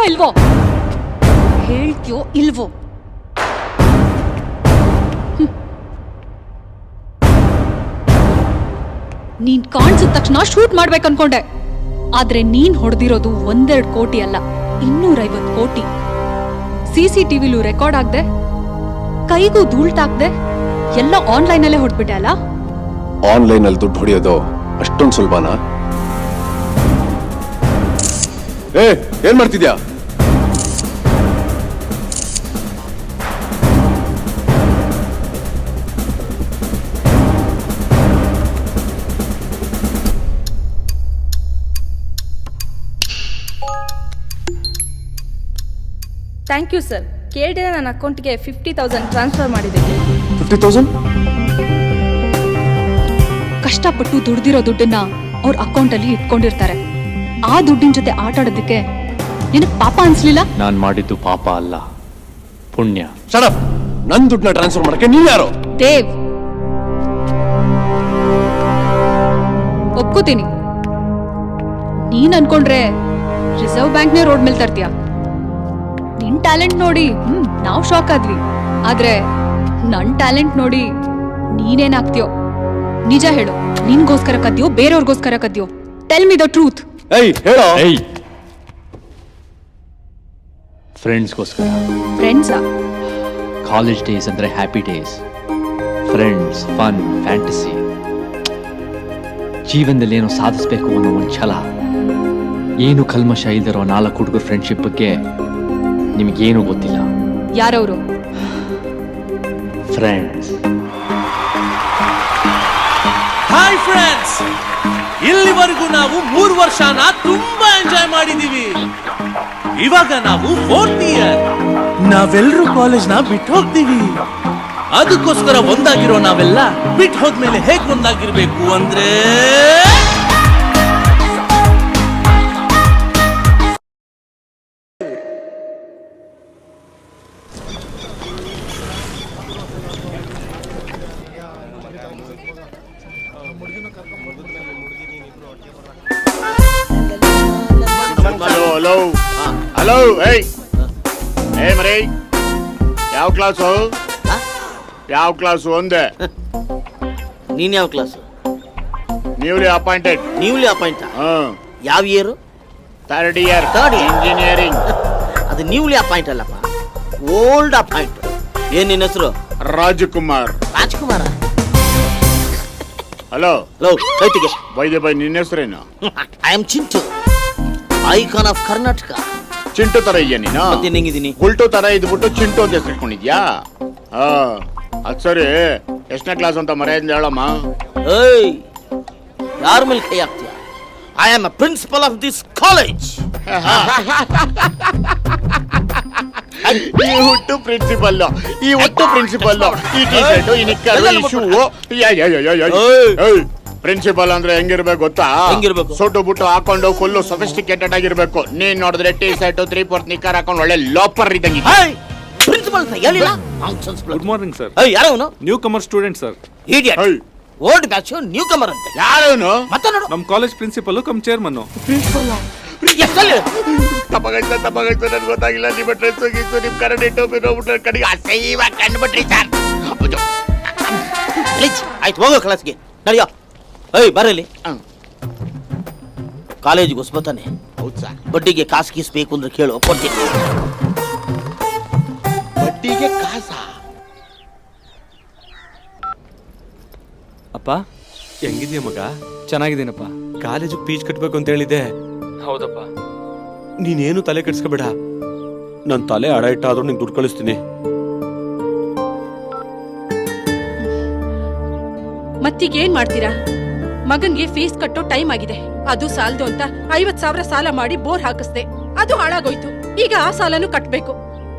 ಇಲ್ವೋ? ಹೇಳ್ತೀಯೋ ಇಲ್ವೋ? ನೀನ್ ಕಾಣಿಸಿದ ತಕ್ಷಣ ಶೂಟ್ ಮಾಡ್ಬೇಕು ಅನ್ಕೊಂಡೆ. ಆದ್ರೆ ನೀನ್ ಹೊಡೆದಿರೋದು 1-2 ಕೋಟಿ ಅಲ್ಲ, 250 ಕೋಟಿ. CCTVಲೂ ರೆಕಾರ್ಡ್ ಆಗ್ದೆ, ಕೈಗೂ ಧೂಳ್ತಾಕ್ದೆ, ಎಲ್ಲ ಆನ್ಲೈನ್ ಅಲ್ಲೇ ಹೊಡ್ಬಿಟ್ಟೆ ಅಲ್ಲ. ಆನ್ಲೈನ್ ಅಲ್ಲಿ ದುಡ್ಡು ಹೊಡೆಯೋದು ಅಷ್ಟೊಂದು ಸುಲಭನಾ? ಏನ್ ಮಾಡ್ತಿದ್ಯಾ? Thank you sir. ಕೇಳಿದ್ರೆ ನನ್ನ ಅಕೌಂಟ್ಗೆ 50,000 ಟ್ರಾನ್ಸ್ಫರ್ ಮಾಡಿದ್ದೀನಿ. 50,000? ಕಷ್ಟಪಟ್ಟು ದುಡ್ದಿರೋ ದುಡ್ಡನ್ನ ಅವ್ರ ಅಕೌಂಟಲ್ಲಿ ಇಟ್ಕೊಂಡಿರ್ತಾರೆ. ಆ ದುಡ್ಡಿನ ಜೊತೆ ಆಟ ಆಡೋದಕ್ಕೆ ನಿನಗೆ ಪಾಪ ಅನ್ಸ್ಲಿಲ್ಲ? ನಾನ್ ಮಾಡಿದ್ದು ಪಾಪ ಅಲ್ಲ, ಪುಣ್ಯ. Shut up! ನನ್ ದುಡ್ಡನ್ನ ಟ್ರಾನ್ಸ್ಫರ್ ಮಾಡಕ್ಕೆ ನೀನ್ ಯಾರು? ದೇವ್, ಒಪ್ಕೋತೀನಿ. ನೀನ್ ಅನ್ಕೊಂಡ್ರೆ ರಿಸರ್ವ್ ಬ್ಯಾಂಕ್ನೇ ರೋಡ್ ಮೇಲೆ ತರ್ತೀಯ. ನಿನ್ ಟ್ಯಾಲೆಂಟ್ ನೋಡಿ ನಾವು ಶಾಕ್ ಆದ್ವಿ. ಆದ್ರೆ ನನ್ ಟ್ಯಾಲೆಂಟ್ ನೋಡಿ ನೀನೇನಾಗ್ತೀಯೋ? ನಿಜ ಹೇಳು, ನಿನ್ಗೋಸ್ಕರ ಕದ್ಯೋ ಬೇರೆಯವ್ರಿಗೋಸ್ಕರ ಕದ್ಯೋ? Tell me the truth. ಹೇಳೋ. ಫ್ರೆಂಡ್ಸ್ಗೋಸ್ಕರ. ಫ್ರೆಂಡ್ಸಾ? ಕಾಲೇಜ್ ಡೇಸ್ ಅಂದ್ರೆ happy days. Friends, fun, fantasy. ಜೀವನದಲ್ಲಿ ಏನೋ ಸಾಧಿಸ್ಬೇಕು ಅನ್ನೋ ಒಂದು ಛಲ. ಏನು ಕಲ್ಮಶ ಇಲ್ದಿರೋ 4 ಹುಡುಗರ ಫ್ರೆಂಡ್ಶಿಪ್ ಬಗ್ಗೆ ನಿಮಗೇನು ಗೊತ್ತಿಲ್ಲ. ಯಾರವರು? ಫ್ರೆಂಡ್ಸ್. ಹಾಯ್ ಫ್ರೆಂಡ್ಸ್, ಇಲ್ಲಿವರೆಗೂ ನಾವು 3 ವರ್ಷನ ತುಂಬಾ ಎಂಜಾಯ್ ಮಾಡಿದೀವಿ. ಇವಾಗ ನಾವು 4th ಇಯರ್. ನಾವೆಲ್ಲರೂ ಕಾಲೇಜ್ನ ಬಿಟ್ಟು ಹೋಗ್ತೀವಿ. ಅದಕ್ಕೋಸ್ಕರ ಒಂದಾಗಿರೋ ನಾವೆಲ್ಲ ಬಿಟ್ಟು ಹೋದ್ಮೇಲೆ ಹೇಗ್ ಒಂದಾಗಿರ್ಬೇಕು ಅಂದ್ರೆ ಹಲೋ. ಮರೇ, ಯಾವ ಕ್ಲಾಸು? ಯಾವ ಕ್ಲಾಸು ಒಂದೇ? ನೀನ್ ಯಾವ class? Newly appointed. Newly appoint? ಯಾವ ಇಯರ್? 3rd year engineering. ಅದು ನ್ಯೂಲಿ ಅಪಾಯಿಂಟ್ ಅಲ್ಲಪ್ಪ, ಓಲ್ಡ್ ಅಪಾಯಿಂಟ್. ಏನ್ ನಿನ್ನ ಹೆಸರು? ರಾಜಕುಮಾರ್. ರಾಜ್ಕುಮಾರ? ಹಲೋ ಹಲೋ, ಕೈತಿಗೆ ಬೈ ನಿನ್ನ ಹೆಸರೇನು? I am Chintu, icon of Karnataka. Chintu ತರ ಇದೆಯಾ ನೀನು? ಮತ್ತೆ ಹೆಂಗಿದ್ದೀನಿ? ಉಲ್ಟು ತರ ಇದ್ಬಿಟ್ಟು ಚಿಂಟು ಅಂತ ಹೆಸರಿಟ್ಕೊಂಡಿದ್ಯಾ? ಅದ್ ಸರಿ, ಎಷ್ಟನೇ ಕ್ಲಾಸ್ ಅಂತ ಮರ್ಯಾದಿಂದ ಹೇಳಮ್ಮ. ಏಯ್, ಯಾರ ಮೇಲೆ ಕೈ ಹಾಕ್ತೀಯ? I am a principal of this college. ಈ ಹುಟ್ಟು ಪ್ರಿನ್ಸಿಪಲ್, ಈ ಹುಟ್ಟು ಪ್ರಿನ್ಸಿಪಲ್, ಈ ಟಿ ಶರ್ಟ್, ಈ ನಿಕ್ಕರ್, ಈ ಶೂ. ಪ್ರಿನ್ಸಿಪಲ್ ಅಂದ್ರೆ ಹೆಂಗಿರ್ಬೇಕು ಗೊತ್ತಾ? ಹೆಂಗಿರ್ಬೇಕು? ಸೊಟ್ಟು ಬುಟ್ಟು ಹಾಕೊಂಡು ಫುಲ್ ಸೊಫಿಸ್ಟಿಕೇಟೆಡ್ ಆಗಿರ್ಬೇಕು. ನೀನ್ ನೋಡಿದ್ರೆ ಟಿ ಶರ್ಟ್ 3/4 ನಿಕ್ಕರ್ ಹಾಕೊಂಡು ಒಳ್ಳೆ ಲೋಪರ್ ಇದ್ದಂಗೆ. ಪ್ರಿನ್ಸಿಪಲ್ ಹೇಳಿಲ್ಲ. Good morning sir. ಯಾರು ಅವನು? Newcomer student sir. Idiot. Old batch newcomer ಅಂತೆ. ಯಾರು? ಮತ್ತೆ ನೋಡು, ನಮ್ ಕಾಲೇಜ್ ಪ್ರಿನ್ಸಿಪಲ್ ಕಮ್ ಚೇರ್ಮನ್. ತಪ್ಪಾಗೈತೆ ನನ್ಗೆ ಗೊತ್ತಾಗಿಲ್ಲ. ನಿಮ್ಮ ಡ್ರೆಸ್ ಗೀಸು ನಿಮ್ ಕರಡಿ ಟೋಪಿ ನೋಡ್ಬಿಟ್ರೆ ಕಡೆಗೆ ಅಸಹ್ಯವಾಗಿ ಕಂಡುಬಿಟ್ರಿ ಸರ್. ಆಯ್ತು, ಹೋಗೋ ಕ್ಲಾಸ್ಗೆ ನಡೆಯೋ. ಏಯ್, ಬರಲಿ. ಕಾಲೇಜಿಗೆ ಹೊಸಬತಾನೆ. ಹೌದು ಸರ್. ಬಡ್ಡಿಗೆ ಕಾಸು ಗೀಸ್ ಬೇಕು ಅಂದ್ರೆ ಕೇಳು, ಕೊಡ್ತೀನಿ. ಬಡ್ಡಿಗೆ ಕಾಸ? ಅಪ್ಪ, ಹೆಂಗಿದ್ಯಾ ಮಗ? ಚೆನ್ನಾಗಿದ್ದೀನಪ್ಪ. ಕಾಲೇಜಿಗೆ ಫೀಸ್ ಕಟ್ಬೇಕು ಅಂತ ಹೇಳಿದ್ದೆ. ಹೌದಪ್ಪ. ನೀನೇನು ತಲೆ ಕೆಡ್ಸ್ಕೊಬೇಡ. ನನ್ನ ತಲೆ ಅಡ ಇಟ್ಟಾದ್ರೂ ನಿಂಗೆ ದುಡ್ಡು ಕಳಿಸ್ತೀನಿ. ಮತ್ತೀಗ ಏನ್ ಮಾಡ್ತೀರಾ? ಮಗನ್ಗೆ ಫೀಸ್ ಕಟ್ಟೋ ಟೈಮ್ ಆಗಿದೆ. ಅದು ಸಾಲದು ಅಂತ 50,000 ಸಾಲ ಮಾಡಿ ಬೋರ್ ಹಾಕಿಸ್ದೆ. ಅದು ಹಾಳಾಗೋಯ್ತು. ಈಗ ಆ ಸಾಲನೂ ಕಟ್ಬೇಕು.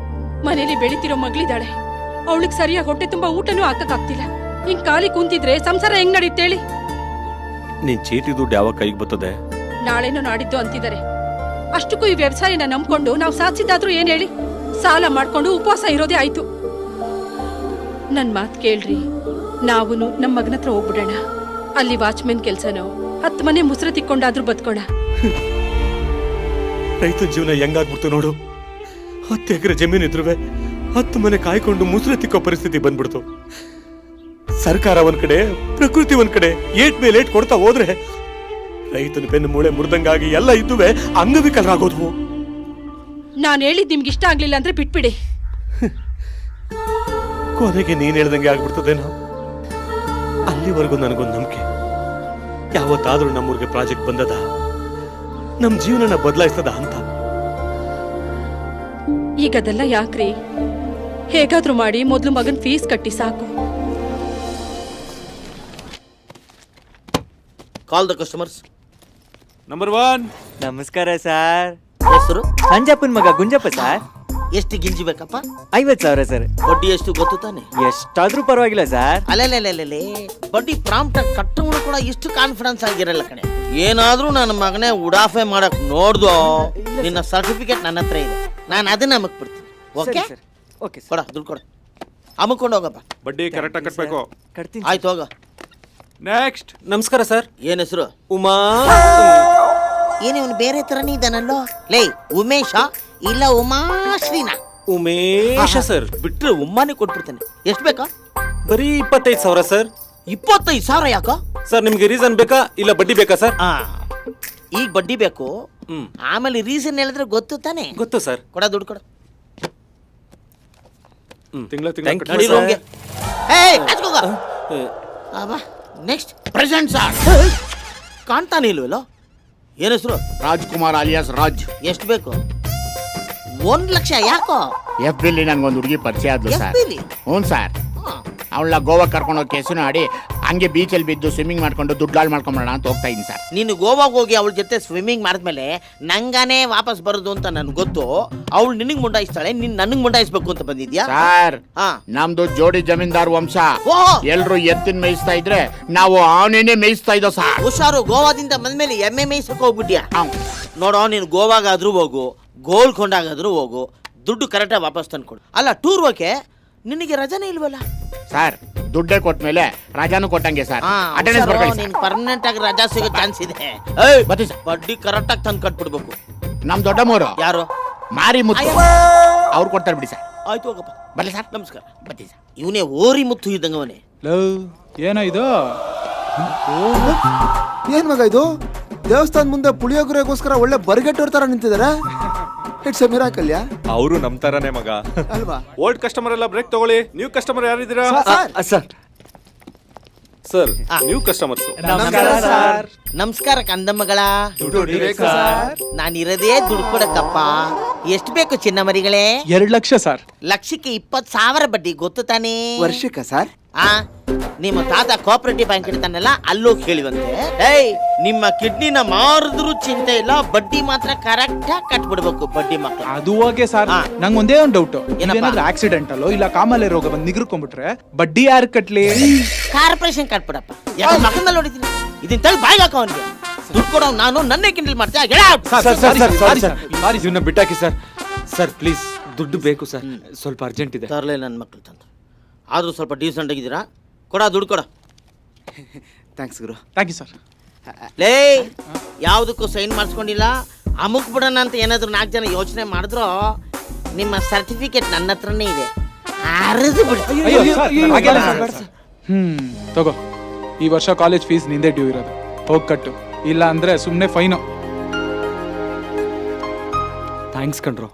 ಮನೇಲಿ ಬೆಳಿತಿರೋ ಮಗಳಿದ್ದಾಳೆ. ಅವಳಿಗೆ ಸರಿಯಾಗಿ ಹೊಟ್ಟೆ ತುಂಬಾ ಊಟನೂ ಹಾಕಕ್ಕಾಗ್ತಿಲ್ಲ. ಹಿಂಗ್ ಖಾಲಿ ಕುಂತಿದ್ರೆ ಸಂಸಾರ ಹೆಂಗ್ ನಡೀತೇಳಿ? ನೀನ್ ಚೀಟಿ ದುಡ್ಡು ಯಾವಾಗ ಕೈಗೆ ಬರ್ತದೆ? ನಾಳೆನೋ ನಾಡಿದ್ದು ಅಂತಿದ್ದಾರೆ. ಅಷ್ಟಕ್ಕೂ ಈ ವ್ಯವಸಾಯನ ನಂಬ್ಕೊಂಡು ನಾವು ಸಾಧಿಸಿದಾದ್ರೂ ಏನ್ ಹೇಳಿ? ಸಾಲ ಮಾಡ್ಕೊಂಡು ಉಪವಾಸ ಇರೋದೇ ಆಯ್ತು. ನನ್ ಮಾತ್ ಕೇಳ್ರಿ, ನಾವು ನಮ್ಮ ಮಗನ ಹತ್ರ ಹೋಗ್ಬಿಡೋಣ. ಅಲ್ಲಿ ವಾಚ್ಮೆನ್ ಕೆಲ್ಸನೋ 10 ಮನೆ ಮುಸ್ರ ತಿಕ್ಕೊಂಡಾದ್ರೂ ಬದುಕೋಣ. ರೈತನ ಜೀವನ ಹೆಂಗಾಗ್ಬಿಡ್ತು ನೋಡು. 10 ಎಕರೆ ಜಮೀನು ಇದ್ರುವೆ 10 ಮನೆ ಕಾಯ್ಕೊಂಡು ಮುಸುರೆ ತಿಕ್ಕೋ ಪರಿಸ್ಥಿತಿ ಬಂದ್ಬಿಡ್ತು. ಸರ್ಕಾರ ಒಂದ್ ಕಡೆ, ಪ್ರಕೃತಿ ಒಂದ್ ಕಡೆ ಏಟ್ ಮೇಲೆ ಏಟ್ ಕೊಡ್ತಾ ಹೋದ್ರೆ ರೈತನ ಬೆನ್ನು ಮೂಳೆ ಮುರಿದಂಗಾಗಿ ಎಲ್ಲ ಇದ್ದುವೆ ಅಂಗವಿಕಲರಾಗೋದ್ವು. ನಾನ್ ಹೇಳಿದ್ ನಿಮ್ಗೆ ಇಷ್ಟ ಆಗ್ಲಿಲ್ಲ ಅಂದ್ರೆ ಬಿಟ್ಬಿಡಿ. ಕೊನೆಗೆ ನೀನ್ ಹೇಳ್ದಂಗೆ ಆಗ್ಬಿಡ್ತದೇನೋ. ಅಲ್ಲಿವರೆಗೂ ನನಗೊಂದು ನಂಬಿಕೆ, ಯಾವತ್ತಾದ್ರೂ ನಮ್ಮೂರಿಗೆ ಪ್ರಾಜೆಕ್ಟ್ ಬಂದದ ನಮ್ ಜೀವನನ ಬದಲಾಯಿಸ್ತದ ಅಂತ. ಈಗ ಅದೆಲ್ಲ ಯಾಕ್ರಿ? ಹೇಗಾದ್ರೂ ಮಾಡಿ ಮೊದ್ಲು ಮಗನ್ ಫೀಸ್ ಕಟ್ಟಿ ಸಾಕು. Call the customers. ನಂಬರ್ 1. ನಮಸ್ಕಾರ ಸರ್. ಹೆಸರು? ಸಂಜಪ್ಪನ್ ಮಗ ಗುಂಜಪ್ಪ ಸರ್. ಎಷ್ಟು ಗಿಂಜಿ ಬೇಕಪ್ಪ? 50,000 ಸರ್. ಬಡ್ಡಿ ಎಷ್ಟು ಗೊತ್ತು ತಾನೆ? ಎಷ್ಟಾದ್ರೂ ಪರವಾಗಿಲ್ಲ ಸರ್. ಅಲ್ಲೇ ಬಡ್ಡಿ ಪ್ರಾಂಪ್ಟ್ ಆಗಿ ಕಟ್ಟೋನು ಕೂಡ ಇಷ್ಟು ಕಾನ್ಫಿಡೆನ್ಸ್ ಆಗಿರಲ್ಲ ಕಣೆ. ಏನಾದ್ರೂ ನನ್ನ ಮಗನೇ ಉಡಾಫೆ ಮಾಡಕ್ ನೋಡ್ದು ನಿನ್ನ ಸರ್ಟಿಫಿಕೇಟ್ ನನ್ನ ಹತ್ರ ಇದೆ, ನಾನು ಅದನ್ನ ಅಮ್ಮಕ್ ಬಿಡ್ತೀನಿ. Okay sir. Okay sir. ಕೊಡ ದುಡ್ಡು ಕೊಡ, ಅಮ್ಮಕೊಂಡು ಹೋಗಪ್ಪ. ಬಡ್ಡಿ ಕರೆಕ್ಟ್ ಆಗಿ ಕಟ್ಬೇಕು. ಕಟ್ತೀನಿ. ಆಯ್ತು ಹೋಗ. ನೆಕ್ಸ್ಟ್. ನಮಸ್ಕಾರ ಸರ್. ಏನ್ ಹೆಸರು? ಉಮಾ. ಏನು ಇವನು ಬೇರೆ ತರನೇ ಇದ್ದಾನಲ್ಲೋ. ಲೇ ಉಮೇಶ ಇಲ್ಲ ಉಮಾಶ್ರೀನಾ? ಉಮೇಶ ಸರ್. ಬಿಟ್ರೆ ಉಮ್ಮಾನೇ ಕೊಟ್ಬಿಡ್ತಾನೆ. ಎಷ್ಟು ಬೇಕಾ? ಬರೀ 25,000 ಸರ್. 25,000 ಯಾಕೋ? ಸರ್ ನಿಮ್ಗೆ ರೀಸನ್ ಬೇಕಾ ಇಲ್ಲ ಬಡ್ಡಿ ಬೇಕಾ ಸರ್? ಈಗ ಬಡ್ಡಿ ಬೇಕು, ಆಮೇಲೆ ರೀಸನ್ ಹೇಳಿದ್ರೆ ಗೊತ್ತು ತಾನೆ? ಗೊತ್ತು ಸರ್. ಕೊಡ ದುಡ್ಡು ಕೊಡ. ತಿಂಗಳ Thank you, ನಡಿ sir. ರೂಮ್ಗೆ. Next present sir. ಕಾಣ್ತಾನೆ ಇಲ್ವಲ್ಲೋ. ಏನ್ ಹೆಸರು? ರಾಜ್ಕುಮಾರ್ ಅಲಿಯಾಸ್ ರಾಜ್. ಎಷ್ಟು ಬೇಕು? 1 ಲಕ್ಷ. ಯಾಕೋ? ಎಫ್ ಬಿಲಿ ನನ್ಗೊಂದು ಹುಡುಗಿ ಪರಿಚಯ ಆದ್ಲು ಸರ್. FB ಲಿ? ಹ್ಞೂ ಸರ್. ಅವಳ ಗೋವಾ ಕರ್ಕೊಂಡು ಹೋಗಿ ಕೆಸನು ಆಡಿ ಹಂಗೆ ಬೀಚಲ್ಲಿ ಬಿದ್ದು ಸ್ವಿಮ್ಮಿಂಗ್ ಮಾಡ್ಕೊಂಡು ದುಡ್ಡು ಮಾಡ್ಕೊಂಬೋಣ ಅಂತ ಹೋಗ್ತಾ ಇದ್ದೀನಿ ಸರ್. ನೀನು ಗೋವಾಗೆ ಹೋಗಿ ಅವಳ ಜೊತೆ ಸ್ವಿಮ್ಮಿಂಗ್ ಮಾಡಿದ್ಮೇಲೆ ನಂಗಾನೇ ವಾಪಸ್ ಬರೋದು ಅಂತ ನನ್ಗೆ ಗೊತ್ತು. ಅವಳು ನಿನಗೆ ಮುಂಡಾಯಿಸ್ತಾಳೆ, ನೀನ್ ನನಗೆ ಮುಂಡಾಯಿಸ್ಬೇಕು ಅಂತ ಬಂದಿದ್ಯಾ ಸರ್? ಹಾ. ನಮ್ದು ಜೋಡಿ ಜಮೀನ್ದಾರ್ ವಂಶ. ಓಹೋ. ಎಲ್ರು ಎತ್ತಿನ ಮೇಯಿಸ್ತಾ ಇದ್ರೆ ನಾವು ಅವನೇನೆ ಮೇಯಿಸ್ತಾ ಇದ್ದೋ ಸರ್. ಹುಷಾರು, ಗೋವಾದಿಂದ ಬಂದ್ಮೇಲೆ ಎಮ್ಮೆ ಮೇಯ್ಸಕ್ ಹೋಗ್ಬಿಟ್ಯಾ? ಹ್ಮ್. ನೋಡೋ, ನೀನು ಗೋವಾಗಾದ್ರೂ ಹೋಗು, ಗೋಲ್ಕೊಂಡಾಗಾದ್ರೂ ಹೋಗು, ದುಡ್ಡು ಕರೆಕ್ಟಾಗಿ ವಾಪಸ್ ತಂದ್ಕೊಡು. ಅಲ್ಲ, ಟೂರ್ ಹೋಕೆ ನಿನಗೆ ರಜಾನೇ ಇಲ್ವಲ್ಲ ಸರ್? ದುಡ್ಡೇ ಕೊಟ್ಮೇಲೆ ರಜಾನು ಕೊಟ್ಟಂಗೆ ಸರ್. ಅಟೆಂಡೆನ್ಸ್ ಬರ್ಕೊಳ್ಳಿ ಸರ್. ಪರ್ಮನೆಂಟ್ ಆಗಿ ರಜಾ ಸಿಗೋ ಚಾನ್ಸ್ ಇದೆ. ಬರ್ತೀವಿ ಸರ್. ಬಡ್ಡಿ ಕರೆಕ್ಟ್ ಆಗಿ ತಂದು ಕಟ್ಬಿಡ್ಬೇಕು. ನಮ್ ದೊಡ್ಡಮ್ಮೋರು ಯಾರು? ಮಾರಿ ಮುತ್ತು ಅವ್ರು ಕೊಡ್ತಾರೆ ಬಿಡಿ ಸರ್. ಆಯ್ತು ಹೋಗಪ್ಪ. ಬರ್ಲಿ ಸರ್. ನಮಸ್ಕಾರ. ಬರ್ತೀವಿ ಸರ್. ಇವನೇ ಓರಿ ಮುತ್ತು ಇದ್ದಂಗವನೇ. ಏನೋ ಇದು? ಏನ್ ಮಗ ಇದು? ದೇವಸ್ಥಾನ ಮುಂದೆ ಪುಳಿಯೋಗರೆಗೋಸ್ಕರ ಒಳ್ಳೆ ಬರ್ಗೆಟ್ ತರ ನಿಂತಿದ್ದಾರೆ. It's a miracle. ಅವರು ನಮ್ ತರಾನೇ ಮಗ. ಅಲ್ವಾ? ಓಲ್ಡ್ ಕಸ್ಟಮರ್ ಎಲ್ಲ ಬ್ರೇಕ್ ತಗೊಳ್ಳಿ. ನ್ಯೂ ಕಸ್ಟಮರ್ ಯಾರಿದ್ದೀರಾ? ಸರ್. Sir, new customers. ನಮಸ್ಕಾರ ಕಂದಮ್ಮಗಳ. ನಾನಿರದೇ ದುಡ್ಡು ಕೊಡಕ್ಕಪ್ಪ. ಎಷ್ಟು ಬೇಕು ಚಿನ್ನ ಮರಿಗಳೇ? 2 ಲಕ್ಷ ಸರ್. ಲಕ್ಷಕ್ಕೆ 20,000 ಬಡ್ಡಿ, ಗೊತ್ತು ತಾನೇ? ವರ್ಷಕ್ಕ ಸರ್? ನಿಮ್ಮ ತಾತ ಕೋಆಪರೇಟಿವ್ ಬ್ಯಾಂಕ್ ಇಡ್ತಾನಲ್ಲ, ಅಲ್ಲೂ ಕೇಳಿವಂತೆ. ಏಯ್, ನಿಮ್ಮ ಕಿಡ್ನಿನ ಮಾರಿದ್ರು ಚಿಂತೆ ಇಲ್ಲ, ಬಡ್ಡಿ ಮಾತ್ರ ಕರೆಕ್ಟ್ ಆಗಿ ಕಟ್ಬಿಡ್ಬೇಕು. ಬಡ್ಡಿ ಮಕ್ಕಳು. ಅದು ಹೋಗಿ ಸರ್, ನಂಗೆ ಒಂದೇ ಒಂದು ಡೌಟ್. ಏನಪ್ಪ? ಏನಾದ್ರೂ ಆಕ್ಸಿಡೆಂಟ್ ಅಲ್ಲೋ ಇಲ್ಲ ಕಾಮಾಲೆ ರೋಗ ಬಂದು ನಿಗ್ರಕೊಂಡ್ಬಿಟ್ರೆ ಬಡ್ಡಿ ಯಾರು ಕಟ್ಲಿ? ಕಾರ್ಪೊರೇಷನ್ ಕಟ್ಬಿಡಪ್ಪ. ಯಾಕೆ ಮಕ್ಕಳ ಮೇಲೆ ಹೊಡಿತೀನಿ? ಇದನ್ನ ತೆಗೆದು ಬಾಯಿಗೆ ಹಾಕೋ ಅವನಿಗೆ. ದುಡ್ಡು ಕೊಡೋ ನಾನು ನನ್ನೇ ಕಿಂಡಲ್ ಮಾಡ್ತೀಯ? ಇವನ್ನ ಬಿಟ್ಟಾಕಿ ಸರ್. ಸರ್ ಪ್ಲೀಸ್, ದುಡ್ಡು ಬೇಕು ಸರ್, ಸ್ವಲ್ಪ ಅರ್ಜೆಂಟ್ ಇದೆ. ತರಲೇ ನನ್ನ ಮಕ್ಕಳು ತಂದು. ಆದ್ರೂ ಸ್ವಲ್ಪ ಡೀಸೆಂಟ್ ಆಗಿದ್ದೀರಾ? ಕೊಡ ದುಡ್ಡು ಕೊಡ. ಥ್ಯಾಂಕ್ಸ್ ಗುರು. Thank you sir. ಲೇ, ಯಾವುದಕ್ಕೂ ಸೈನ್ ಮಾಡಿಸ್ಕೊಂಡಿಲ್ಲ. ಅಮುಕ್ ಬಿಡೋಣ ಅಂತ ಏನಾದ್ರು 4 ಜನ ಯೋಚನೆ ಮಾಡಿದ್ರು, ನಿಮ್ಮ ಸರ್ಟಿಫಿಕೇಟ್ ನನ್ನ ಹತ್ರನೇ ಇದೆ. ಅರದು ಬಿಡು. ತಗೋ, ಈ ವರ್ಷ ಕಾಲೇಜ್ ಫೀಸ್ ನಿಂದೆ ಡ್ಯೂ ಇರೋದು, ಹೋಗಿ ಕಟ್ಟು. ಇಲ್ಲ ಅಂದ್ರೆ ಸುಮ್ಮನೆ ಫೈನು. ಥ್ಯಾಂಕ್ಸ್ ಕಣ್ರು.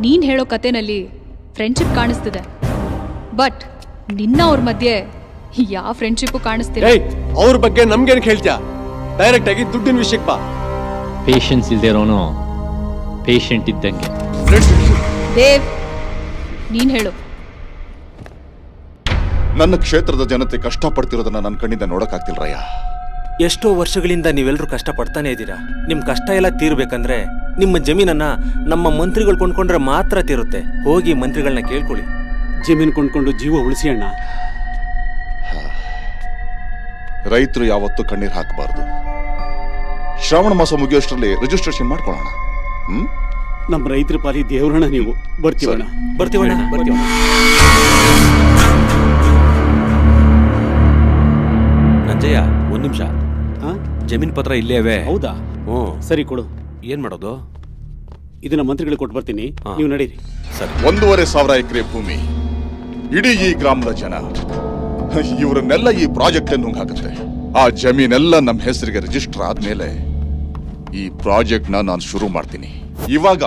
ನೀನ್ ಹೇಳೋ ಕತೆನಲ್ಲಿ ಫ್ರೆಂಡ್ಶಿಪ್ ಕಾಣಿಸ್ತಿದೆ, ಬಟ್ ನಿನ್ನ ಅವ್ರ ಮಧ್ಯೆ ಯಾವ ಫ್ರೆಂಡ್ಶಿಪ್ಪು ಕಾಣಿಸ್ತಿಲ್ಲ. ಅವ್ರ ಬಗ್ಗೆ ನಮ್ಗೇನ್ ಹೇಳ್ತೀಯ? ಡೈರೆಕ್ಟ್ ಆಗಿ ದುಡ್ಡಿನ ವಿಷಯಕ್ಕೆ ಬಾ. ಪೇಷನ್ಸ್ ಇಲ್ದೇ ಇರೋನು ಪೇಷಂಟ್ ಇದ್ದಂಗೆ. ದೇವ್, ನೀನ್ ಹೇಳು. ನನ್ನ ಕ್ಷೇತ್ರದ ಜನತೆ ಕಷ್ಟಪಡ್ತಿರೋದನ್ನ ನನ್ನ ಕಣ್ಣಿಂದ ನೋಡಕ್ಕಾಗ್ತಿಲ್ಲ ರಯ್ಯ. ಎಷ್ಟೋ ವರ್ಷಗಳಿಂದ ನೀವೆಲ್ಲರೂ ಕಷ್ಟ ಪಡ್ತಾನೆ ಇದ್ದೀರಾ. ನಿಮ್ ಕಷ್ಟ ಎಲ್ಲ ತೀರ್ಬೇಕಂದ್ರೆ ನಿಮ್ಮ ಜಮೀನನ್ನ ನಮ್ಮ ಮಂತ್ರಿಗಳು ಕೊಂಡ್ಕೊಂಡ್ರೆ ಮಾತ್ರ ತೀರುತ್ತೆ. ಹೋಗಿ ಮಂತ್ರಿಗಳನ್ನ ಕೇಳ್ಕೊಳ್ಳಿ. ಜಮೀನು ಕೊಂಡ್ಕೊಂಡು ಜೀವ ಉಳಿಸಿ ಅಣ್ಣ. ರೈತರು ಯಾವತ್ತೂ ಕಣ್ಣೀರ್ ಹಾಕಬಾರ್ದು. ಶ್ರಾವಣ ಮಾಸ ಮುಗಿಯೋಷ್ಟರಲ್ಲಿ ರಿಜಿಸ್ಟ್ರೇಷನ್ ಮಾಡ್ಕೊಳ್ಳೋಣ. ನಮ್ಮ ರೈತರ ಪಾಲಿ ದೇವ್ರಣ್ಣ ನೀವು. ಬರ್ತೀವಣ್ಣ. ಬರ್ತೀವಣ್ಣ. ಅಜ್ಜಯ್ಯ ಒಂದ್ ನಿಮಿಷ. ಜಮೀನ್ ಪತ್ರ ಇಲ್ಲೇ ಅವೆ. ಹೌದಾ? ಹ್ಞೂ. ಸರಿ ಕೊಡು. ಏನ್ ಮಾಡೋದು? ಇದನ್ನ ಮಂತ್ರಿಗಳಿಗೆ ಕೊಟ್ಟು ಬರ್ತೀನಿ, ನೀವು ನಡೀರಿ. ಸರಿ. 1,500 ಎಕರೆ ಭೂಮಿ, ಇಡೀ ಈ ಗ್ರಾಮದ ಜನ ಇವರನ್ನೆಲ್ಲ ಈ ಪ್ರಾಜೆಕ್ಟ್ ನುಂಗಾಕತ್ತೆ. ಆ ಜಮೀನೆಲ್ಲ ನಮ್ಮ ಹೆಸರಿಗೆ ರಿಜಿಸ್ಟರ್ ಆದ್ಮೇಲೆ ಈ ಪ್ರಾಜೆಕ್ಟ್ ನಾನು ಶುರು ಮಾಡ್ತೀನಿ. ಇವಾಗ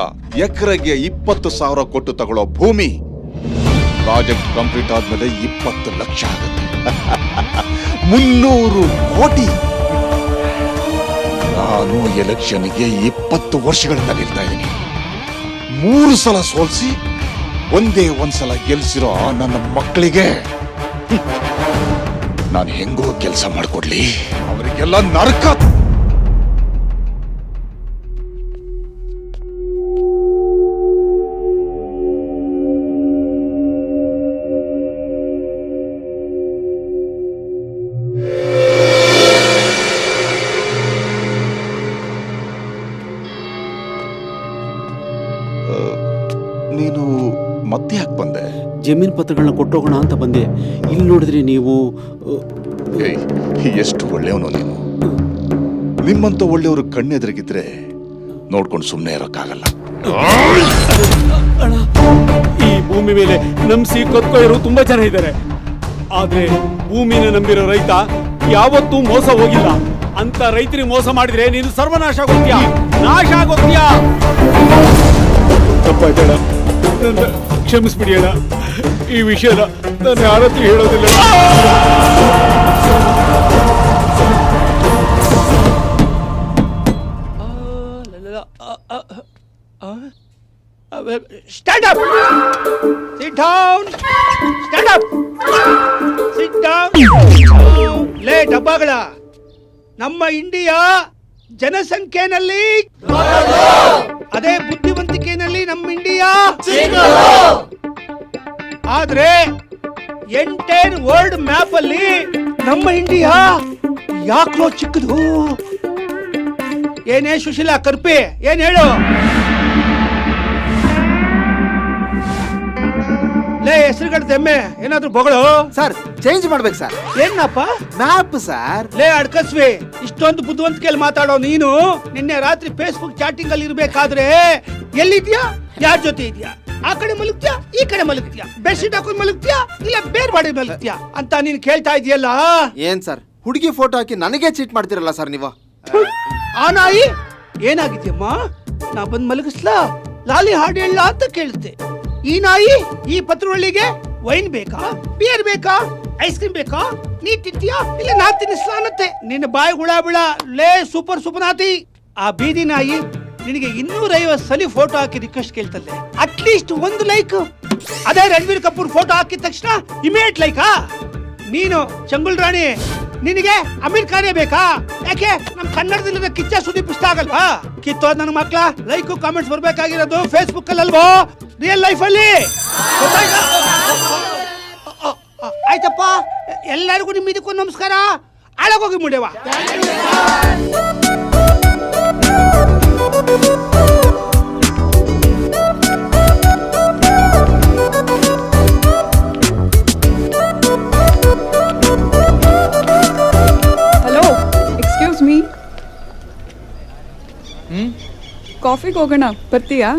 ಎಕರೆಗೆ 20,000 ಕೊಟ್ಟು ತಗೊಳ್ಳೋ ಭೂಮಿ ಪ್ರಾಜೆಕ್ಟ್ ಕಂಪ್ಲೀಟ್ ಆದ್ಮೇಲೆ 20 ಲಕ್ಷ ಆಗುತ್ತೆ. 300 ಕೋಟಿ. ನಾನು ಎಲೆಕ್ಷನ್ಗೆ 20 ವರ್ಷಗಳಿಂದ ನಿಲ್ತಾ ಇದ್ದೀನಿ. 3 ಸಲ ಸೋಲ್ಸಿ ಒಂದ್ಸಲ ಗೆಲ್ಸಿರೋ ನನ್ನ ಮಕ್ಕಳಿಗೆ ನಾನು ಹೆಂಗೋ ಕೆಲಸ ಮಾಡ್ಕೊಡ್ಲಿ, ಅವರಿಗೆಲ್ಲ ನರಕ. ನೀನು ಮತ್ತೆ ಯಾಕೆ ಬಂದೆ? ಜಮೀನ್ ಪತ್ರಗಳನ್ನ ಕೊಟ್ಟೋಗೋಣ ಅಂತ ಬಂದೆ. ಇಲ್ಲಿ ನೋಡಿದ್ರೆ ನೀವು ಎಷ್ಟು ಒಳ್ಳೆಯವನು ನೀನು. ನಿಮ್ಮಂತ ಒಳ್ಳೆಯವರು ಕಣ್ಣೆದುರಿಗಿದ್ರೆ ನೋಡ್ಕೊಂಡು ಸುಮ್ಮನೆ ಇರೋಕ್ಕಾಗಲ್ಲ. ಈ ಭೂಮಿ ಮೇಲೆ ನಂಬಿಸಿ ಕತ್ಕೊಳ್ಳೋರು ತುಂಬಾ ಜನ ಇದ್ದಾರೆ. ಆದ್ರೆ ಭೂಮಿನ ನಂಬಿರೋ ರೈತ ಯಾವತ್ತೂ ಮೋಸ ಹೋಗಿಲ್ಲ. ಅಂತ ರೈತರಿಗೆ ಮೋಸ ಮಾಡಿದ್ರೆ ನೀನು ಸರ್ವನಾಶ ಆಗೋಗ್ತೀಯ, ನಾಶ ಆಗೋಗ್ತೀಯ. ತಪ್ಪಾಯ್ತಣ್ಣ, ನನ್ನ ಕ್ಷಮಿಸ್ಬಿಡಿ ಅಣ್ಣ. ಈ ವಿಷಯನ ನಾನು ಯಾರತ್ರ ಹೇಳೋದಿಲ್ಲ. Stand up! Sit down! Stand up! Sit down! ಲೇ ಡಬ್ಬಗಳ, ನಮ್ಮ ಇಂಡಿಯಾ ಜನಸಂಖ್ಯೆನಲ್ಲಿ ಅದೇ ಬುದ್ಧಿವಂತಿಕೆಯಲ್ಲಿ ನಮ್ಮ ಇಂಡಿಯಾ. ಆದ್ರೆ ಎಂಟೈರ್ ವರ್ಲ್ಡ್ ಮ್ಯಾಪ್ ಅಲ್ಲಿ ನಮ್ಮ ಇಂಡಿಯಾ ಯಾಕೋ ಚಿಕ್ಕದು. ಏನೇ ಸುಶೀಲಾ ಕರ್ಪಿ, ಏನ್ ಹೇಳು? ಲೇ ಹೆಸರುಗಡ ತೆಮ್ಮೆ, ಏನಾದ್ರು ಬೊಗಳು. ಸರ್ ಚೇಂಜ್ ಮಾಡ್ಬೇಕು ಸರ್. ಏನಪ್ಪ? Map sir. ಲೇ ಅಡ್ಕಸ್ವಿ, ಇಷ್ಟೊಂದು ಬುದ್ಧಿವಂತಿಕೆಯಲ್ಲಿ ಮಾತಾಡೋ ನೀನು ನಿನ್ನೆ ರಾತ್ರಿ ಫೇಸ್ಬುಕ್ ಚಾಟಿಂಗ್ ಅಲ್ಲಿ ಇರ್ಬೇಕಾದ್ರೆ ಎಲ್ಲಿದ್ಯಾ? ಯಾರ ಜೊತೆ ಇದೆಯಾ? ಆ ಕಡೆ ಮಲಗ್ತೀಯಾ, ಈ ಕಡೆ ಮಲಗ್ತೀಯಾ? ಬೆಡ್ಶೀಟ್ ಹಾಕೊಂಡು ಮಲಗ್ತೀಯಾ, ಇಲ್ಲ ಬೇರೆ ಮಾಡಿ ಮಲಗ್ತೀಯಾ ಅಂತ ನೀನ್ ಕೇಳ್ತಾ ಇದೆಯಲ್ಲ. ಏನ್ ಸರ್ ಹುಡುಗಿ ಫೋಟೋ ಹಾಕಿ ನನಗೆ ಚೀಟ್ ಮಾಡ್ತಿರಲ್ಲ ಸರ್ ನೀವು. ಆ ನಾಯಿ ಏನಾಗಿದ್ಯಮ್ಮ? ನಾ ಬಂದ್ ಮಲಗಿಸ್ಲಾ, ಲಾಲಿ ಹಾಡು ಹೇಳ ಅಂತ ಕೇಳುತ್ತೆ. ಈ ನಾಯಿ ಈ ಪತ್ರೊಳ್ಳಿಗೆ ವೈನ್ ಬೇಕಾ, ಬಿಯರ್ ಬೇಕಾ, ಐಸ್ ಕ್ರೀಮ್ ಬೇಕಾ, ನೀ ತಿಂತೀಯಾ ಇಲ್ಲ ನಾ ತಿನ್ನಿಸ್ಲಾ ಅನ್ನತ್ತೆ. ನಿನ್ನ ಬಾಯಿ ಹುಳ ಬಿಳ. ಲೇ ಸೂಪರ್ ಸುಪನಾತಿ, ಆ ಬೀದಿ ನಾಯಿ ನಿನಗೆ 250 ಸಲ ಫೋಟೋ ಹಾಕಿ ರಿಕ್ವೆಸ್ಟ್ ಕೇಳ್ತದೆ. ಅಟ್ಲೀಸ್ಟ್ ಒಂದು ಲೈಕ್. ಅದೇ ರಣಬೀರ್ ಕಪೂರ್ ಫೋಟೋ ಹಾಕಿದ ತಕ್ಷಣ ಇಮಿಡಿಯೇಟ್ ಲೈಕಾ? ನೀನು ಚಂಗುಲ್ ರಾಣಿ, ನಿನಗೆ ಅಮೀರ್ ಖಾನೇ ಬೇಕಾ? ಯಾಕೆ ನಮ್ ಕನ್ನಡದಲ್ಲಿರೋ ಕಿಚ್ಚ ಸುದೀಪ್ ಇಷ್ಟ ಆಗಲ್ವಾ? ಕಿತ್ತೋದ್ ನನ್ನ ಮಕ್ಳ ಲೈಕ್ ಕಾಮೆಂಟ್ಸ್ ಬರ್ಬೇಕಾಗಿರೋದು ಫೇಸ್ಬುಕ್ ಅಲ್ಲಿ ಅಲ್ವೋ, ರಿಯಲ್ ಲೈಫ್ ಅಲ್ಲಿ. ಆಯ್ತಪ್ಪ, ಎಲ್ಲರಿಗೂ ನಿಮ್ಮ ಇದಕ್ಕೂ ನಮಸ್ಕಾರ. ಆಳಗೋಗಿ ಮುಡೆವಾ. Hello, excuse me. ಕಾಫಿಗೆ ಹೋಗೋಣ, ಬರ್ತೀಯಾ?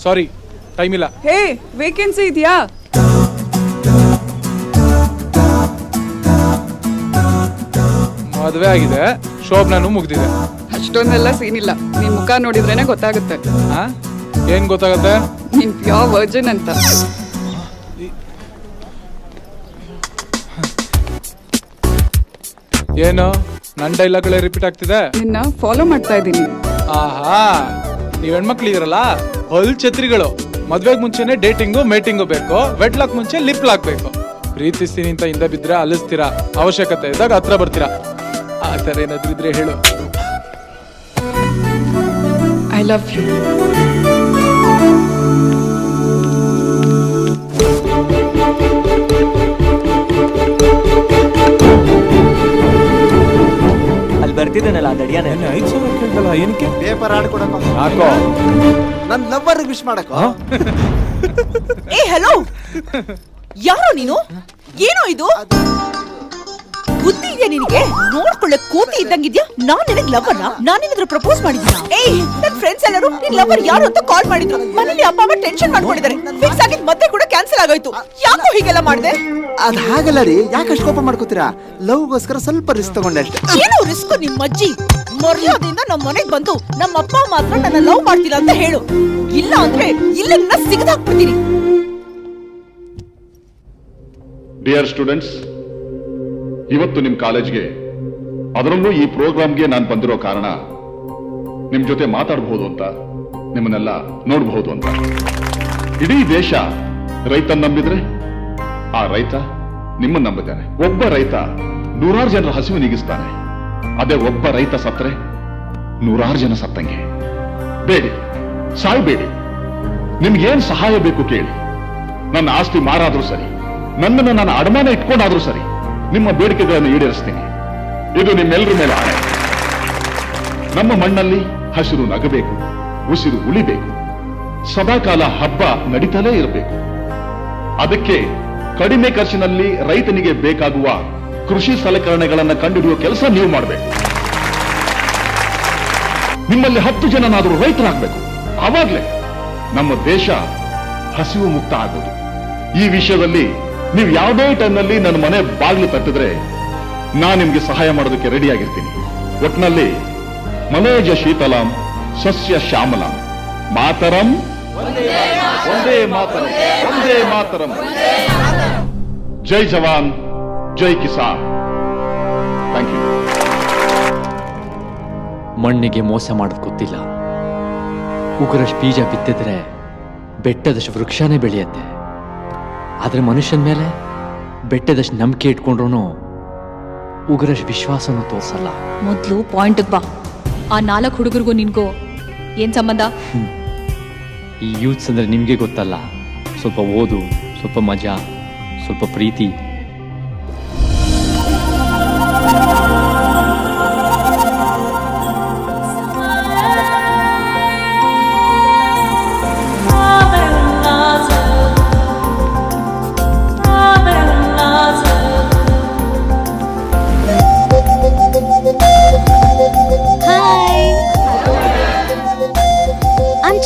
ಸಾರಿ, ಟೈಮ್ ಇಲ್ಲ. ಹೇ, ವೇಕೆನ್ಸಿ ಇದೆಯಾ? ಮದುವೆ ಆಗಿದೆ, ಶೋಭನಾನು ಮುಗ್ದಿದೆ. ಅಷ್ಟೊಂದೆಲ್ಲ ಸೀನ್ ಇಲ್ಲ. ನಿನ್ ಮುಖ ನೋಡಿದ್ರೇನೆ ಗೊತ್ತಾಗುತ್ತೆ. ಏನ್ ಗೊತ್ತಾಗುತ್ತೆ? ನೀನ್ ಪ್ಯೂರ್ ವರ್ಜಿನ್ ಅಂತ. ಏನು ನನ್ನ ಡೈಲಾಗ್ಗಳೇ ರಿಪೀಟ್ ಆಗ್ತಿದೆ? ನಿನ್ನ ಫಾಲೋ ಮಾಡ್ತಾ ಇದ್ದೀನಿ. ಆಹಾ, ನೀವ್ ಹೆಣ್ಮಕ್ಳಿದಿರಲ್ಲ ಹೊಲ್ ಛತ್ರಿಗಳು. ಮದ್ವೆಗ್ ಮುಂಚೆನೆ ಡೇಟಿಂಗು ಮೇಟಿಂಗು ಬೇಕು, ವೆಡ್ ಲಾಕ್ ಮುಂಚೆ ಲಿಪ್ ಲಾಕ್ ಬೇಕು. ಪ್ರೀತಿಸ್ತೀನಿ ಅಂತ ಹಿಂದೆ ಬಿದ್ರೆ ಅಲಿಸ್ತೀರಾ, ಅವಶ್ಯಕತೆ ಇದ್ದಾಗ ಹತ್ರ ಬರ್ತೀರಾ. ಆ ತರ ಏನಾದ್ರೂ ಇದ್ರೆ ಹೇಳು. I love you. ಅಲ್ಲಿ ಬರ್ತಿದ್ದಾನಲ್ಲ ದಡಿಯಾನೆ. 5,000 ಕೇಳ್ತಲ್ಲ, ಏನಕ್ಕೆ? ಪೇಪರ್ ಆಡ್ಕೊಡಪ್ಪ. ಹಾಕೋ, ನನ್ ಲವ್ವರ್ ವಿಶ್ ಮಾಡಕೋ. ಏ ಹಲೋ, ಯಾರೋ ನೀನು? ಏನೋ ಇದು? ಬುದ್ಧಿ ಇದೆಯಾ ನಿನಗೆ? ನೋಡ್ಕೊಳ್ಳೆ ಕೋತಿ ಇದ್ದಂಗಿದ್ಯಾ? ನಾನ್ ನಿನಗ್ ಲವರ್ ನಾನ್ ನಿನಗೆ ಪ್ರಪೋಸ್ ಮಾಡಿದ್ಯಾ? ಏಯ್, ನನ್ ಫ್ರೆಂಡ್ಸ್ ಎಲ್ಲರೂ ನಿನ್ ಲವರ್ ಯಾರು ಅಂತ ಕಾಲ್ ಮಾಡಿದ್ರು. ಮನೇಲಿ ಅಪ್ಪ ಅಮ್ಮ ಟೆನ್ಷನ್ ಮಾಡ್ಕೊಂಡಿದ್ದಾರೆ. ಫಿಕ್ಸ್ ಆಗಿದ್ ಮತ್ತೆ ಕೂಡ ಕ್ಯಾನ್ಸಲ್ ಆಗೋಯ್ತು. ಯಾಕೋ ಹೀಗೆಲ್ಲ ಮಾಡ್ದೆ? ಅದ್ ಹಾಗಲ್ಲ ರೀ, ಯಾಕೆ ಅಷ್ಟು ಕೋಪ ಮಾಡ್ಕೋತೀರಾ? ಲವ್ಗೋಸ್ಕರ ಸ್ವಲ್ಪ ರಿಸ್ಕ್ ತಗೊಂಡೆ ಅಷ್ಟೇ. ಏನೋ ರಿಸ್ಕ್ ನಿಮ್ ಅಜ್ಜಿ? ಮರ್ಯಾದೆಯಿಂದ ನಮ್ಮ ಮನೆಗ್ ಬಂದು ನಮ್ಮ ಅಪ್ಪ ಮಾತ್ರ ನನ್ನ ಲವ್ ಮಾಡ್ತೀರಾ ಅಂತ ಹೇಳು. ಇಲ್ಲ ಅಂದ್ರೆ ಇಲ್ಲಿಂದ ಸಿಗದಾಕ್ಬಿಡ್ತೀನಿ. ಡಿಯರ್ ಸ್ಟೂಡೆಂಟ್ಸ್, ಇವತ್ತು ನಿಮ್ ಕಾಲೇಜ್ಗೆ, ಅದರಲ್ಲೂ ಈ ಪ್ರೋಗ್ರಾಮ್ಗೆ ನಾನು ಬಂದಿರೋ ಕಾರಣ ನಿಮ್ ಜೊತೆ ಮಾತಾಡಬಹುದು ಅಂತ, ನಿಮ್ಮನ್ನೆಲ್ಲ ನೋಡಬಹುದು ಅಂತ. ಇಡೀ ದೇಶ ರೈತನ ನಂಬಿದ್ರೆ ಆ ರೈತ ನಿಮ್ಮನ್ನ ನಂಬಿದ್ದಾನೆ. ಒಬ್ಬ ರೈತ 100 ಜನರ ಹಸಿವು ನೀಗಿಸ್ತಾನೆ. ಅದೇ ಒಬ್ಬ ರೈತ ಸತ್ರೆ 100 ಜನ ಸತ್ತಂಗೆ. ಬೇಡಿ, ಸಾಯ್ಬೇಡಿ. ನಿಮ್ಗೇನ್ ಸಹಾಯ ಬೇಕು ಕೇಳಿ. ನನ್ನ ಆಸ್ತಿ ಮಾರಾದ್ರೂ ಸರಿ, ನನ್ನನ್ನು ನಾನು ಅಡಮಾನ ಇಟ್ಕೊಂಡಾದ್ರೂ ಸರಿ, ನಿಮ್ಮ ಬೇಡಿಕೆಗಳನ್ನು ಈಡೇರಿಸ್ತೀನಿ. ಇದು ನಿಮ್ಮೆಲ್ಲರ ಮೇಲೆ ಆಣೆ. ನಮ್ಮ ಮಣ್ಣಲ್ಲಿ ಹಸಿರು ನಗಬೇಕು, ಉಸಿರು ಉಳಿಬೇಕು, ಸದಾಕಾಲ ಹಬ್ಬ ನಡೀತಲೇ ಇರಬೇಕು. ಅದಕ್ಕೆ ಕಡಿಮೆ ಖರ್ಚಿನಲ್ಲಿ ರೈತನಿಗೆ ಬೇಕಾಗುವ ಕೃಷಿ ಸಲಕರಣೆಗಳನ್ನು ಕಂಡುಹಿಡಿಯುವ ಕೆಲಸ ನೀವು ಮಾಡಬೇಕು. ನಿಮ್ಮಲ್ಲಿ 10 ಜನನಾದರೂ ರೈತರಾಗಬೇಕು. ಆವಾಗಲೇ ನಮ್ಮ ದೇಶ ಹಸಿವು ಮುಕ್ತ ಆಗೋದು. ಈ ವಿಷಯದಲ್ಲಿ ನೀವು ಯಾವುದೇ ಟೈಮ್ನಲ್ಲಿ ನನ್ನ ಮನೆ ಬಾಗಿಲು ತಟ್ಟಿದ್ರೆ ನಾನು ನಿಮ್ಗೆ ಸಹಾಯ ಮಾಡೋದಕ್ಕೆ ರೆಡಿ ಆಗಿರ್ತೀನಿ. ಒಟ್ನಲ್ಲಿ ಮನೋಜ ಶೀತಲಾಂ ಸಸ್ಯ ಶ್ಯಾಮಲಾಂ ಮಾತರಂ ಒಂದೇ ಮಾತರಂ ಒಂದೇ ಮಾತರಂ. ಜೈ ಜವಾನ್, ಜೈ ಕಿಸಾನ್. Thank you. ಮಣ್ಣಿಗೆ ಮೋಸ ಮಾಡೋದು ಗೊತ್ತಿಲ್ಲ. ಉಗುರಷ್ಟು ಬೀಜ ಬಿತ್ತಿದ್ರೆ ಬೆಟ್ಟದಷ್ಟು ವೃಕ್ಷನೇ ಬೆಳೆಯುತ್ತೆ. ಆದ್ರೆ ಮನುಷ್ಯನ ಮೇಲೆ ಬೆಟ್ಟದಷ್ಟು ನಂಬಿಕೆ ಇಟ್ಕೊಂಡ್ರು ಉಗುರಷ್ಟು ವಿಶ್ವಾಸನೂ ತೋರ್ಸಲ್ಲ. ಮೊದ್ಲು ಪಾಯಿಂಟ್ ಬಾ. ಆ 4 ಹುಡುಗರಿಗೂ ನಿನ್ಗೂ ಏನ್ ಸಂಬಂಧ? ಈ ಯೂತ್ಸ್ ಅಂದ್ರೆ ನಿಮ್ಗೆ ಗೊತ್ತಲ್ಲ. ಸ್ವಲ್ಪ ಓದು, ಸ್ವಲ್ಪ ಮಜಾ, ಸ್ವಲ್ಪ ಪ್ರೀತಿ.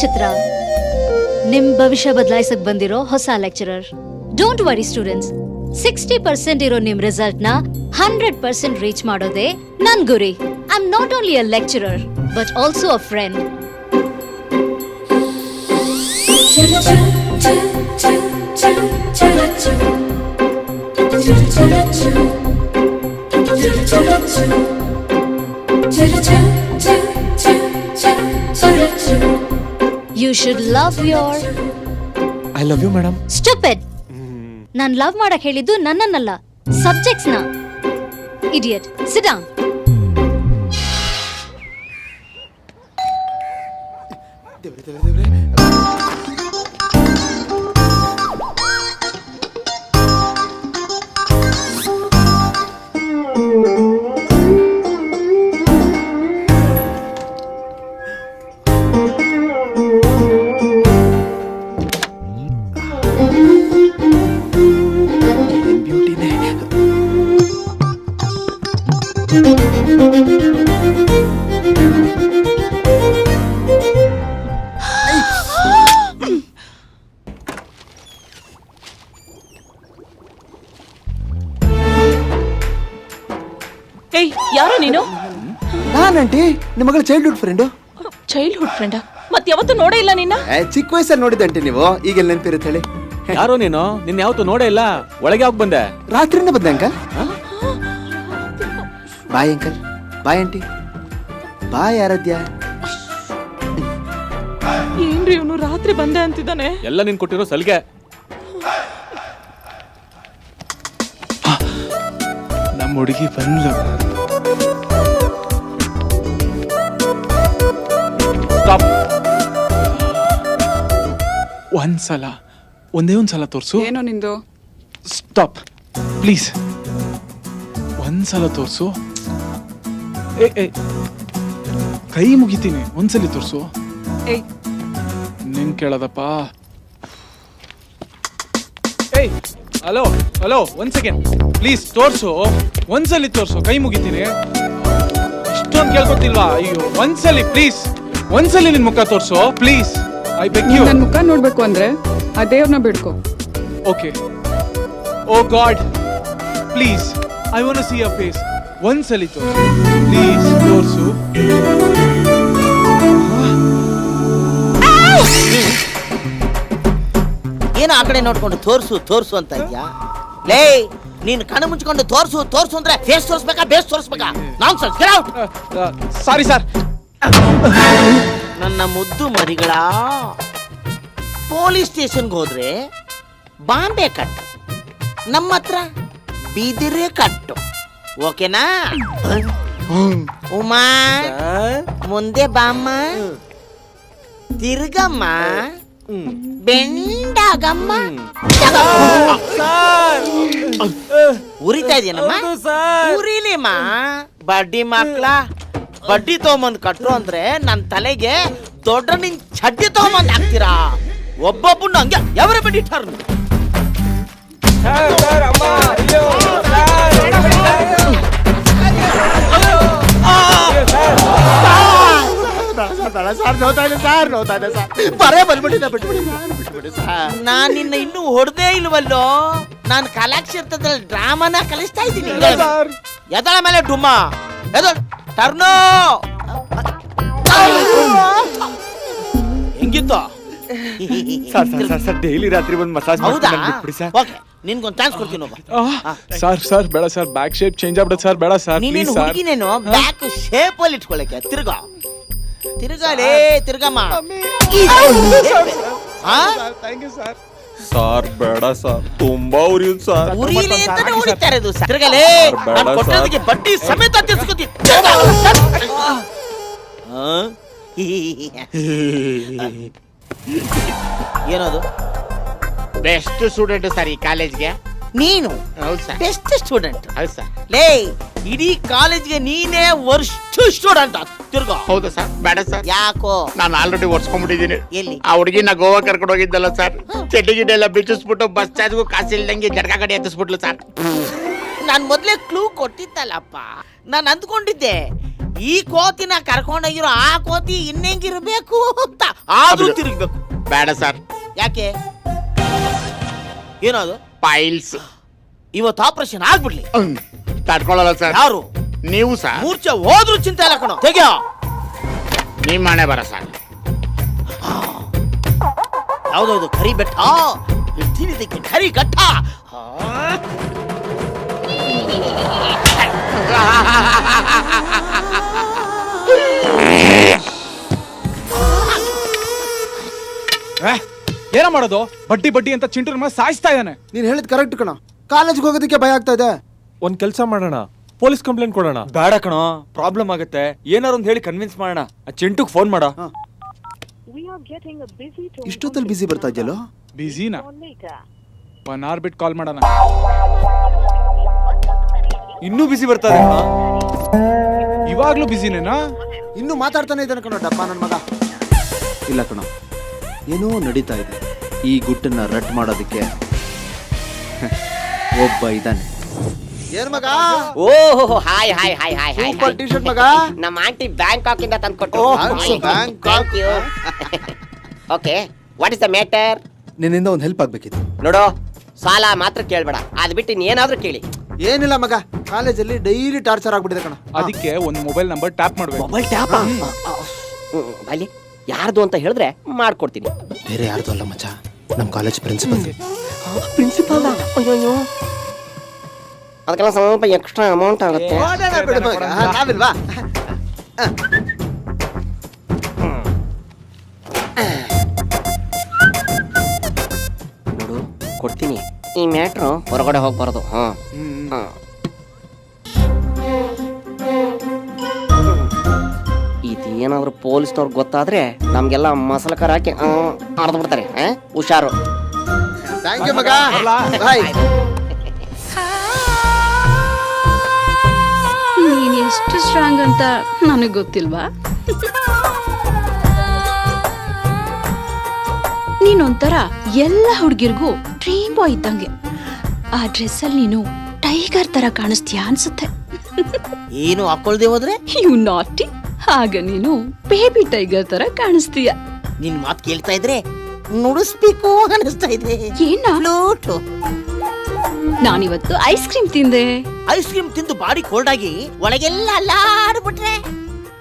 ಚಿತ್ರ, ನಿಮ್ ಭವಿಷ್ಯ ಬದಲಾಯಿಸಕ್ ಬಂದಿರೋ ಹೊಸ ಲೆಕ್ಚರರ್. ಡೋಂಟ್ ವರಿ ಸ್ಟೂಡೆಂಟ್ಸ್, 60% ಇರೋ ನಿಮ್ ರಿಸಲ್ಟ್ ನ 100% ರೀಚ್ ಮಾಡೋದೇ ನನ್ ಗುರಿ. I am not only a lecturer but also a friend. You should love your... I love you, madam. Stupid! Non love ಮಾಡಕ್ ಹೇಳಿದ್ದು ನನ್ನನ್ನಲ್ಲ, ಸಬ್ಜೆಕ್ಟ್ಸ್ ನ. Idiot. Sit down. ಏಯ್, ಯಾರು ನೀನು? ನಾನಂಟಿ, ನಿಮ್ಮ ಮಗಳ ಚೈಲ್ಡ್ಹುಡ್ ಫ್ರೆಂಡು. ಚೈಲ್ಡ್ಹುಡ್ ಫ್ರೆಂಡಾ? ಮತ್ ಯಾವತ್ತೂ ನೋಡೇ ಇಲ್ಲ ನಿನ್ನ. ಚಿಕ್ಕ ವಯಸ್ಸಲ್ಲಿ ನೋಡಿದ್ದಂಟಿ ನೀವು, ಈಗೆಲ್ಲ ನೆನಪಿರುತ್ತೆ ಹೇಳಿ. ಯಾರೋ ನೀನು? ನಿನ್ನ ಯಾವತ್ತು ನೋಡೇ ಇಲ್ಲ. ಒಳಗೆ ಯಾವಾಗ ಬಂದೆ? ರಾತ್ರಿಯಿಂದ ಬಂದೆ uncle. Bye uncle, bye aunty, bye Aradhya. ಏನ್ರಿ ಇವನು ರಾತ್ರಿ ಬಂದೆ ಅಂತಿದ್ದಾನೆ? ಎಲ್ಲ ನೀನ್ ಕೊಟ್ಟಿರೋ ಸಲಿಗೆ. ನಮ್ಮ ಹುಡುಗಿ ಬಂದ್ಲು. ಒಂದ್ಸಲ, ಒಂದೇ ಒಂದ್ಸಲ ತೋರ್ಸು. ಏನೋ ನಿಂದು? Stop please. ಒಂದ್ಸಲ ತೋರ್ಸು. ಕೈ ಮುಗಿತೀನಿ, ಒಂದ್ಸಲಿ ತೋರ್ಸು. ನಿನ್ ಕೇಳದಪ್ಪ. ಏಯ್ ಹಲೋ ಹಲೋ ಒಂದ್ ಸೆಕೆಂಡ್ ಪ್ಲೀಸ್ ತೋರ್ಸು, ಒಂದ್ಸಲಿ ತೋರ್ಸು, ಕೈ ಮುಗಿತೀನಿ. ಇಷ್ಟೊಂದು ಕೇಳ್ಕೊತಿಲ್ವಾ? ಅಯ್ಯೋ ಒಂದ್ಸಲಿ ಪ್ಲೀಸ್, ಒಂದ್ಸಲಿ ನಿನ್ ಮುಖ ತೋರ್ಸು ಪ್ಲೀಸ್, ಐ ಬೆಗ್ ಯು. ನನ್ ಮುಖ ನೋಡ್ಬೇಕು ಅಂದ್ರೆ ಆ ದೇವ್ರನ್ನ ಬಿಡ್ಕೊ. Okay. Oh God please, I want to see your face. ಒಂದ್ಸಲಿ ತೋರ್ಸು ಪ್ಲೀಸ್, ತೋರ್ಸು. ಏನು ಆ ಕಡೆ ನೋಡ್ಕೊಂಡು ತೋರ್ಸು ತೋರ್ಸು ಅಂತ ಇದ್ಯಾ? ಲೇ, ನೀನ್ ಕಣ್ಣು ಮುಚ್ಕೊಂಡು ತೋರ್ಸು ತೋರ್ಸು ಅಂದ್ರೆ ಫೇಸ್ ತೋರ್ಸ್ಬೇಕಾ ಬೇಸ್ ತೋರ್ಸ್ಬೇಕಾ? Nonsense, get out. Sorry sir. ನನ್ನ ಮುದ್ದು ಮರಿಗಳ, ಪೊಲೀಸ್ ಸ್ಟೇಷನ್ಗೆ ಹೋದ್ರೆ ಬಾಂಬೆ ಕಟ್ಟು, ನಮ್ಮ ಹತ್ರ ಬಿದಿರೆ ಕಟ್ಟು. ಓಕೆನಾ? ಉಮಾ, ಮುಂದೆ ಬಾಮ್ಮ, ತಿರ್ಗಮ್ಮ, ಬೆಂಡಾಗಮ್ಮ. ಉರಿತಾ ಇದೆಯೇನಮ್ಮ? ಉರಿಲಿಮ್ಮ. ಬಡ್ಡಿ ಮಕ್ಳ, ಬಡ್ಡಿ ತಗೊಂಬಂದ್ ಕಟ್ರು ಅಂದ್ರೆ ನನ್ ತಲೆಗೆ ದೊಡ್ಡ ನಿನ್ ಚಡ್ಡಿ ತಗೊಂಬಂದ್ ಹಾಕ್ತೀರಾ? ಒಬ್ಬೊಬ್ಬನ ಹಂಗೆ ಎವರಿ ಬಡ್ಡಿ ಟರ್ನ್. ನಾನ್ ನಿನ್ನ ಇನ್ನೂ ಹೊಡೆದೇ ಇಲ್ವಲ್ಲೋ. ನಾನು ಕಲಾಕ್ಷೇತ್ರದಲ್ಲಿ ಡ್ರಾಮಾನ ಕಲಿಸ್ತಾ ಇದ್ದೀನಿ. ಎದಳ ಮೇಲೆ ಡುಮ್ಮ, ಎದಳ ಟರ್ನೋ. ಹೆಂಗಿತ್ತು? ಡೈಲಿ ರಾತ್ರಿ ಒಂದು ಮಸಾಜ್ ಹೌದಾ? ಮಾಡ್ಬಿಡಿ ಸರ್. ಓಕೆ, ನಿನ್ಗೊಂದು ಚಾನ್ಸ್ ಕೊಡ್ತೀನಿ. ಒಬ್ಬ ಸರ್ ಸರ್ ಬೇಡ ಸರ್, ಬ್ಯಾಕ್ ಶೇಪ್ ಚೇಂಜ್ ಆಗ್ಬಿಡುತ್ತೆ ಸರ್, ಬೇಡ ಸರ್ ನೀನೇನು ಪ್ಲೀಸ್ ಸರ್. ಹುಡುಗಿನೇನು ಬ್ಯಾಕ್ ಶೇಪ್ ಅಲ್ಲಿ ಇಟ್ಕೊಳ್ಳಕ್ಕೆ? ತಿರ್ಗಾ ತಿರ್ಗಾಲೇ, ತಿರ್ಗಮ್ಮ. ಸರ್ ಬೇಡ ಸರ್, ತುಂಬಾ ಉರಿಯುದು ಸರ್. ಉರಿಲಿ ಅಂತಾನೆ ಹೊಡಿತಾ ಇರೋದು ಸರ್. ತಿರ್ಗಲೇ, ನಾನು ಕೊಟ್ಟೋದಕ್ಕೆ ಬಡ್ಡಿ ಸಮೇತ ತಿರ್ಸ್ಕೊತೀನಿ. ಏನದು? ಬೆಸ್ಟ್ ಸ್ಟೂಡೆಂಟ್ ಸರ್ ಈ ಕಾಲೇಜ್ಗೆ. ನೀನು ಹೌದು ಸರ್. Best student. ಹೌದು ಸರ್. ಲೇ, ಇಡೀ ಕಾಲೇಜ್ಗೆ ನೀನೇ ವರ್ಸ್ಟ್ ಸ್ಟೂಡೆಂಟ್. ತಿರ್ಗಾ. ಹೌದು ಸರ್. ಬೇಡ ಸರ್. ಯಾಕೋ? ನಾನು ಆಲ್ರೆಡಿ ಒರ್ಸ್ಕೊಂಡ್ಬಿಟ್ಟಿದ್ದೀನಿ. ಎಲ್ಲಿ? ಆ ಹುಡುಗಿನ ಗೋವಾ ಕರ್ಕೊಂಡು ಹೋಗಿದ್ದಲ್ಲ ಸರ್, ಚಡ್ಡಿ ಗಿಡ್ಡೆ ಎಲ್ಲ ಬಿಚ್ಚಿಸ್ಬಿಟ್ಟು ಬಸ್ ಚಾರ್ಜ್ಗೂ ಕಾಸಿಲ್ದಂಗೆ ಜಡ್ಕ ಕಡೆ ಎತ್ತಿಸ್ಬಿಟ್ಲು ಸರ್. ನಾನ್ ಮೊದ್ಲೇ ಕ್ಲೂ ಕೊಟ್ಟಿತ್ತಲ್ಲಪ್ಪ. ನಾನು ಅಂದ್ಕೊಂಡಿದ್ದೆ ಈ ಕೋತಿನ ಕರ್ಕೊಂಡೋಗಿರೋ ಆ ಕೋತಿ ಇನ್ನೆಂಗಿರ್ಬೇಕು ಅಂತ. ಆದ್ರೂ ತಿರುಗ್ಬೇಕು. ಬೇಡ ಸರ್. ಯಾಕೆ? ಏನದು? ಪೈಲ್ಸ್. ಇವತ್ತು ಆಪರೇಷನ್ ಆಗ್ಬಿಡ್ಲಿ. ತಡ್ಕೊಳ್ಳಲ್ಲ ಸರ್. ಯಾರು? ನೀವು ಸರ್. ಮೂರ್ಛೆ ಹೋದ್ರೂ ಚಿಂತೆ ಇಲ್ಲ ಕಣೋ. ತೆಗಿಯೋ. ನಿಮ್ಮ ಮನೆ ಬರ ಸರ್. ಯಾವ್ದೌದು? ಕರಿ ಬೆಟ್ಟ. ಇಟ್ಟಿದ್ದಕ್ಕೆ ಕರಿ ಘಟ್ಟ. ಏನ ಮಾಡೋದು? ಬಡ್ಡಿ ಬಡ್ಡಿ ಅಂತ ಚಿಂಟು ಮೇಲೆ ಸಾಯಿಸ್ತಾ ಇದ್ದಾನೆ. ನೀನ್ ಹೇಳಿದ್ ಕರೆಕ್ಟ್ ಕಣ. ಕಾಲೇಜ್ಗೆ ಹೋಗೋದಕ್ಕೆ ಭಯ ಆಗ್ತಾ ಇದೆ. ಒಂದ್ ಕೆಲಸ ಮಾಡೋಣ, ಪೊಲೀಸ್ ಕಂಪ್ಲೇಂಟ್ ಕೊಡೋಣ. ಬೇಡ ಕಣೋ, ಪ್ರಾಬ್ಲಮ್ ಆಗುತ್ತೆ. ಏನಾರು ಒಂದು ಹೇಳಿ ಕನ್ವಿನ್ಸ್ ಮಾಡೋಣ. ಆ ಚಿಂಟುಗ್ ಫೋನ್ ಮಾಡ. ಇಷ್ಟೊತ್ತಲ್ಲಿ ಬಿಸಿ ಬರ್ತಾ ಇದೆಯಲ್ಲೋ? ಬಿಸಿನಾ? 1 hour ಬಿಟ್ಟು ಕಾಲ್ ಮಾಡೋಣ. ಇನ್ನೂ ಬಿಸಿ ಬರ್ತಾ ಇದೆ ಕಣೋ. ಇವಾಗ್ಲೂ ಬಿಸಿನೇನಾ? ಇನ್ನು ಮಾತಾಡ್ತಾನೆ ಇದ್ದಾನೆ ಕಣೋ ಡಪ್ಪ ನನ್ ಮಗ. ಇಲ್ಲ ಕಣ, ಏನೋ ನಡೀತಾ ಇದೆ. ಈ ಗುಟ್ಟನ್ನ ರಟ್ ಮಾಡೋದಕ್ಕೆ ಒಬ್ಬ ಇದ್ದಾನೆ. ಏನ್ ಮಗ? ಓಹೋ, hi hi hi hi hi. Super T shirt ಮಗ. ನಮ್ಮ ಆಂಟಿ ಬ್ಯಾಂಕಾಕ್ ಇಂದ ತಂದ್ಕೊಟ್ರು. Bangkok. Okay, what is the matter? ನಿನ್ನಿಂದ ಒಂದು ಹೆಲ್ಪ್ ಆಗ್ಬೇಕಿತ್ತು ನೋಡು, ಸಾಲ ಮಾತ್ರ ಕೇಳ್ಬೇಡ, ಅದ್ ಬಿಟ್ಟು ಇನ್ನೇನಾದ್ರೂ ಕೇಳಿ. ಏನಿಲ್ಲ ಮಗ, ಕಾಲೇಜಲ್ಲಿ ಡೈಲಿ ಟಾರ್ಚರ್ ಆಗ್ಬಿಟ್ಟಿದೆ ಕಣ. ಅದಕ್ಕೆ ಒಂದು ಮೊಬೈಲ್ ನಂಬರ್ ಟ್ಯಾಪ್ ಮಾಡ್ಬೇಕು. Mobile tap? ಅಲ್ಲಿ ಯಾರ್ದು ಅಂತ ಹೇಳಿದ್ರೆ ಮಾಡ್ಕೊಡ್ತೀನಿ. ಬೇರೆ ಯಾರ್ದು ಅಲ್ಲ ಮಚ್ಚ, ನಮ್ ಕಾಲೇಜ್ ಪ್ರಿನ್ಸಿಪಲ್. ಪ್ರಿನ್ಸಿಪಾಲ್? ಅಯ್ಯೋ, ಅದಕ್ಕೆಲ್ಲ ಸ್ವಲ್ಪ ಎಕ್ಸ್ಟ್ರಾ ಅಮೌಂಟ್ ಆಗುತ್ತೆ. ನಾವಿಲ್ವಾ? ನೋಡು, ಕೊಡ್ತೀನಿ. ಈ ಮ್ಯಾಟ್ರು ಹೊರಗಡೆ ಹೋಗ್ಬಾರದು. ಇದೇನಾದ್ರೂ ಪೊಲೀಸ್ನವ್ರಿಗೆ ಗೊತ್ತಾದ್ರೆ ನಮ್ಗೆಲ್ಲ ಮಸಲಕರ ಹಾಕಿ ಅರ್ದು ಬಿಡ್ತಾರೆ. ಹುಷಾರು. ಥ್ಯಾಂಕ್ ಯು ಮಗ. ಬಾಯ್. ನೀನ್ ಎಷ್ಟು ಸ್ಟ್ರಾಂಗ್ ಅಂತ ನನಗೆ ಗೊತ್ತಿಲ್ವಾ? ನೀನೊಂಥರ ಎಲ್ಲ ಹುಡುಗಿರ್ಗೂ ಡ್ರೀಮ್ ಬಾಯ್ ಇದ್ದಂಗೆ. ಆ ಡ್ರೆಸ್ ಅಲ್ಲಿ ನೀನು ಟೈಗರ್ ತರ ಕಾಣಿಸ್ತೀಯಾ ಅನ್ಸುತ್ತೆ. ಏನು ಹಾಕೊಳ್ದೆ ಹೋದ್ರೆ ಯು ನಾಟಿ. ಆಗ ನೀನು ಬೇಬಿ ಟೈಗರ್ ತರ ಕಾಣಿಸ್ತೀಯ. ನಿನ್ ಮಾತು ಕೇಳ್ತಾ ಇದ್ರೆ ನುಡಿಸ್ಬೇಕು ಅನಿಸ್ತಾ ಇದೆ. ಏನ? ಫ್ಲೂಟು. ನಾನಿವತ್ತು ಐಸ್ ಕ್ರೀಮ್ ತಿಂದೆ. ಐಸ್ ಕ್ರೀಮ್ ತಿಂದು ಬಾಡಿ ಕೋಲ್ಡ್ ಆಗಿ ಒಳಗೆಲ್ಲ ಅಲ್ಲಾಡ್ಬಿಟ್ರೆ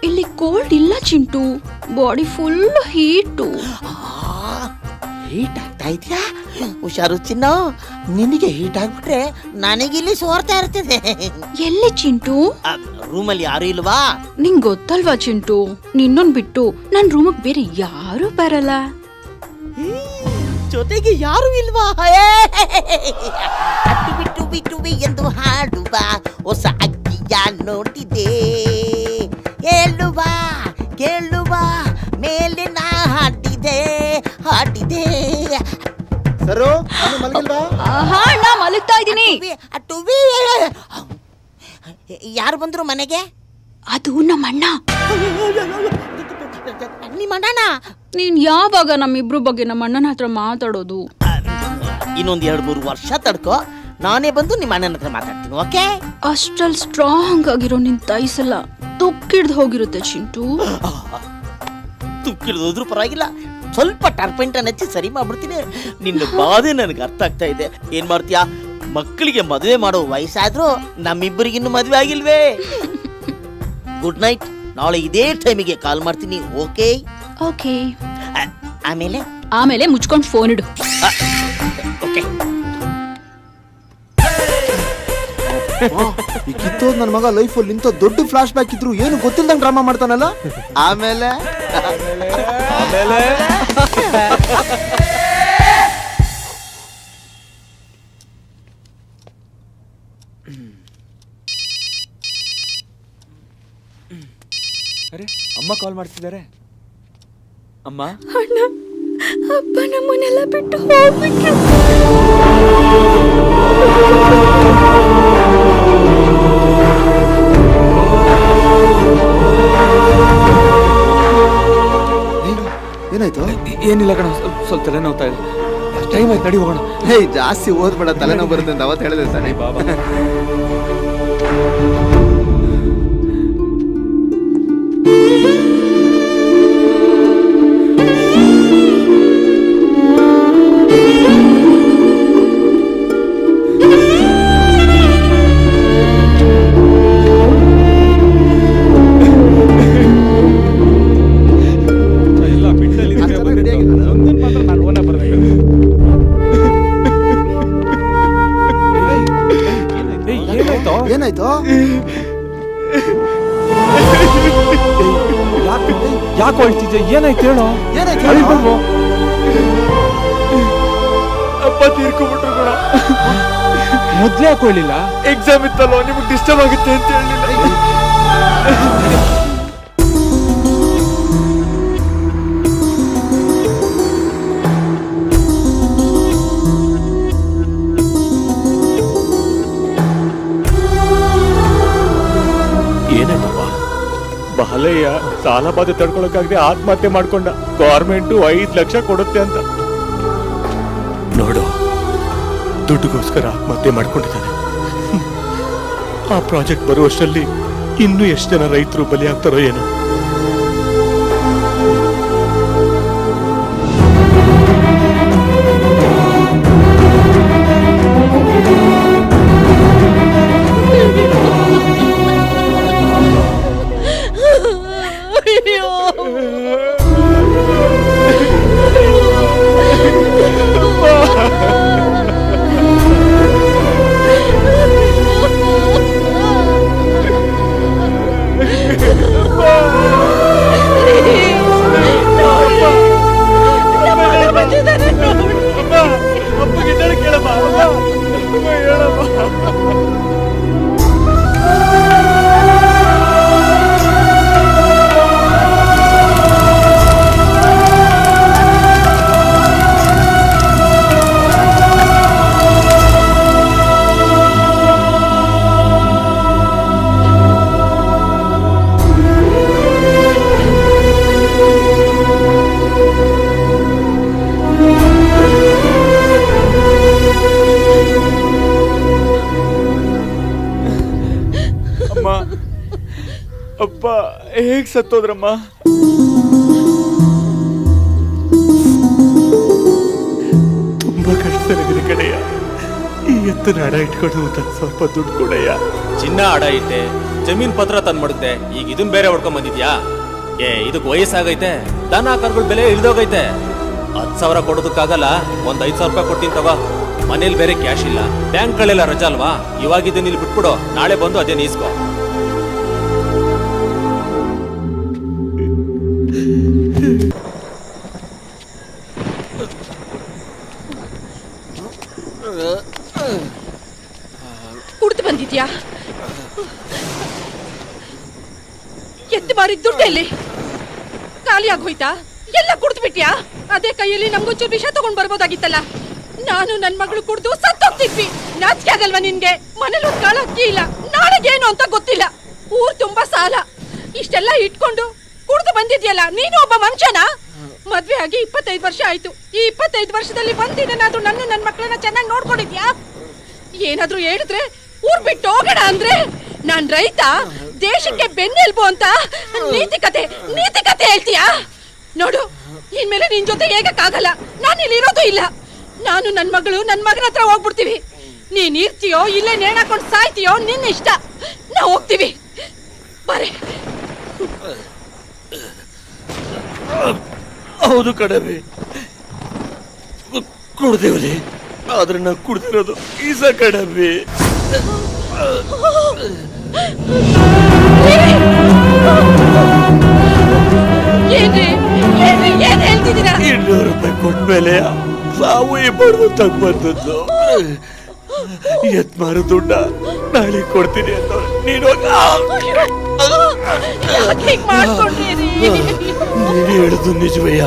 ಇಲ್ಲಿ ಕೋಲ್ಡ್ ಇಲ್ಲ Chintu, body full heat. Heat ಆಗ್ತಾ ಇದ್ಯಾ? ಹುಷಾರು ಚಿನ್ನ, ನಿನಗೆ ಹೀಟ್ ಆಗ್ಬಿಟ್ರೆ ನನಗಿಲ್ಲಿ ಸೋರ್ತಾ ಇರ್ತದೆ. ಎಲ್ಲಿ ಚಿಂಟು? ರೂಮಲ್ಲಿ ಯಾರು ಇಲ್ವಾ? ನಿಂಗ್ ಗೊತ್ತಲ್ವಾ ಚಿಂಟು, ನಿನ್ನೊಂದ್ ಬಿಟ್ಟು ನನ್ ರೂಮಕ್ ಬೇರೆ ಯಾರು ಬರಲ್ಲ. ಜೊತೆಗೆ ಯಾರು ಇಲ್ವಾ? ಅಟ್ಟು ಬಿಟ್ಟು ಬಿಟ್ಟು ಎಂದು ಹಾಡುವ ಹೊಸ ಅಕ್ಕಿಯ ನೋಡಿದೆ, ಹೇಳುವ ಕೇಳುವ ಮೇಲೆ ನಾ ಹಾಡಿದೆ ಹಾಡಿದೆ. ಸರು ಮಲಗಿಲ್ವಾ? ನಾ ಮಲಗ್ತಾ ಇದೀನಿ. ಅಟ್ಟುವಿ. ಯಾರು ಬಂದ್ರು ಮನೆಗೆ? ಅದು ನಮ್ಮಣ್ಣ. ನಿಮ್ಮ ಅಣ್ಣನ? ನೀನ್ ಯಾವಾಗ ನಮ್ಮಿಬ್ರು ಬಗ್ಗೆ ನಮ್ಮ ಅಣ್ಣನ ಹತ್ರ ಮಾತಾಡೋದು? ಇನ್ನೊಂದ್ 2-3 ವರ್ಷ ತಡ್ಕೋ, ನಾನೇ ಬಂದು ನಿಮ್ಮ ಅಣ್ಣನ ಹತ್ರ ಮಾತಾಡ್ತೀನಿ. ಓಕೆ? ಅಷ್ಟಲ್ ಸ್ಟ್ರಾಂಗ್ ಆಗಿರೋ ನಿನ್ ತೈಸಲ್ಲ ತುಕ್ಕಿಡ್ದು ಹೋಗಿರುತ್ತೆ ಚಿಂಟು. ತುಕ್ಕಿಡ್ದೋದ್ರೂ ಪರವಾಗಿಲ್ಲ, ಸ್ವಲ್ಪ ಟರ್ಪೆಂಟನ್ ಹಚ್ಚಿ ಸರಿ ಮಾಡ್ಬಿಡ್ತೀನಿ. ನಿನ್ನ ಬಾಧೆ ನನಗೆ ಅರ್ಥ ಆಗ್ತಾ ಇದೆ. ಏನ್ ಮಾಡ್ತೀಯಾ? ಮಕ್ಕಳಿಗೆ ಮದುವೆ ಮಾಡೋ ವಯಸ್ಸಾದ್ರೂ ನಮ್ಮಿಬ್ಬರಿಗಿನ್ನು ಮದುವೆ ಆಗಿಲ್ವೇ? Good night. ನಾಳೆ ಇದೇ ಟೈಮಿಗೆ ಕಾಲ್ ಮಾಡ್ತೀನಿ. ಓಕೆ? ಓಕೆ. ಆಮೇಲೆ ಮುಚ್ಕೊಂಡು ಫೋನ್ ಇಡು. ಓಕೆ. ಈ ಕಿತ್ತೋದ್ ನನ್ ಮಗ ಲೈಫಲ್ಲಿ ಇಂಥ ದೊಡ್ಡ ಫ್ಲಾಶ್ ಬ್ಯಾಕ್ ಇದ್ರು ಏನು ಗೊತ್ತಿಲ್ದಂಗ್ ಡ್ರಾಮಾ ಮಾಡ್ತಾನಲ್ಲ. ಆಮೇಲೆ ಅರೆ, ಅಮ್ಮ ಕಾಲ್ ಮಾಡ್ತಿದ್ದಾರೆ. ಅಮ್ಮ, ಅಣ್ಣ, ಅಪ್ಪ ನಮ್ಮನ್ನೆಲ್ಲ ಬಿಟ್ಟು ಹೋಗ್ಬಿಟ್ರು. ಏನಾಯ್ತು? ಏನಿಲ್ಲ ಕಣ, ಸ್ವಲ್ಪ ತಲೆನೋವ್ತಾ ಇದೆ. ಟೈಮ್ ಆಯ್ತು, ನಡಿ ಹೋಗೋಣ. ಹೇ, ಜಾಸ್ತಿ ಓದ್ಬೇಡ, ತಲೆನೋವು ಬರುತ್ತೆ ಅಂತ ಅವತ್ತು ಹೇಳಿದೆ ಸರಿ ಬಾಬಾ. ಏನಾಯ್ತು? ಯಾಕೆ ಹೇಳ್ತಿದ್ದೆ? ಏನಾಯ್ತು ಹೇಳೋ. ಏನಾಯ್ತು? ಅಪ್ಪ ತೀರ್ಕೊಂಡ್ಬಿಟ್ರು ಕೂಡ. ಮೊದ್ಲೇ ಹಾಕೊಳ್ಳಿಲ್ಲ. ಎಕ್ಸಾಮ್ ಇತ್ತಲ್ಲೋ, ನಿಮಗೆ ಡಿಸ್ಟರ್ಬ್ ಆಗುತ್ತೆ ಅಂತ ಹೇಳಲಿಲ್ಲ. ಏನಾಯ್ತಪ್ಪ? ಬಾಲಯ್ಯ ಸಾಲ ಬಾಧೆ ತಡ್ಕೊಳಕ್ಕಾಗದೆ ಆತ್ಮಹತ್ಯೆ ಮಾಡ್ಕೊಂಡ. ಗೌರ್ಮೆಂಟ್ 5 ಲಕ್ಷ ಕೊಡುತ್ತೆ ಅಂತ. ನೋಡು, ದುಡ್ಡುಗೋಸ್ಕರ ಆತ್ಮಹತ್ಯೆ ಮಾಡ್ಕೊಂಡಿದ್ದಾನೆ. ಆ ಪ್ರಾಜೆಕ್ಟ್ ಬರುವಷ್ಟರಲ್ಲಿ ಇನ್ನೂ ಎಷ್ಟು ಜನ ರೈತರು ಬಲಿಯಾಗ್ತಾರೋ ಏನೋ. ಹೇಗ್ ಸತ್ತೋದ್ರಮ್ಮ? ತುಂಬಾ ಕಷ್ಟದಲ್ಲಿದ್ದೀನಿ ಕಡೆಯ. ಈ ಎತ್ತನ ಅಡ ಇಟ್ಕೊಂಡು ಸ್ವಲ್ಪ ದುಡ್ಡು ಕೊಡಯ್ಯ. ಚಿನ್ನ ಅಡ ಇಟ್ಟೆ, ಜಮೀನ್ ಪತ್ರ ತಂದ್ ಮಾಡುತ್ತೆ, ಈಗ ಇದನ್ ಬೇರೆ ಹೊಡ್ಕೊಂಡ್ ಬಂದಿದ್ಯಾ? ಇದಕ್ ವಯಸ್ಸಾಗೈತೆ, ದನ ಕರುಗಳ ಬೆಲೆ ಇಳ್ದೋಗೈತೆ. 10,000 ಕೊಡೋದಕ್ಕಾಗಲ್ಲ, ಒಂದ್ 5,000 ರೂಪಾಯಿ ಕೊಡ್ತೀನಿ ತಗೋ. ಮನೇಲಿ ಬೇರೆ ಕ್ಯಾಶ್ ಇಲ್ಲ, ಬ್ಯಾಂಕ್ಗಳೆಲ್ಲ ರಜಾ ಅಲ್ವಾ? ಇವಾಗಿದ್ದನ್ನ ಇಲ್ಲಿ ಬಿಟ್ಬಿಡು, ನಾಳೆ ಬಂದು ಅದೇ ನೀಸ್ಕೋ. ಕುಡ್ದು ಬಂದಿದ್ಯಾ? ಎತ್ತು ಮಾರಿದ ದುಡ್ಡೆಲ್ಲಿ ಖಾಲಿ ಆಗೋಯ್ತಾ? ಎಲ್ಲ ಕುಡ್ದು ಬಿಟ್ಯಾ? ಅದೇ ಕೈಯಲ್ಲಿ ನಮ್ಗೊಂಚೂರು ವಿಷ ತಗೊಂಡ್ ಬರ್ಬೋದಾಗಿತ್ತಲ್ಲ. ನಾನು ನನ್ ಮಗಳು ಕುಡ್ದು ಸತ್ತೋಗ್ತಿದ್ವಿ. ನಾಚಿಕೆ ಆಗಲ್ವಾ ನಿನ್ಗೆ? ಮನೇಲಿ ಒಂದು ಕಾಳು ಅಕ್ಕಿ ಇಲ್ಲ, ನಾಳೆಗೇನು ಅಂತ ಗೊತ್ತಿಲ್ಲ. ಊರ್ ತುಂಬಾ ಸಾಲ, ಇಷ್ಟೆಲ್ಲ ಇಟ್ಕೊಂಡು ಕುಡ್ದು ಬಂದಿದ್ಯಲ್ಲ. ನೀನು ಒಬ್ಬ ಮನುಷ್ಯನಾ? ಮದ್ವೆ ಆಗಿ 25 ವರ್ಷ ಆಯ್ತು. ಈ 25 ವರ್ಷದಲ್ಲಿ ಒಂದಿನಾದ್ರೂ ನನ್ನ ಮಕ್ಕಳನ್ನ ಚೆನ್ನಾಗಿ ನೋಡ್ಕೊಂಡಿದ್ಯಾ? ಏನಾದ್ರೂ ಹೇಳಿದ್ರೆ ಊರ್ ಬಿಟ್ಟು ಹೋಗೋಣ ಅಂದ್ರೆ ನಾನ್ ರೈತ, ದೇಶಕ್ಕೆ ಬೆನ್ನೆಲ್ಬು ಅಂತ ನೀತಿಕತೆ ಹೇಳ್ತೀಯಾ? ನೋಡು, ಇನ್ಮೇಲೆ ನಿನ್ ಜೊತೆ ಹೇಗಕ್ಕಾಗಲ್ಲ. ನಾನು ಇಲ್ಲಿ ಇರೋದು ಇಲ್ಲ. ನಾನು ನನ್ ಮಗಳು ನನ್ ಮಗನ ಹತ್ರ ಹೋಗ್ಬಿಡ್ತೀವಿ. ನೀನ್ ಇರ್ತೀಯೋ ಇಲ್ಲೇ ನೇಣಾಕೊಂಡು ಸಾಯ್ತೀಯೋ ನಿನ್ನ ಇಷ್ಟ. ನಾವು ಹೋಗ್ತೀವಿ, ಬಾರೆ. ಹೌದು ಕಣವಿ, ಕುಡ್ದೇವ್ರಿ. ಆದ್ರೆ ನಾವು ಕುಡ್ದಿರೋದು ಈಸ ಕಣವಿ. ಏನ್ ಹೇಳ್ತಿದ್ದೀರಾ? 200 ರೂಪಾಯಿ ಕೊಟ್ಮೇಲೆ ಸಾವು ಇಬ್ಬರು ತಗ್ಬಂದದ್ದು. ಎತ್ ಮಾರು ದುಡ್ಡ ನಾಳೆ ಕೊಡ್ತೀನಿ ಅಂತ ನೀನು ಹೇಳುದು ನಿಜವಯ್ಯ.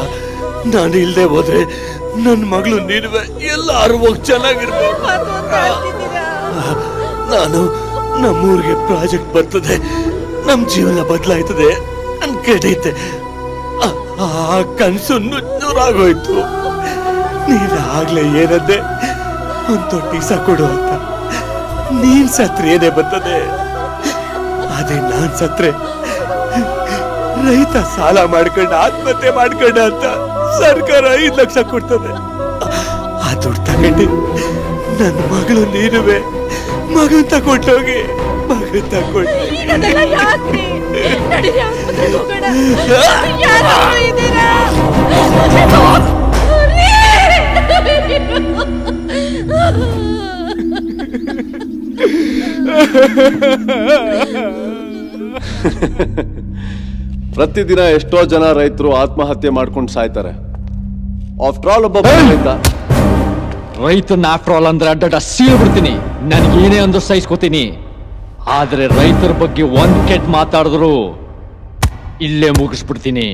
ನಾನು ಇಲ್ದೆ ಹೋದ್ರೆ ನನ್ನ ಮಗಳು ನೀನುವೆ ಎಲ್ಲಾರು ಹೋಗಿ ಚೆನ್ನಾಗಿರ್ಬೇಕು. ನಾನು ನಮ್ಮೂರಿಗೆ ಪ್ರಾಜೆಕ್ಟ್ ಬರ್ತದೆ, ನಮ್ ಜೀವನ ಬದಲಾಯ್ತದೆ ಅನ್ಕೊಂಡಿದ್ದೆ. ಆ ಕನಸು ನುಚ್ಚೂರಾಗೋಯ್ತು. ನೀನಾಗ್ಲೇ ಏನಂದೆ, ಒಂದ್ ತೊಟ್ಟಿಸ ಕೊಡು ಅಂತ. ನೀನ್ ಸತ್ರೆ ಏನೇ ಬರ್ತದೆ, ಅದೇ ನಾನ್ ಸತ್ರೆ ರೈತ ಸಾಲ ಮಾಡ್ಕೊಂಡ ಆತ್ಮಹತ್ಯೆ ಮಾಡ್ಕೊಂಡ ಅಂತ ಸರ್ಕಾರ 5 ಲಕ್ಷ ಕೊಡ್ತದೆ. ಆ ದುಡ್ಡು ತಗೊಂಡು ನನ್ನ ಮಗಳು ನೀನುವೆ ಮಗನ್ ತಗೊಂಡೋಗಿ ಪ್ರತಿದಿನ ಎಷ್ಟೋ ಜನ ರೈತರು ಆತ್ಮಹತ್ಯೆ ಮಾಡ್ಕೊಂಡು ಸಾಯ್ತಾರೆ. ಆಫ್ಟರ್ ಆಲ್ ಒಬ್ಬ ರೈತನ ಆಫ್ಟರ್ ಆಲ್ ಅಂದ್ರೆ ಅಡ್ಡ ಸೀಲ್ ಬಿಡ್ತೀನಿ. ನನಗೇನೇ ಅಂದ್ರೂ ಸಹಿಸ್ಕೋತೀನಿ. ಆದ್ರೆ ರೈತರ ಬಗ್ಗೆ ಒಂದ್ ಕೆಟ್ಟ ಮಾತಾಡಿದ್ರು ಇಲ್ಲೇ ಮುಗಿಸ್ಬಿಡ್ತೀನಿ.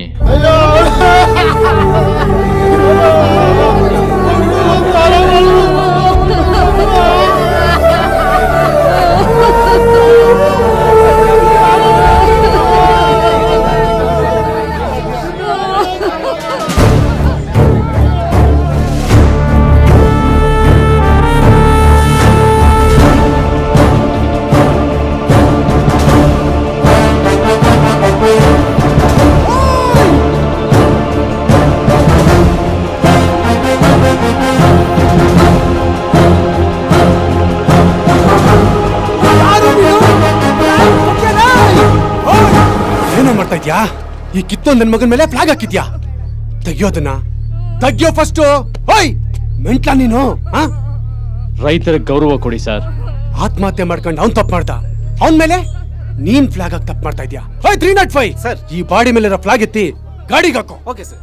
ಈ ಕಿತ್ತೊಂದ್ ನನ್ ಮಗನ ಮೇಲೆ ಫ್ಲಾಗ್ ಹಾಕಿದ್ಯಾ? ತೆಗಿಯೋದನ್ನ ತೆಗಿಯೋ ಫಸ್ಟ್. ಹೋಯ್ ಮೆಂಟ್ಲಾ ನೀನು? ರೈತರ ಗೌರವ ಕೊಡಿ ಸರ್. ಆತ್ಮಹತ್ಯೆ ಮಾಡ್ಕೊಂಡು ಅವ್ನ್ ತಪ್ಪು ಮಾಡ್ದ, ಅವನ್ ಮೇಲೆ ನೀನ್ ಫ್ಲಾಗ್ ಹಾಕಿ ತಪ್ಪು ಮಾಡ್ತಾ ಇದ್ಯಾ? 305 ಸರ್, ಈ ಬಾಡಿ ಮೇಲೆ ಫ್ಲಾಗ್ ಎತ್ತಿ ಗಾಡಿಗೆ ಹಾಕೋ. Okay sir.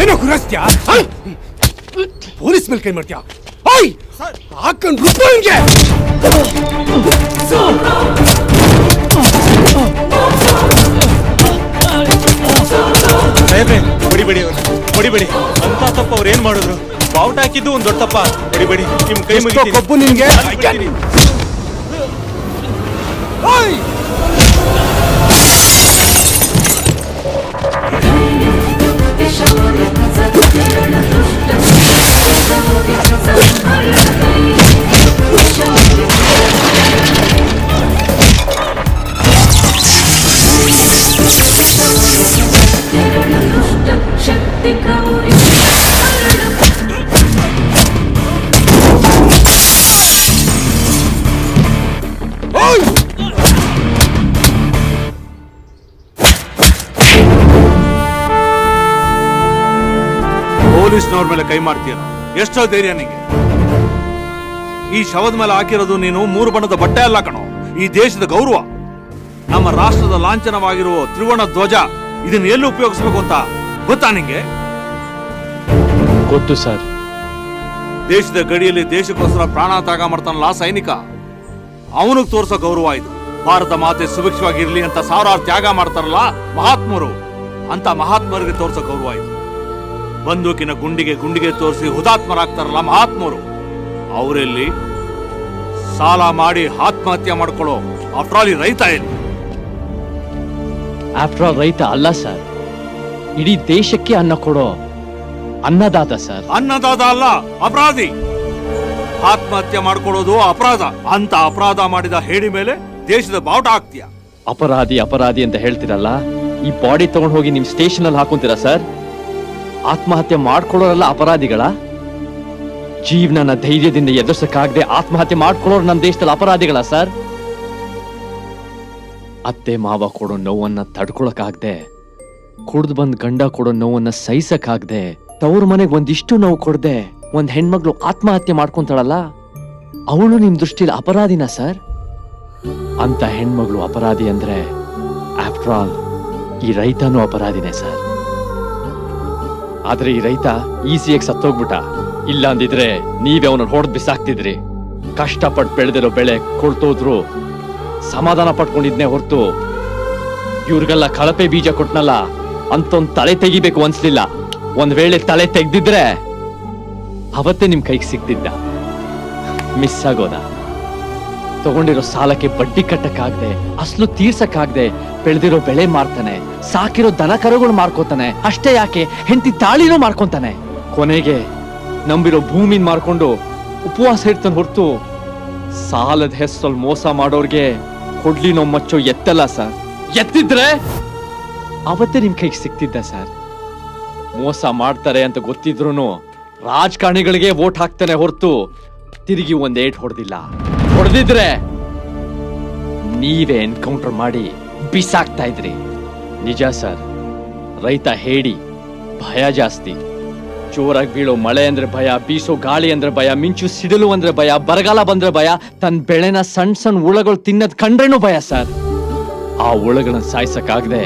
ಏನೋ ಗುರಸ್ತ್ಯಾ? ಪೊಲೀಸ್ ಮೇಲೆ ಕೈ ಮಾಡ್ತೀಯಾ? ಹಾಕೊಂಡು ರುಬ್ಬಂಗೆ. ಸಾಹೇಬ್ರೆ, ಹೊಡಿಬೇಡಿ ಹೊಡಿಬೇಡಿ ಅಂತ ತಪ್ಪ ಅವ್ರು ಏನ್ ಮಾಡಿದ್ರು? ಬಾವುಟ ಹಾಕಿದ್ದು ಒಂದ್ ದೊಡ್ಡ ತಪ್ಪ. ಬೇಡಿ ನಿಮ್ ಕೈ ಮುಗಿತೀನಿ. ಕೊಬ್ಬು ನಿನ್ಗೆ ಪೊಲೀಸ್ನವ್ರ ಮೇಲೆ ಕೈ ಮಾಡ್ತೀಯ? ಎಷ್ಟೋ ಧೈರ್ಯ ನಿಂಗೆ? ಈ ಶವದ ಮೇಲೆ ಹಾಕಿರೋದು ನೀನು 3 ಬಣ್ಣದ ಬಟ್ಟೆ ಅಲ್ಲ ಕಣೋ, ಈ ದೇಶದ ಗೌರವ, ನಮ್ಮ ರಾಷ್ಟ್ರದ ಲಾಂಛನವಾಗಿರುವ ತ್ರಿವರ್ಣ ಧ್ವಜ. ಇದನ್ನ ಎಲ್ಲಿ ಉಪಯೋಗಿಸ್ಬೇಕು ಅಂತ ಗೊತ್ತಾ ನಿಂಗೆ? ಗೊತ್ತು ಸರ್. ದೇಶದ ಗಡಿಯಲ್ಲಿ ದೇಶಕ್ಕೋಸ್ಕರ ಪ್ರಾಣ ತ್ಯಾಗ ಮಾಡ್ತಾನಲ್ಲ ಸೈನಿಕ, ಅವನಿಗೆ ತೋರ್ಸೋ ಗೌರವ ಇದು. ಭಾರತ ಮಾತೆ ಸುಭಿಕ್ಷವಾಗಿರ್ಲಿ ಅಂತ ಸಾವಿರಾರು ತ್ಯಾಗ ಮಾಡ್ತಾರಲ್ಲ ಮಹಾತ್ಮರು, ಅಂತ ಮಹಾತ್ಮರಿಗೆ ತೋರ್ಸೋ ಗೌರವ ಇದು. ಬಂದೂಕಿನ ಗುಂಡಿಗೆ ತೋರಿಸಿ ಹುತಾತ್ಮರಾಗ್ತಾರಲ್ಲ ಮಹಾತ್ಮರು, ಅವರಲ್ಲಿ ಸಾಲ ಮಾಡಿ ಆತ್ಮಹತ್ಯೆ ಮಾಡ್ಕೊಳ್ಳೋ ಆಫ್ಟರ್ ಆಲ್ ಈ ರೈತ ಎಲ್ಲಿ? ಆಫ್ಟರ್ ಆಲ್ ರೈತ ಅಲ್ಲ ಸರ್, ಇಡೀ ದೇಶಕ್ಕೆ ಅನ್ನ ಕೊಡೋ ಅನ್ನದಾತ ಸರ್. ಅನ್ನದಾತ ಅಲ್ಲ, ಅಪರಾಧಿ. ಆತ್ಮಹತ್ಯೆ ಮಾಡ್ಕೊಳ್ಳೋದು ಅಪರಾಧ. ಅಂತ ಅಪರಾಧ ಮಾಡಿದ ಹೇಡಿ ಮೇಲೆ ದೇಶದ ಬಾವುಟ ಹಾಕ್ತೀಯ? ಅಪರಾಧಿ ಅಂತ ಹೇಳ್ತೀರಲ್ಲ, ಈ ಬಾಡಿ ತಗೊಂಡ್ ಹೋಗಿ ನಿಮ್ ಸ್ಟೇಷನ್ ಅಲ್ಲಿ ಹಾಕೊಂತೀರಾ ಸರ್? ಆತ್ಮಹತ್ಯೆ ಮಾಡ್ಕೊಳ್ಳೋರೆಲ್ಲ ಅಪರಾಧಿಗಳ? ಜೀವನನ ಧೈರ್ಯದಿಂದ ಎದುರಿಸಕ್ಕಾಗದೆ ಆತ್ಮಹತ್ಯೆ ಮಾಡ್ಕೊಳ್ಳೋರು ನಮ್ಮ ದೇಶದಲ್ಲಿ ಅಪರಾಧಿಗಳ ಸರ್? ಅತ್ತೆ ಮಾವ ಕೊಡೋ ನೋವನ್ನ ತಡ್ಕೊಳಕ್ಕಾಗ್ದೆ, ಕುಡ್ದು ಬಂದ್ ಗಂಡ ಕೊಡೋ ನೋವನ್ನ ಸಹಿಸಕ್ಕಾಗ್ದೆ, ತವ್ರ ಮನೆಗ್ ಒಂದಿಷ್ಟು ನೋವು ಕೊಡ್ದೆ ಒಂದ್ ಹೆಣ್ಮಗ್ಳು ಆತ್ಮಹತ್ಯೆ ಮಾಡ್ಕೊಂತಾಳಲ್ಲ, ಅವಳು ನಿಮ್ ದೃಷ್ಟಿಲಿ ಅಪರಾಧಿನ ಸರ್? ಅಂತ ಹೆಣ್ಮಗಳು ಅಪರಾಧಿ ಅಂದ್ರೆ ಆಫ್ಟರ್ ಆಲ್ ಈ ರೈತನೂ ಅಪರಾಧಿನೇ ಸರ್. ಆದ್ರೆ ಈ ರೈತ ಈಸಿಯಾಗಿ ಸತ್ತೋಗ್ಬಿಟ್ಟ. ಇಲ್ಲ ಅಂದಿದ್ರೆ ನೀವೇ ಅವನನ್ನು ಹೊಡೆದ್ ಬಿಸಾಕ್ತಿದ್ರಿ. ಕಷ್ಟಪಟ್ಟು ಬೆಳೆದಿರೋ ಬೆಳೆ ಕೊಳ್ತೋದ್ರು ಸಮಾಧಾನ ಪಟ್ಕೊಂಡಿದ್ನೇ ಹೊರತು ಇವ್ರಿಗೆಲ್ಲ ಕಳಪೆ ಬೀಜ ಕೊಟ್ನಲ್ಲ ಅಂತೊಂದ್ ತಲೆ ತೆಗಿಬೇಕು ಅನ್ಸ್ಲಿಲ್ಲ. ಒಂದ್ ವೇಳೆ ತಲೆ ತೆಗ್ದಿದ್ರೆ ಅವತ್ತೇ ನಿಮ್ ಕೈಗೆ ಸಿಗ್ತಿದ್ದ. ಮಿಸ್ ಆಗೋದ. ತಗೊಂಡಿರೋ ಸಾಲಕ್ಕೆ ಬಡ್ಡಿ ಕಟ್ಟಕ್ಕಾಗ್ದೆ, ಅಸ್ಲು ತೀರ್ಸಕ್ಕಾಗ್ದೆ ಬೆಳೆದಿರೋ ಬೆಳೆ ಮಾರ್ತಾನೆ, ಸಾಕಿರೋ ದನ ಕರುಗಳು ಮಾರ್ಕೋತಾನೆ. ಅಷ್ಟೇ ಯಾಕೆ, ಹೆಂಡತಿ ತಾಳಿನೂ ಮಾರ್ಕೊಂತಾನೆ. ಕೊನೆಗೆ ನಂಬಿರೋ ಭೂಮಿನ್ ಮಾರ್ಕೊಂಡು ಉಪವಾಸ ಇರ್ತಾನೆ ಹೊರತು ಸಾಲದ ಹೆಸರಲ್ಲಿ ಮೋಸ ಮಾಡೋರ್ಗೆ ಕೊಡ್ಲಿನೋ ಮಚ್ಚೋ ಎತ್ತಲ್ಲ ಸರ್. ಎತ್ತಿದ್ರೆ ಅವತ್ತೇ ನಿಮ್ ಕೈಗೆ ಸಿಕ್ತಿದ್ದ ಸರ್. ಮೋಸ ಮಾಡ್ತಾರೆ ಅಂತ ಗೊತ್ತಿದ್ರು ರಾಜಕಾರಣಿಗಳಿಗೆ ವೋಟ್ ಹಾಕ್ತಾನೆ ಹೊರತು ತಿರುಗಿ ಒಂದ್ ಏಟ್ ಹೊಡೆದಿಲ್ಲ. ಹೊಡೆದಿದ್ರೆ ನೀವೇ ಎನ್ಕೌಂಟರ್ ಮಾಡಿ ಬಿಸಾಕ್ತಾ ಇದ್ರಿ. ನಿಜ ಸರ್, ರೈತ ಹೇಡಿ, ಭಯ ಜಾಸ್ತಿ. ಜೋರಾಗಿ ಬೀಳೋ ಮಳೆ ಅಂದ್ರೆ ಭಯ, ಬೀಸೋ ಗಾಳಿ ಅಂದ್ರೆ ಭಯ, ಮಿಂಚು ಸಿಡಿಲು ಅಂದ್ರೆ ಭಯ, ಬರಗಾಲ ಬಂದ್ರೆ ಭಯ, ತನ್ನ ಬೆಳೆನ ಸಣ್ಣ ಸಣ್ಣ ಹುಳಗಳು ತಿನ್ನದ್ ಕಂಡ್ರೇನು ಭಯ ಸರ್. ಆ ಹುಳಗಳನ್ನ ಸಾಯ್ಸಕ್ಕಾಗದೆ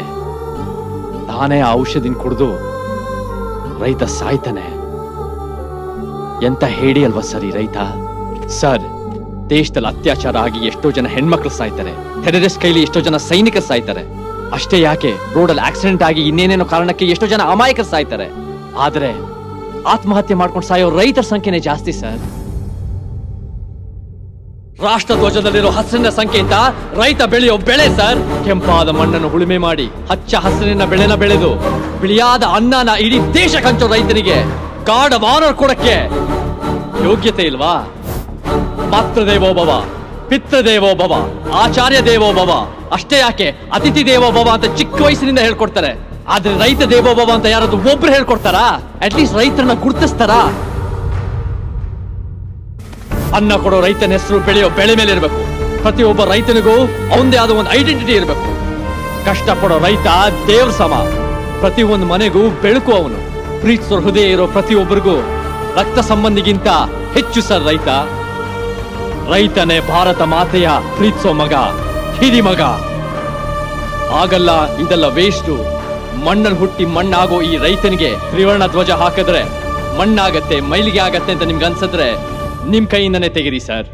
ತಾನೇ ಆ ಔಷಧಿನ ಕುಡಿದು ರೈತ ಸಾಯ್ತಾನೆ. ಎಂತ ಹೇಳಿ ಅಲ್ವಾ ಸರ್ ಈ ರೈತ? ಸರ್, ದೇಶದಲ್ಲಿ ಅತ್ಯಾಚಾರ ಆಗಿ ಎಷ್ಟೋ ಜನ ಹೆಣ್ಮಕ್ಳು ಸಾಯ್ತಾರೆ, ಟೆರರಿಸ್ಟ್ ಕೈಲಿ ಎಷ್ಟೋ ಜನ ಸೈನಿಕರು ಸಾಯ್ತಾರೆ. ಅಷ್ಟೇ ಯಾಕೆ, ರೋಡಲ್ಲಿ ಆಕ್ಸಿಡೆಂಟ್ ಆಗಿ ಇನ್ನೇನೇನೋ ಕಾರಣಕ್ಕೆ ಎಷ್ಟೋ ಜನ ಅಮಾಯಕರು ಸಾಯ್ತಾರೆ. ಆದ್ರೆ ಆತ್ಮಹತ್ಯೆ ಮಾಡ್ಕೊಂಡು ಸಾಯೋ ರೈತರ ಸಂಖ್ಯೆನೇ ಜಾಸ್ತಿ ಸರ್. ರಾಷ್ಟ್ರ ಧ್ವಜದಲ್ಲಿರೋ ಹಸಿರಿನ ಸಂಖ್ಯೆಯಿಂದ ರೈತ ಬೆಳೆಯೋ ಬೆಳೆ ಸರ್. ಕೆಂಪಾದ ಮಣ್ಣನ್ನು ಉಳುಮೆ ಮಾಡಿ ಹಚ್ಚ ಹಸಿರಿನ ಬೆಳೆನ ಬೆಳೆದು ಬಿಳಿಯಾದ ಅನ್ನನ ಇಡೀ ದೇಶಕ್ಕೆ ಹಂಚೋ ರೈತನಿಗೆ ಗಾರ್ಡ್ ಆಫ್ ಆನರ್ ಕೊಡಕ್ಕೆ ಯೋಗ್ಯತೆ ಇಲ್ವಾ? ಮಾತೃದೇವೋಭವ, ಪಿತೃದೇವೋಭವ, ಆಚಾರ್ಯ ದೇವೋಭವ, ಅಷ್ಟೇ ಯಾಕೆ ಅತಿಥಿ ದೇವೋಭವ ಅಂತ ಚಿಕ್ಕ ವಯಸ್ಸಿನಿಂದ ಹೇಳ್ಕೊಡ್ತಾರೆ. ಆದ್ರೆ ರೈತ ದೇವೋಭವ ಅಂತ ಯಾರಾದ್ರೂ ಒಬ್ರು ಹೇಳ್ಕೊಡ್ತಾರಾ? ಅಟ್ಲೀಸ್ಟ್ ರೈತರನ್ನ ಗುರುತಿಸ್ತಾರಾ? ಅನ್ನ ಕೊಡೋ ರೈತನ ಹೆಸರು ಬೆಳೆಯೋ ಬೆಳೆ ಮೇಲೆ ಇರಬೇಕು. ಪ್ರತಿಯೊಬ್ಬ ರೈತನಿಗೂ ಅವನದೇ ಆದ ಒಂದು ಐಡೆಂಟಿಟಿ ಇರಬೇಕು. ಕಷ್ಟಪಡೋ ರೈತ ದೇವ್ರ ಸಮ. ಪ್ರತಿಯೊಂದು ಮನೆಗೂ ಬೆಳಕು ಅವನು. ಪ್ರೀತಿಸೋ ಹೃದಯ ಇರೋ ಪ್ರತಿಯೊಬ್ಬರಿಗೂ ರಕ್ತ ಸಂಬಂಧಿಗಿಂತ ಹೆಚ್ಚು ಸರ್ ರೈತ. ರೈತನೇ ಭಾರತ ಮಾತೆಯ ಪ್ರೀತಿಸೋ ಮಗ, ಹಿರಿ ಮಗ. ಆಗಲ್ಲ, ಇದೆಲ್ಲ ವೇಸ್ಟು. ಮಣ್ಣಲ್ಲಿ ಹುಟ್ಟಿ ಮಣ್ಣಾಗೋ ಈ ರೈತನಿಗೆ ತ್ರಿವರ್ಣ ಧ್ವಜ ಹಾಕಿದ್ರೆ ಮಣ್ಣಾಗತ್ತೆ, ಮೈಲಿಗೆ ಆಗತ್ತೆ ಅಂತ ನಿಮ್ಗೆ ಅನ್ಸಿದ್ರೆ ನಿಮ್ ಕೈಯಿಂದನೇ ತೆಗಿರಿ ಸರ್.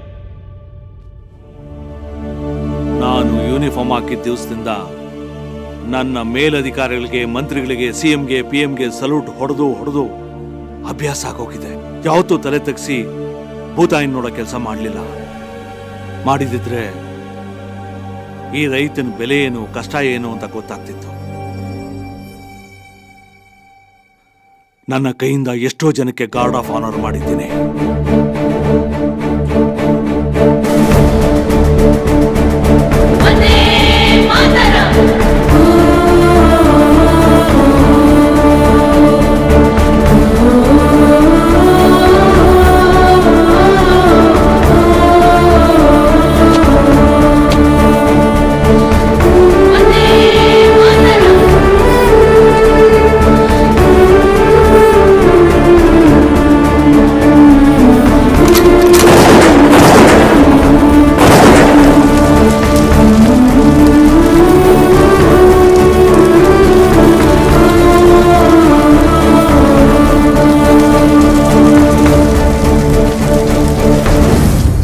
ನಾನು ಯೂನಿಫಾರ್ಮ್ ಹಾಕಿದ ದಿವಸದಿಂದ ನನ್ನ ಮೇಲಧಿಕಾರಿಗಳಿಗೆ, ಮಂತ್ರಿಗಳಿಗೆ, ಸಿಎಂಗೆ, PM ಗೆ ಸಲ್ಯೂಟ್ ಹೊಡೆದು ಅಭ್ಯಾಸ ಆಗೋಗಿದೆ. ಯಾವತ್ತೂ ತಲೆ ತಗ್ಸಿ ಭೂತಾಯಿನ ನೋಡೋ ಕೆಲಸ ಮಾಡಲಿಲ್ಲ. ಮಾಡಿದಿದ್ರೆ ಈ ರೈತನ ಬೆಲೆ ಏನು, ಕಷ್ಟ ಏನು ಅಂತ ಗೊತ್ತಾಗ್ತಿತ್ತು. ನನ್ನ ಕೈಯಿಂದ ಎಷ್ಟೋ ಜನಕ್ಕೆ ಗಾರ್ಡ್ ಆಫ್ ಆನರ್ ಮಾಡಿದ್ದೀನಿ.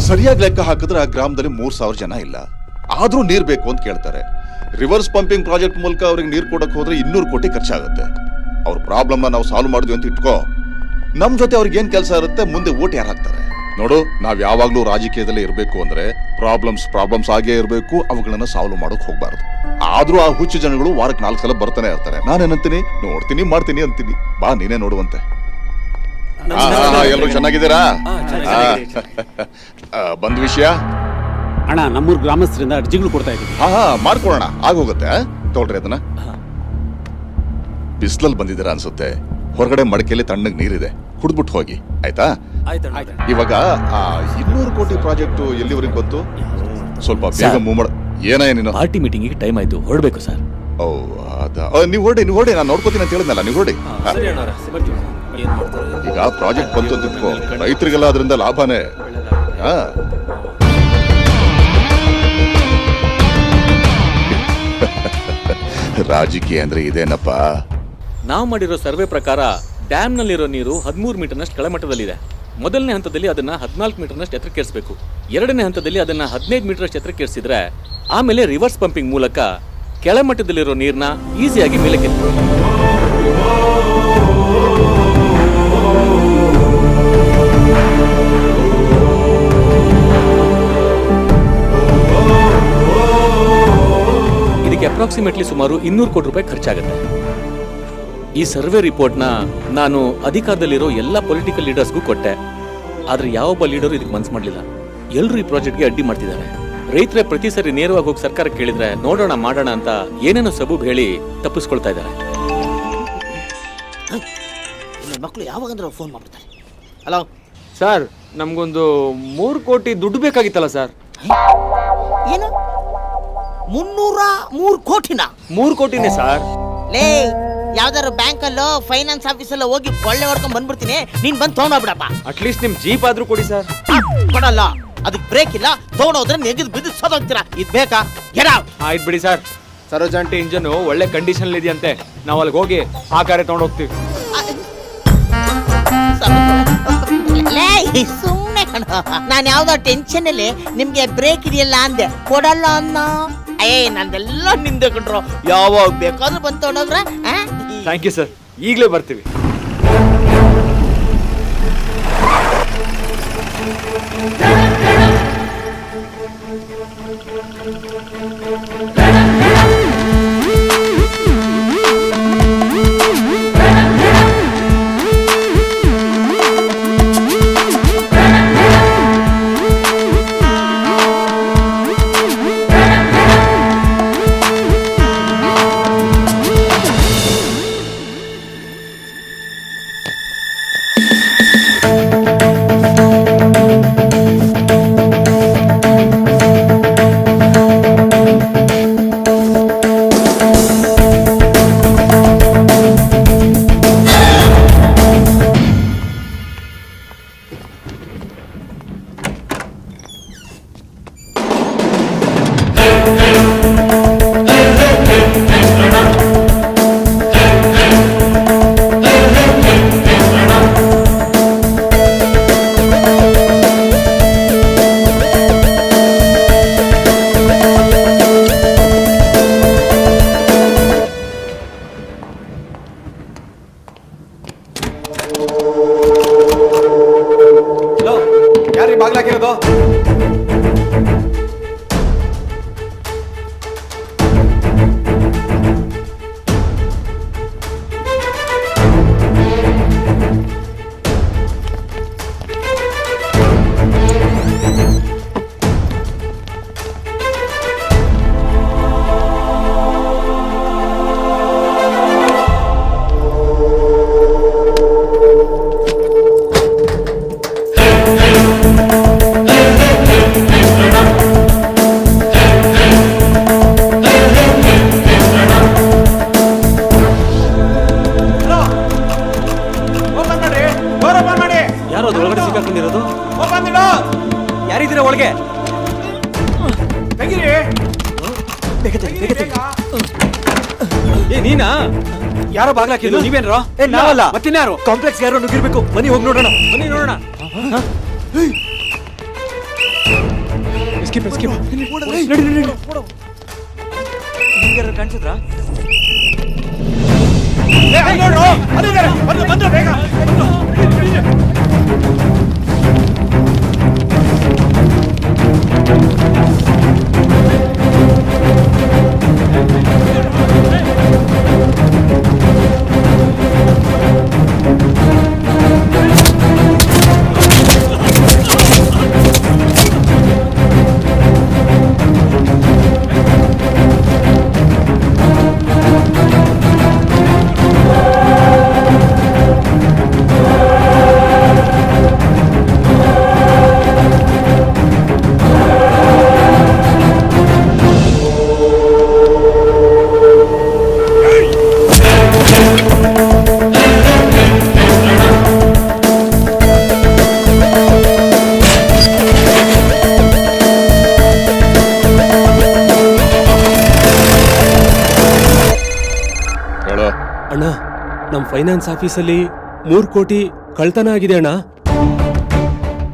ಸರಿಯಾಗಿ ಲೆಕ್ಕ ಹಾಕಿದ್ರೆ ಆ ಗ್ರಾಮದಲ್ಲಿ 3,000 ಜನ ಇಲ್ಲ, ಆದ್ರೂ ನೀರ್ ಬೇಕು ಅಂತ ಕೇಳ್ತಾರೆ. ರಿವರ್ಸ್ ಪಂಪಿಂಗ್ ಪ್ರಾಜೆಕ್ಟ್ ಮೂಲಕ ಅವ್ರಿಗೆ ನೀರ್ ಕೊಡಕ್ ಹೋದ್ರೆ 200 ಕೋಟಿ ಖರ್ಚಾಗುತ್ತೆ. ಅವ್ರ ಪ್ರಾಬ್ಲಮ್ನ ನಾವು ಸಾಲ್ವ್ ಮಾಡಿದ್ವಿ ಅಂತ ಇಟ್ಕೋ, ನಮ್ ಜೊತೆ ಅವ್ರಿಗೆ ಏನ್ ಕೆಲಸ ಇರುತ್ತೆ, ಮುಂದೆ ಓಟ್ ಯಾರು ಹಾಕ್ತಾರೆ? ನೋಡು, ನಾವ್ ಯಾವಾಗ್ಲೂ ರಾಜಕೀಯದಲ್ಲೇ ಇರ್ಬೇಕು ಅಂದ್ರೆ ಪ್ರಾಬ್ಲಮ್ಸ್ ಆಗೇ ಇರ್ಬೇಕು, ಅವುಗಳನ್ನ ಸಾಲ್ವ್ ಮಾಡೋಕ್ ಹೋಗ್ಬಾರ್ದು. ಆದ್ರೂ ಆ ಹುಚ್ಚು ಜನಗಳು ವಾರಕ್ಕೆ 4 ಸಲ ಬರ್ತಾನೆ ಇರ್ತಾರೆ. ನಾನೇನಂತೀನಿ, ನೋಡ್ತೀನಿ ಮಾಡ್ತೀನಿ ಅಂತೀನಿ. ಬಾ ನೀನೇ ನೋಡುವಂತೆ. ಎಲ್ಲರೂ ಚೆನ್ನಾಗಿದ್ದೀರಾ? ಬಂದ್ ವಿಷಯ ಅಣ್ಣ, ನಮ್ಮೂರ್ ಗ್ರಾಮಸ್ಥರಿಂದ ಅರ್ಜಿಗಳು ಕೊಡ್ತಾ ಇದ್ದೀವಿ. ಮಾಡ್ಕೊಳೋಣ, ಆಗೋಗುತ್ತೆ. ತಗೊಳ್ರಿ ಅದನ್ನ. ಬಿಸ್ಲಲ್ಲಿ ಬಂದಿದ್ದೀರಾ ಅನ್ಸುತ್ತೆ. ಹೊರಗಡೆ ಮಡಕೆಯಲ್ಲಿ ತಣ್ಣಗ್ ನೀರಿದೆ, ಕುಡ್ದ್ಬಿಟ್ಟು ಹೋಗಿ, ಆಯ್ತಾ? ಇವಾಗ 200 ಕೋಟಿ ಪ್ರಾಜೆಕ್ಟ್ ಎಲ್ಲಿವರೆಗೆ ಬಂತು? ಸ್ವಲ್ಪ ಬೇಗ ಮೂವ್ ಮಾಡ. ನೀನು ಪಾರ್ಟಿ ಮೀಟಿಂಗ್ ಟೈಮ್ ಆಯ್ತು, ಹೊರಡ್ಬೇಕು ಸರ್. ಓ ನೀವು ಹೊರಡಿ, ನಾನು ನೋಡ್ಕೋತೀನಿ ಅಂತ ಹೇಳಿದ್ನಲ್ಲ, ನೀವು ಹೊರಡಿ. ಈಗ ಪ್ರಾಜೆಕ್ಟ್ ಬಂತು ಅಂತ ಇಟ್ಕೋ, ರೈತರಿಗೆಲ್ಲ ಅದರಿಂದ ಲಾಭನೇ. ರಾಜಕೀಯ ಅಂದ್ರೆ ಇದೇನಪ್ಪ? ನಾವು ಮಾಡಿರೋ ಸರ್ವೆ ಪ್ರಕಾರ ಡ್ಯಾಮ್ನಲ್ಲಿರೋ ನೀರು 13 ಮೀಟರ್ನಷ್ಟು ಕೆಳಮಟ್ಟದಲ್ಲಿದೆ. ಮೊದಲನೇ ಹಂತದಲ್ಲಿ ಅದನ್ನ 14 ಮೀಟರ್ನಷ್ಟು ಎತ್ತರಕ್ಕೇರಿಸಬೇಕು. ಎರಡನೇ ಹಂತದಲ್ಲಿ ಅದನ್ನ 15 ಮೀಟರ್ನಷ್ಟು ಎತ್ತರಕ್ಕೇರಿಸಿದ್ರೆ ಆಮೇಲೆ ರಿವರ್ಸ್ ಪಂಪಿಂಗ್ ಮೂಲಕ ಕೆಳಮಟ್ಟದಲ್ಲಿರೋ ನೀರನ್ನ ಈಸಿಯಾಗಿ ಮೇಲೆ ಕೆತ್ತಬಹುದು. ಇದಕ್ಕೆ ಅಪ್ರಾಕ್ಸಿಮೇಟ್ಲಿ ಸುಮಾರು 200 ಕೋಟಿ ರೂಪಾಯಿ ಖರ್ಚಾಗುತ್ತೆ. ಈ ಸರ್ವೆ ರಿಪೋರ್ಟ್ನ ನಾನು ಅಧಿಕಾರದಲ್ಲಿರೋ ಎಲ್ಲ ಪೊಲಿಟಿಕಲ್ ಲೀಡರ್ಸ್ಗೂ ಕೊಟ್ಟೆ. ಆದ್ರೆ ಯಾವೊಬ್ಬ ಲೀಡರು ಇದಕ್ಕೆ ಮನ್ಸು ಮಾಡಲಿಲ್ಲ. ಎಲ್ಲರೂ ಈ ಪ್ರಾಜೆಕ್ಟ್ಗೆ ಅಡ್ಡಿ ಮಾಡ್ತಿದ್ದಾರೆ. ರೈತರೇ ಪ್ರತಿ ಸರಿ ನೇರವಾಗಿ ಹೋಗಿ ಸರ್ಕಾರ ಕೇಳಿದ್ರೆ ನೋಡೋಣ ಮಾಡೋಣ ಅಂತ ಏನೇನೋ ಸಬೂಬ್ ಹೇಳಿ ತಪ್ಪಿಸ್ಕೊಳ್ತಾ ಇದ್ದಾರೆ. ಮಕ್ಕಳು ಯಾವಾಗಂದ್ರೆ ಫೋನ್ ಮಾಡ್ತಾರೆ. ಹಲೋ ಸರ್, ನಮ್ಗೊಂದು 3 ಕೋಟಿ ದುಡ್ಡು ಬೇಕಾಗಿತ್ತಲ್ಲ ಸರ್. ಏನು 303 ಕೋಟಿನ? 3 ಕೋಟಿನೇ ಸರ್. ಲೇ, ಯಾವ್ದಾರು ಬ್ಯಾಂಕ್ ಅಲ್ಲೋ ಫೈನಾನ್ಸ್ ಆಫೀಸಲ್ಲೋ ಹೋಗಿ ಕೊಳ್ಳೆ ಹೊಡ್ಕೊಂಡ್ ಬಂದ್ಬಿಡ್ತೀನಿ. ನೀನ್ ಬಂದ್ ತಗೊಂಡೋಗ್ಬಿಡಪ್ಪ. ಅಟ್ಲೀಸ್ಟ್ ನಿಮ್ ಜೀಪ್ ಆದ್ರೂ ಕೊಡಿ ಸರ್. ಕೊಡಲ್ಲ, ಅದಕ್ಕೆ ಬ್ರೇಕ್ ಇಲ್ಲ. ತಗೊಂಡೋದ್ರೆ ನೆಗೆದು ಬಿದ್ದು ಸೋದೋಗ್ತೀರಾ. ಇದ್ ಬೇಕಾ? ಆಯ್ತು ಬಿಡಿ ಸರ್. ಸರೋಜಾಂಟಿ ಇಂಜನ್ ಒಳ್ಳೆ ಕಂಡೀಷನ್ ಇದೆಯಂತೆ. ನಾವು ಅಲ್ಲಿಗೆ ಹೋಗಿ ಆ ಕಾರೇ ತಗೊಂಡೋಗ್ತೀವಿ. ಸುಮ್ಮನೆ ಕಣ, ನಾನು ಯಾವ್ದೋ ಟೆನ್ಷನ್ ಅಲ್ಲಿ ನಿಮ್ಗೆ ಬ್ರೇಕ್ ಇದೆಯಲ್ಲ ಅಂದೆ. ಕೊಡಲ್ಲ ಅನ್ನ. ನಂದೆಲ್ಲ ನಿಂದೆ ಕಂಡ್ರು. ಯಾವಾಗ ಬೇಕಾದ್ರೂ ಬಂದು ತಗೊಂಡೋಗ್ರ. ಥ್ಯಾಂಕ್ ಯು ಸರ್, ಈಗಲೇ ಬರ್ತೀವಿ. ಒಳಗೆ ಏ ನೀನಾ ಯಾರೋ ಬಾಗ್ಲಾಕಿದ್ರು ನೀವೇನ್ರೋ ನಾವಲ್ಲ ಮತ್ತಿನ್ಯಾರು ಕಾಂಪ್ಲೆಕ್ಸ್ ಯಾರೋ ನುಗ್ಗಿರ್ಬೇಕು ಬನ್ನಿ ಹೋಗಿ ನೋಡೋಣ ಬನ್ನಿ ನೋಡೋಣ ಕಾಣಿಸಿದ್ರ ಅಣ್ಣ ನಮ್ ಫೈನಾನ್ಸ್ ಆಫೀಸಲ್ಲಿ 3 ಕೋಟಿ ಕಳ್ತನ ಆಗಿದೆ ಅಣ್ಣ.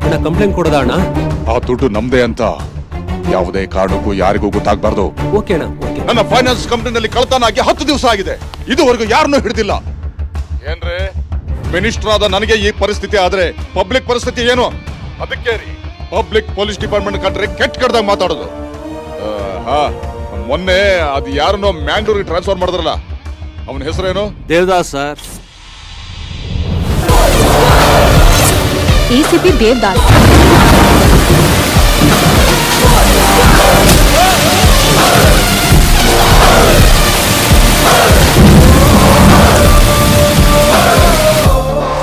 ಅಣ್ಣ ಕಂಪ್ಲೇಂಟ್ ಕೊಡೋದ ಅಣ್ಣ? ಆ ದುಡ್ಡು ನಮ್ದೇ ಅಂತ ಯಾವುದೇ ಕಾರಣಕ್ಕೂ ಯಾರಿಗೂ ಗೊತ್ತಾಗ್ಬಾರ್ದು. ಓಕೆ ಅಣ್ಣ. ನನ್ನ ಫೈನಾನ್ಸ್ ಕಂಪನಿನಲ್ಲಿ ಕಳ್ತನ ಆಗಿ 10 ದಿವಸ ಆಗಿದೆ. ಇದುವರೆಗೂ ಯಾರನ್ನೂ ಹಿಡಿದಿಲ್ಲ. ಏನ್ರೆ ಮಿನಿಸ್ಟರ್ ಆದ ನನಗೆ ಈ ಪರಿಸ್ಥಿತಿ ಆದ್ರೆ ಪಬ್ಲಿಕ್ ಪರಿಸ್ಥಿತಿ ಏನು? ಅದಕ್ಕೆ ರೀ ಪಬ್ಲಿಕ್ ಪೊಲೀಸ್ ಡಿಪಾರ್ಟ್ಮೆಂಟ್ ಕಂಡ್ರೆ ಕೆಟ್ಟ ಕಡ್ದಾಗ ಮಾತಾಡೋದು. ಮೊನ್ನೆ ಅದು ಯಾರನ್ನೋ ಮ್ಯಾಂಗ್ಳೂರಿಗೆ ಟ್ರಾನ್ಸ್ಫರ್ ಮಾಡಿದ್ರಲ್ಲ, ಅವನ ಹೆಸರೇನು? Devdas sir. ACP Devdas.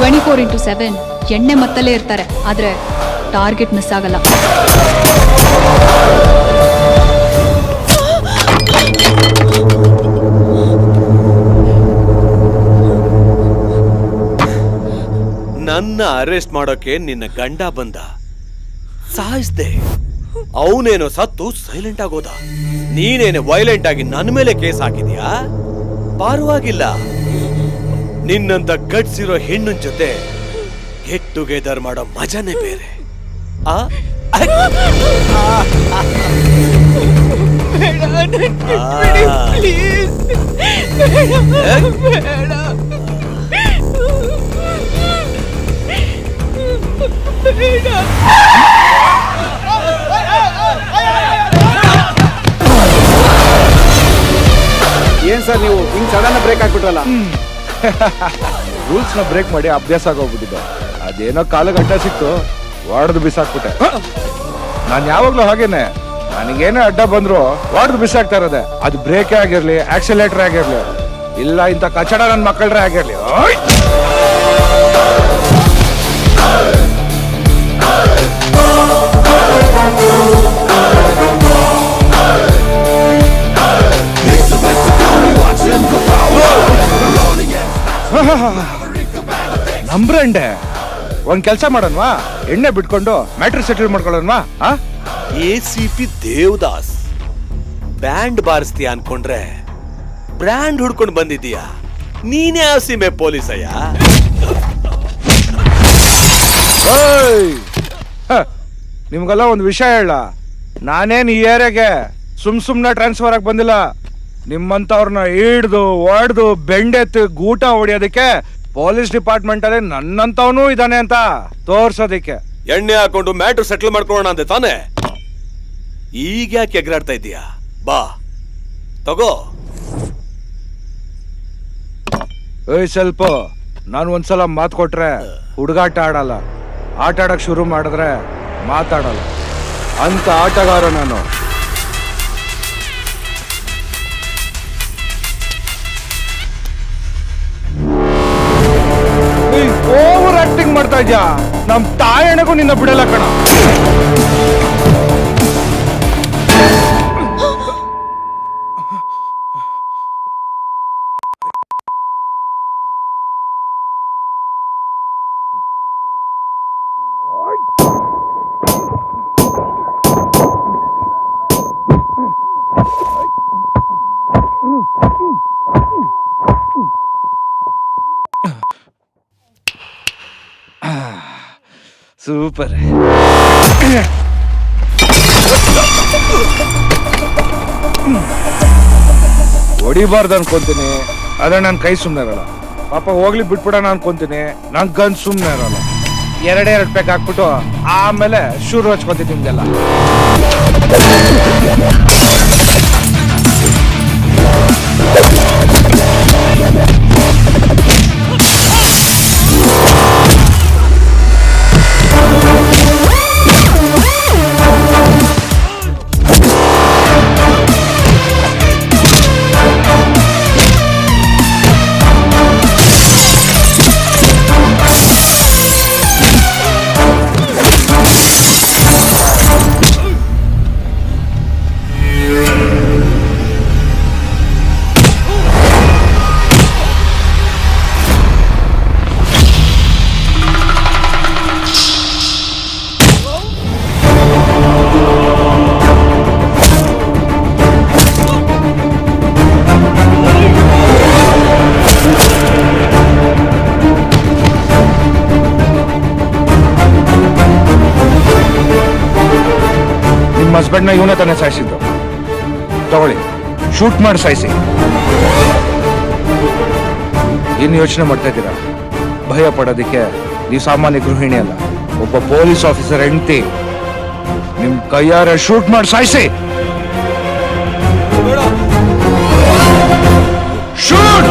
(24x7) ಎಣ್ಣೆ ಮತ್ತಲ್ಲೇ ಇರ್ತಾರೆ, ಆದ್ರೆ ಟಾರ್ಗೆಟ್ ಮಿಸ್ ಆಗಲ್ಲ. ನನ್ನ ಅರೆಸ್ಟ್ ಮಾಡೋಕೆ ನಿನ್ನ ಗಂಡ ಬಂದ, ಸಾಯಿಸ್ದೆ. ಅವನೇನೋ ಸತ್ತು ಸೈಲೆಂಟ್ ಆಗೋದ. ನೀನೇನೆ ವೈಲೆಂಟ್ ಆಗಿ ನನ್ನ ಮೇಲೆ ಕೇಸ್ ಹಾಕಿದ್ಯಾ? ಪರವಾಗಿಲ್ಲ, ನಿನ್ನಂತ ಗಟ್ಸ್ ಇರೋ ಹೆಣ್ಣಿನ ಜೊತೆ ಗೆಟ್ ಟುಗೆದರ್ ಮಾಡೋ ಮಜಾನೇ ಬೇರೆ. ಏನ್ ಸರ್ ನೀವು ಹಿಂಗ್ ಸಡನ್ ಬ್ರೇಕ್ ಹಾಕ್ಬಿಟ್ರಲ್ಲ? ರೂಲ್ಸ್ ನ ಬ್ರೇಕ್ ಮಾಡಿ ಅಭ್ಯಾಸ ಆಗೋಗ್ಬಿಟ್ಟಿದ್ದು. ಅದೇನೋ ಕಾಲಿಗೆ ಅಡ್ಡ ಸಿಕ್ತು, ಹೊಡೆದು ಬಿಸಾಕ್ಬಿಟ್ಟೆ. ನಾನು ಯಾವಾಗ್ಲೂ ಹಾಗೇನೆ, ನನಗೇನೇ ಅಡ್ಡ ಬಂದ್ರು ಹೊಡೆದು ಬಿಸಾಕ್ತಾ ಇರೋದೆ. ಅದು ಬ್ರೇಕೇ ಆಗಿರ್ಲಿ, ಆಕ್ಸಿಲೇಟರ್ ಆಗಿರ್ಲಿ, ಇಲ್ಲ ಇಂಥ ಕಚಡ ನನ್ನ ಮಕ್ಕಳ್ರೆ ಆಗಿರ್ಲಿ. ನಂಬ್ರಂಡೆ ಒಂದ್ ಕೆಲ್ಸ ಮಾಡೋಣವಾ? ಎಣ್ಣೆ ಬಿಟ್ಕೊಂಡು ಮ್ಯಾಟ್ರ್ ಸೆಟಲ್ ಮಾಡ್ಕೊಳ್ಳೋಣವಾ? ACP ದೇವದಾಸ್ ಬ್ಯಾಂಡ್ ಬಾರಿಸ್ತೀಯ ಅನ್ಕೊಂಡ್ರೆ ಬ್ರ್ಯಾಂಡ್ ಹುಡ್ಕೊಂಡು ಬಂದಿದ್ದೀಯಾ? ನೀನೇ ಆ ಸೀಮೆ ಪೊಲೀಸಯ್ಯ. ನಿಮ್ಗೆಲ್ಲ ಒಂದು ವಿಷಯ ಹೇಳ, ನಾನೇನ್ ಈ ಏರಿಯಾಗೆ ಸುಮ್ನೆ ಟ್ರಾನ್ಸ್ಫರ್ ಆಗಿ ಬಂದಿಲ್ಲ. ನಿಮ್ಮಂತವ್ರನ್ನ ಹಿಡ್ದು ಒಡ್ದು ಬೆಂಡೆತ್ತು ಗೂಟ ಹೊಡಿಯೋದಕ್ಕೆ ಪೊಲೀಸ್ ಡಿಪಾರ್ಟ್ಮೆಂಟ್ ಅಲ್ಲಿ ನನ್ನಂತವನು ಇದಾನೆ ಅಂತ ತೋರ್ಸೋದಿಕ್ಕೆ. ಎಣ್ಣೆ ಹಾಕೊಂಡು ಮ್ಯಾಟ್ರ್ ಸೆಟಲ್ ಮಾಡ್ಕೊಳ್ಳೋಣ ಅಂದೆ ತಾನೆ? ಈಗ ಯಾಕೆ ಎಗರಾಡ್ತಾ ಇದ್ದೀಯಾ? ಬಾ ತಗೋ. ಸ್ವಲ್ಪ ನಾನು ಒಂದ್ಸಲ ಮಾತು ಕೊಟ್ರೆ ಹುಡುಗಾಟ ಆಡಲ್ಲ, ಆಟ ಆಡಕ್ ಶುರು ಮಾಡಿದ್ರೆ ಮಾತಾಡಲ್ಲ ಅಂತ ಆಟಗಾರ ನಾನು. ಓವರ್ ಆಕ್ಟಿಂಗ್ ಮಾಡ್ತಾ ಇದ್ಯಾ? ನಮ್ ತಾಯಣಗೂ ನಿನ್ನ ಬಿಡಲ್ಲ ಕಣ. ಸೂಪರ್. ಹೊಡಿಬಾರ್ದು ಅನ್ಕೊಂತೀನಿ, ಆದ್ರೆ ನನ್ ಕೈ ಸುಮ್ನೆ ಇರಲ್ಲ. ಪಾಪ ಹೋಗ್ಲಿ ಬಿಟ್ಬಿಡೋಣ ಅನ್ಕೊಂತೀನಿ, ನನ್ ಗನ್ ಸುಮ್ನೆ ಇರಲ್ಲ. ಎರಡೇ ಎರಡು ಪೆಕ್ ಹಾಕ್ಬಿಟ್ಟು ಆಮೇಲೆ ಶುರು ಹಚ್ಕೊಂತೀನಿ ನಿಮ್ಗೆಲ್ಲ. ಹಸ್ಬೆಂಡ್ನ ಇವನೇ ತಾನೇ ಸಾಯಿಸಿದ್ದು. ತಗೊಳ್ಳಿ, ಶೂಟ್ ಮಾಡಿ ಸಾಯಿಸಿ. ಇನ್ನು ಯೋಚನೆ ಮಾಡ್ತಾ ಇದ್ದೀರಾ? ಭಯ ಪಡೋದಿಕ್ಕೆ ನೀವು ಸಾಮಾನ್ಯ ಗೃಹಿಣಿ ಅಲ್ಲ, ಒಬ್ಬ ಪೊಲೀಸ್ ಆಫೀಸರ್ ಹೆಂಡತಿ. ನಿಮ್ ಕೈಯಾರ ಶೂಟ್ ಮಾಡಿ ಸಾಯಿಸಿ. ಶೂಟ್!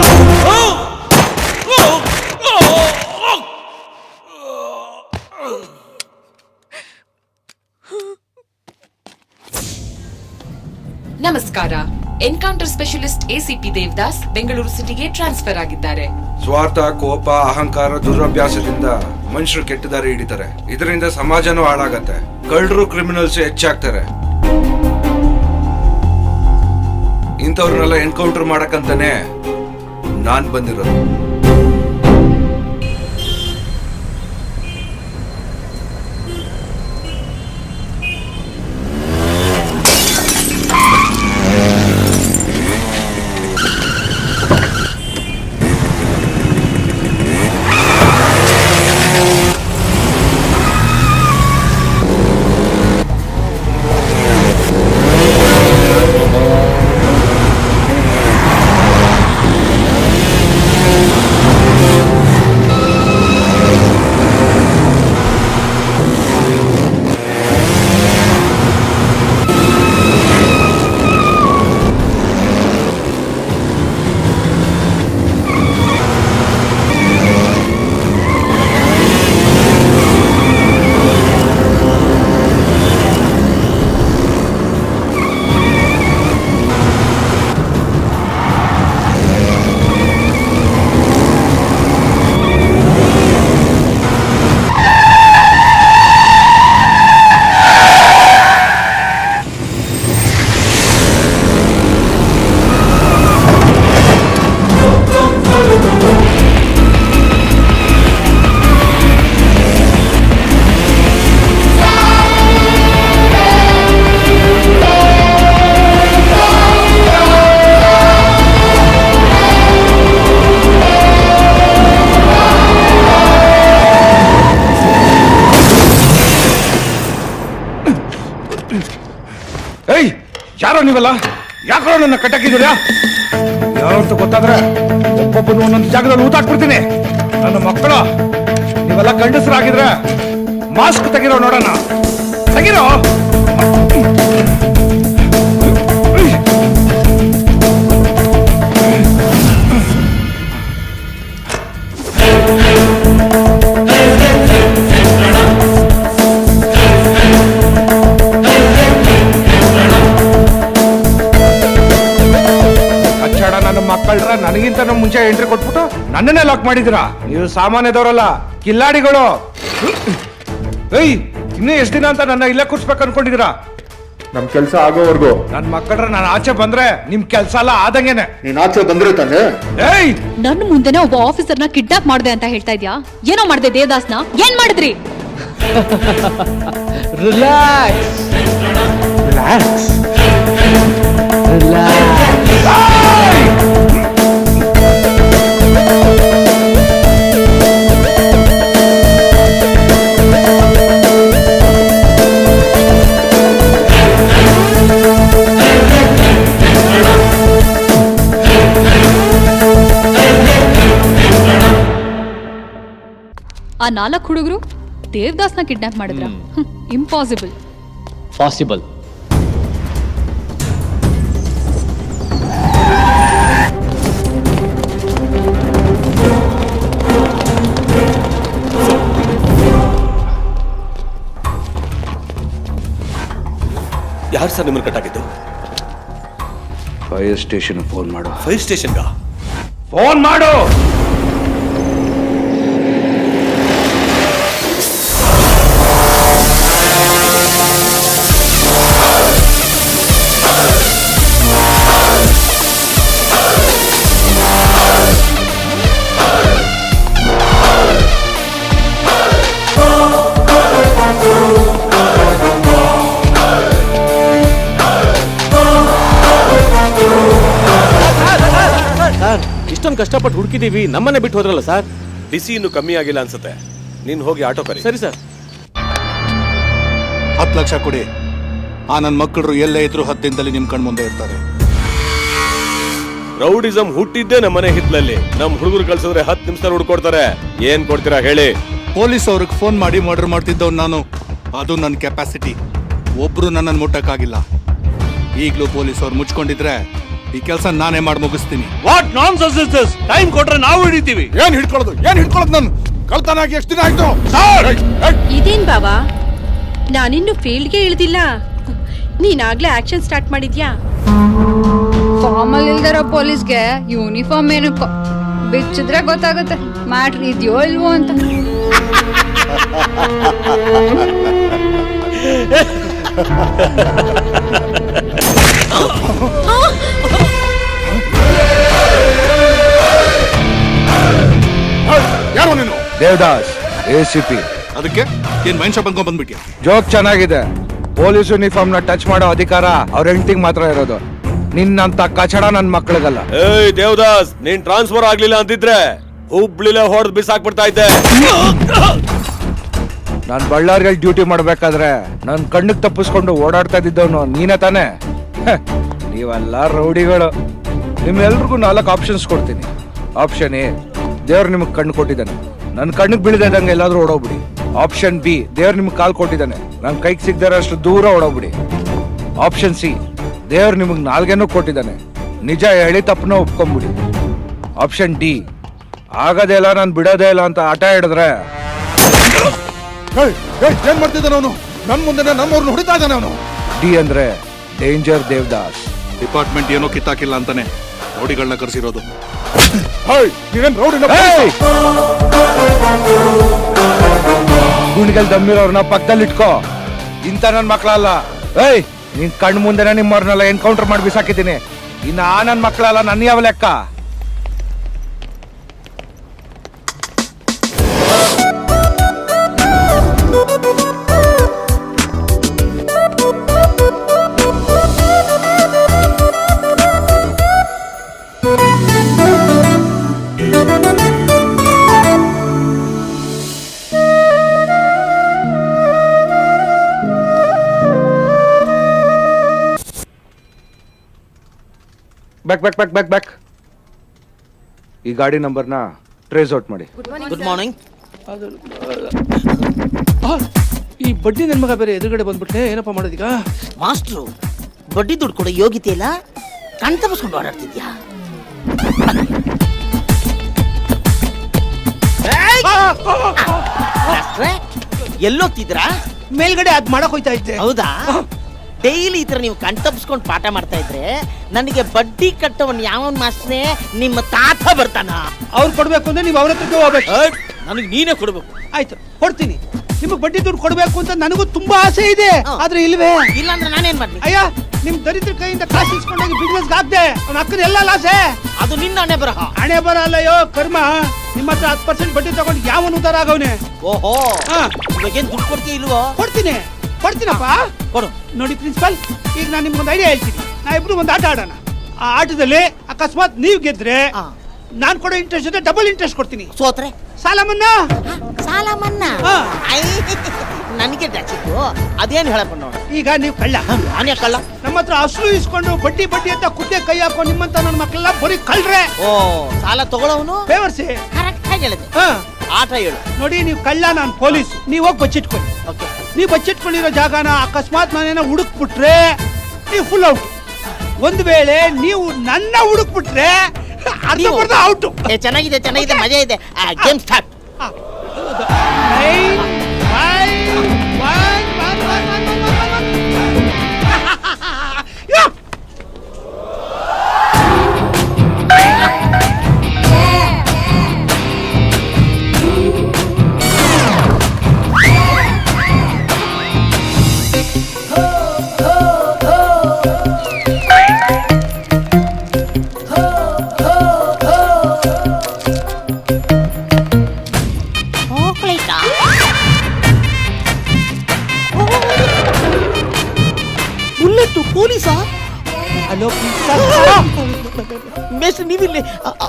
ನಮಸ್ಕಾರ. Encounter specialist ACP Devdas Bengaluru ಸಿಟಿಗೆ ಟ್ರಾನ್ಸ್ಫರ್ ಆಗಿದ್ದಾರೆ. ಸ್ವಾರ್ಥ, ಕೋಪ, ಅಹಂಕಾರ, ದುರಭ್ಯಾಸದಿಂದ ಮನುಷ್ಯರು ಕೆಟ್ಟ ದಾರಿ ಹಿಡಿತಾರೆ. ಇದರಿಂದ ಸಮಾಜನೂ ಹಾಳಾಗತ್ತೆ. ಕಳ್ಳರು, ಕ್ರಿಮಿನಲ್ಸ್ ಹೆಚ್ಚಾಗ್ತಾರೆ. ಇಂಥವ್ರನ್ನೆಲ್ಲ ಎನ್ಕೌಂಟರ್ ಮಾಡಕ್ಕಂತಾನೆ ನಾನ್ ಬಂದಿರೋದು. ಏಯ್, ಯಾರೋ ನೀವಲ್ಲ? ಯಾಕೋ ನನ್ನ ಕಟ್ಟಾಕಿದ್ದೀರಾ? ಯಾರು ಅಂತ ಗೊತ್ತಾದ್ರೆ ಒಬ್ಬೊಬ್ಬನು ಒಂದೊಂದು ಜಾಗದಲ್ಲಿ ಊತಾಕ್ಬಿಡ್ತೀನಿ. ನನ್ನ ಮಕ್ಕಳು ನೀವೆಲ್ಲ ಗಂಡಸರಾಗಿದ್ರೆ ಮಾಸ್ಕ್ ತೆಗಿರೋ ನೋಡೋಣ. ತೆಗಿರೋ. ನನ್ನ ಮಕ್ಕಳ್ರ ನನಗಿಂತ ಮುಂಚೆ ಎಂಟ್ರಿ ಕೊಟ್ಬಿಟ್ಟು ನನ್ನನ್ನೇ ಲಾಕ್ ಮಾಡಿದಿರಾ? ನೀವು ಸಾಮಾನ್ಯದವರಲ್ಲ, ಕಿಲ್ಲಾಡಿಗಳು. ಏಯ್, ಇನ್ನೂ ಎಷ್ಟು ದಿನ ಅಂತ ನನ್ನ ಇಲ್ಲೇ ಕೂರ್ಸ್ಬೇಕು ಅನ್ಕೊಂಡಿದೀರಾ? ನಮ್ ಕೆಲ್ಸ ಆಗೋವರೆಗೂ. ನನ್ ಮಕ್ಕಳ್ರ ನಾನು ಆಚೆ ಬಂದ್ರೆ ನಿಮ್ ಕೆಲ್ಸ ಎಲ್ಲ ಆದಂಗೆನೆ. ನೀನ್ ಆಚೆ ಬಂದ್ರೆ ತಾನೆ? ಏಯ್, ನನ್ನ ಮುಂದೆನೆ ಒಬ್ಬ ಆಫೀಸರ್ನ ಕಿಡ್ನಾಪ್ ಮಾಡ್ದೆ ಅಂತ ಹೇಳ್ತಾ ಇದ್ಯಾ? ಏನೋ ಮಾಡ್ದೆ ದೇವದಾಸ್ನ? ಏನ್ ಮಾಡಿದ್ರಿ? Relax relax relax. ಆ 4 ಹುಡುಗರು ದೇವದಾಸ್ನ ಕಿಡ್ನಾಪ್ ಮಾಡಿದ್ರ? ಇಂಪಾಸಿಬಲ್. ಪಾಸಿಬಲ್. ಯಾರು ಸರ್ ನಿಮ್ಮನ್ನು ಕಟ್ಟಾಕಿದ್ದು? ಫೈರ್ ಸ್ಟೇಷನ್ ಫೋನ್ ಮಾಡು. ಫೈರ್ ಸ್ಟೇಷನ್ಗ ಫೋನ್ ಮಾಡು. ಸರ್, ಇಷ್ಟೊಂದು ಕಷ್ಟಪಟ್ಟು ಹುಡುಕಿದೀವಿ, ನಮ್ಮನ್ನೇ ಬಿಟ್ಟು ಹೋದ್ರಲ್ಲ ಸರ್. ಬಿಸಿ ಇನ್ನು ಕಮ್ಮಿ ಆಗಿಲ್ಲ ಅನ್ಸುತ್ತೆ. ನೀನ್ ಹೋಗಿ ಆಟೋ ಕರಿ. ಸರಿ ಸರ್. 10 ಲಕ್ಷ ಕೊಡಿ. ಆ ನನ್ನ ಮಕ್ಕಳು ಎಲ್ಲೇ ಇದ್ರು 10 ದಿನದಲ್ಲಿ ನಿಮ್ ಕಣ್ ಮುಂದೆ ಇರ್ತಾರೆ. ರೌಡಿಸಂ ಹುಟ್ಟಿದ್ದೇ ನಮ್ಮನೆ ಹಿತ್ಲಲ್ಲಿ. ನಮ್ ಹುಡುಗರು ಕಳ್ಸಿದ್ರೆ 10 ನಿಮಿಷದಲ್ಲಿ ಹುಡ್ಕೊಡ್ತಾರೆ. ಏನ್ ಕೊಡ್ತೀರಾ ಹೇಳಿ? ಪೊಲೀಸ್ ಅವ್ರಿಗೆ ಫೋನ್ ಮಾಡಿ ಮರ್ಡರ್ ಮಾಡ್ತಿದ್ದವ್ ನಾನು. ಅದು ನನ್ನ ಕೆಪಾಸಿಟಿ. ಒಬ್ರು ನನ್ನನ್ನು ಮುಟ್ಟಕ್ಕಾಗಿಲ್ಲ. ಈಗಲೂ ಪೊಲೀಸ್ ಅವ್ರು ಮುಚ್ಕೊಂಡಿದ್ರೆ ಈ ಕೆಲಸ ನಾನೇ ಮಾಡಿ ಮುಗಿಸ್ತೀನಿ. What nonsense is this? Time ಕೊಟ್ರೆ ನಾವು ಹಿಡಿತೀವಿ. ಏನ್ ಹಿಡ್ಕೊಳ್ಳೋದು ನಾನು ಕಳ್ತನ ಆಗಿ ಎಷ್ಟು ದಿನ ಆಯ್ತು? ಇದೇನ್ ಬಾವಾ, ನಾನಿನ್ನು ಫೀಲ್ಡ್ಗೆ ಇಳ್ದಿಲ್ಲ, ನೀನಾಗ್ಲೇ ಆಕ್ಷನ್ ಸ್ಟಾರ್ಟ್ ಮಾಡಿದ್ಯಾ? ಫಾರ್ಮಲ್ ಇಲ್ದಿರೋ ಪೊಲೀಸ್ಗೆ ಯೂನಿಫಾರ್ಮ್ ಏನಕ್ಕೋ ಬಿಚ್ಚಿದ್ರೆ ಗೊತ್ತಾಗುತ್ತೆ ಮ್ಯಾಟ್ರ್ ಇದೆಯೋ ಇಲ್ವೋ ಅಂತ. ಯಾರು ನೀನು? ದೇವದಾಸ್, ACP. ಅದಕ್ಕೆ ಏನ್ ಮೈನ್ ಶಾಪ್ ಅನ್ಕೊಂಡ್ ಬಂದ್ಬಿಟ್ಯಾ? ಜೋಕ್ ಚೆನ್ನಾಗಿದೆ. ಪೊಲೀಸ್ ಯೂನಿಫಾರ್ಮ್ ನ ಟಚ್ ಮಾಡೋ ಅಧಿಕಾರ ಅವ್ರ ಹೆಂಡತಿಗೆ ಮಾತ್ರ ಇರೋದು. ನಿನ್ನಂತ ಕಚಡ ನನ್ ಮಕ್ಳಿಗಲ್ಲ. ಏಯ್ ದೇವದಾಸ್, ನೀನ್ ಟ್ರಾನ್ಸ್ಫರ್ ಆಗ್ಲಿಲ್ಲ ಅಂತಿದ್ರೆ ಹುಬ್ಳಿಲೆ ಹೊಡೆದ್ ಬಿಸಾಕ್ಬಿಡ್ತಾ ಇದ್ದೆ. ನಾನ್ ಬಳ್ಳಾರಿಯಲ್ಲಿ ಡ್ಯೂಟಿ ಮಾಡ್ಬೇಕಾದ್ರೆ ನನ್ ಕಣ್ಣಿಗೆ ತಪ್ಪಿಸ್ಕೊಂಡು ಓಡಾಡ್ತಾ ಇದ್ದವನು ನೀನೇ ತಾನೆ? ನೀವೆಲ್ಲ ರೌಡಿಗಳು. ನಿಮ್ಮೆಲ್ರಿಗೂ 4 ಆಪ್ಷನ್ಸ್ ಕೊಡ್ತೀನಿ. ಆಪ್ಷನ್ ಎ, ದೇವ್ರು ನಿಮಗೆ ಕಣ್ಣು ಕೊಟ್ಟಿದ್ದಾನೆ, ನನ್ನ ಕಣ್ಣಿಗೆ ಬೀಳದಂಗೆ ಎಲ್ಲಾದ್ರೂ ಓಡೋಗ್ಬಿಡಿ. ಆಪ್ಷನ್ ಬಿ, ದೇವ್ರು ನಿಮ್ಗೆ ಕಾಲ್ ಕೊಟ್ಟಿದ್ದಾನೆ, ನನ್ನ ಕೈಗೆ ಸಿಗದೇ ಅಷ್ಟು ದೂರ ಓಡೋಗ್ಬಿಡಿ. ಆಪ್ಷನ್ ಸಿ, ದೇವ್ರು ನಿಮಗೆ ನಾಲ್ಗೆನೂ ಕೊಟ್ಟಿದ್ದಾನೆ, ನಿಜ ಹೇಳಿ ತಪ್ಪನ ಒಪ್ಕೊಂಬಿಡಿ. ಆಪ್ಷನ್ ಡಿ, ಆಗದೇ ಇಲ್ಲ ನಾನು ಬಿಡೋದೇ ಇಲ್ಲ ಅಂತ ಹಠ ಹಿಡಿದ್ರೆ. ಏನ್ ಮಾಡ್ತಿದ್ದಾನೆ ಅವನು? ನನ್ ಮುಂದೆ ನಮ್ಮವ್ರನ್ನ ಹೊಡಿತಾ ಇದ್ದಾನೆ ಅವನು. ಡಿ ಅಂದ್ರೆ ಡೇಂಜರ್ ದೇವದಾಸ್. ಡಿಪಾರ್ಟ್ಮೆಂಟ್ ಏನೋ ಕಿತ್ತಾಕಿಲ್ಲ ಅಂತಾನೆ ರೌಡಿಗಳನ್ನ ಕರೆಸಿರೋದು. ಗುಣಿಗಲ್ ದಮ್ಮಿರೋರ್ನ ಪಕ್ಕದಲ್ಲಿ ಇಟ್ಕೋ. ಇಂತ ನನ್ ಮಕ್ಳಲ್ಲ. ಏಯ್, ನಿನ್ ಕಣ್ ಮುಂದೆನೆ ನಿಮ್ಮವ್ರನ್ನೆಲ್ಲ ಎನ್ಕೌಂಟರ್ ಮಾಡಿ ಬಿಸಾಕಿದ್ದೀನಿ. ಇನ್ನ ಆ ನನ್ ಮಕ್ಳಲ್ಲ, ನನ್ನ ಯಾವ ಲೆಕ್ಕ? ಬ್ಯಾಕ್. ಈ ಗಾಡಿ ನಂಬರ್ನ ಟ್ರೇಸ್ ಔಟ್ ಮಾಡಿ. Good morning. ಈ ಬಡ್ಡಿ ನನ್ ಮಗ ಬೇರೆ ಎದುರುಗಡೆ ಬಂದ್ಬಿಟ್ರೆ ಏನಪ್ಪಾ ಮಾಡೋದೀಗ? ಮಾಸ್ಟ್ರು, ಬಡ್ಡಿ ದುಡ್ಡು ಕೊಡೋ ಯೋಗ್ಯತೆ ಇಲ್ಲ, ಕಣ್ ತಪ್ಪಿಸ್ಕೊಂಡು ಓಡಾಡ್ತಿದ್ಯಾ? ಎಲ್ಲೋಗ್ತಿದ್ರಾ? ಮೇಲ್ಗಡೆ ಅದ್ ಮಾಡಕ್ ಹೋಯ್ತಾ ಇದ್ದೆ. ಹೌದಾ? ಡೈಲಿ ಈ ತರ ನೀವು ಕಣ್ ತಪ್ಪಿಸ್ಕೊಂಡು ಪಾಠ ಮಾಡ್ತಾ ಇದ್ರೆ ನನಗೆ ಬಡ್ಡಿ ಕಟ್ಟವನ್ ಯಾವನ್ ಮಾಸ್ಟ್ರೇ ನಿಮ್ಮ ತಾತ ಬರ್ತಾನ. ಅವ್ರು ಕೊಡ್ಬೇಕು ಅಂದ್ರೆ ನೀವು ಅವ್ರ ಹತ್ರಕ್ಕೆ ಹೋಗ್ಬೇಕು. ನನಗೆ ನೀನೇ ಕೊಡ್ಬೇಕು. ಆಯ್ತು, ಕೊಡ್ತೀನಿ. ನಿಮಗ್ ಬಡ್ಡಿ ದುಡ್ಡು ಕೊಡ್ಬೇಕು ಅಂತ ನನಗೂ ತುಂಬಾ ಆಸೆ ಇದೆ, ಆದ್ರೆ ಇಲ್ವೇ. ಇಲ್ಲ ಅಂದ್ರೆ ನಾನೇನ್ ಮಾಡ್ಲಿ? ಅಯ್ಯ, ನಿಮ್ ದರಿದ್ರ ಕೈಯಿಂದ ಕಾಸು ಇಸ್ಕೊಂಡೋಗಿ ಬಿಸ್ನೆಸ್ ಹಾಕ್ದೆ. ಅವ್ನ ಅಕ್ಕನ ಎಲ್ಲ ಲಾಸೆ. ಅದು ನಿನ್ನ ಹಣೆ ಬರಹ. ಹಣೆ ಬರ ಅಲ್ಲಯ್ಯೋ ಕರ್ಮ. ನಿಮ್ಮ ಹತ್ರ 10% ಬಡ್ಡಿ ತಗೊಂಡು ಯಾವನ್ ಉದ್ದಾರ ಆಗವನೆ. ಓಹೋ, ಇವಾಗೇನ್ ದುಡ್ಡು ಕೊಡ್ತೀಯ ಇಲ್ವೋ? ಕೊಡ್ತೀನಪ್ಪ. ಕೊಡು. ನೋಡಿ ಪ್ರಿನ್ಸಿಪಲ್, ಈಗ ನಾನು ನಿಮ್ಗೊಂದು ಐಡಿಯಾ ಹೇಳ್ತೀನಿ. ನಾವಿಬ್ರು ಒಂದು ಆಟ ಆಡೋಣ. ಆ ಆಟದಲ್ಲಿ ಅಕಸ್ಮಾತ್ ನೀವ್ ಗೆದ್ರೆ ನಾನ್ ಕೊಡೋ ಇಂಟ್ರೆಸ್ಟ್ ಜೊತೆ ಡಬಲ್ ಇಂಟ್ರೆಸ್ಟ್ ಕೊಡ್ತೀನಿ. ಸೋತ್ರೆ ಸಾಲ ಮನ್ನಾ. ಸಾಲ ಮನ್ನಾ? ನನಗೆ ಡಚಿತ್ತು. ಅದೇನು ಹೇಳಪ್ಪ ನೋಡ. ಈಗ ನೀವು ಕಳ್ಳ, ನಾನೇ ಕಳ್ಳ. ನಮ್ಮ ಹತ್ರ ಅಸಲು ಇಸ್ಕೊಂಡು ಬಡ್ಡಿ ಅಂತ ಕುದ್ದೆ ಕೈ ಹಾಕೋ ನಿಮ್ಮಂತ ನನ್ನ ಮಕ್ಕಳೆಲ್ಲ ಬರೀ ಕಳ್ರೆ. ಓ, ಸಾಲ ತಗೊಳ್ಳೋನು ಬೇವರ್ಸಿ. ಕರೆಕ್ಟ್ ಆಗಿ ಹೇಳಿದೆ. ಆಟ ಹೇಳು. ನೋಡಿ ನೀವು ಕಳ್ಳ, ನಾನು ಪೊಲೀಸ್. ನೀವು ಹೋಗಿ ಬಚ್ಚಿಟ್ಕೊಳ್ಳಿ. ನೀವು ಬಚ್ಚಿಟ್ಕೊಂಡಿರೋ ಜಾಗನ ಅಕಸ್ಮಾತ್ ನಾನೇನೋ ಹುಡುಕ್ಬಿಟ್ರೆ ನೀವು ಫುಲ್ ಔಟ್. ಒಂದು ವೇಳೆ ನೀವು ನನ್ನ ಹುಡುಕ್ಬಿಟ್ರೆ ಅರ್ಧ ಔಟ್. ಚೆನ್ನಾಗಿದೆ ಚೆನ್ನಾಗಿದೆ, ಮಜಾ ಇದೆ. Game start. ಬುಲೆಟ್ ಪೊಲೀಸಾ? ಹಲೋ ಮೇಷ್ಟ್ರೆ ನೀವಿಲ್ಲಿ,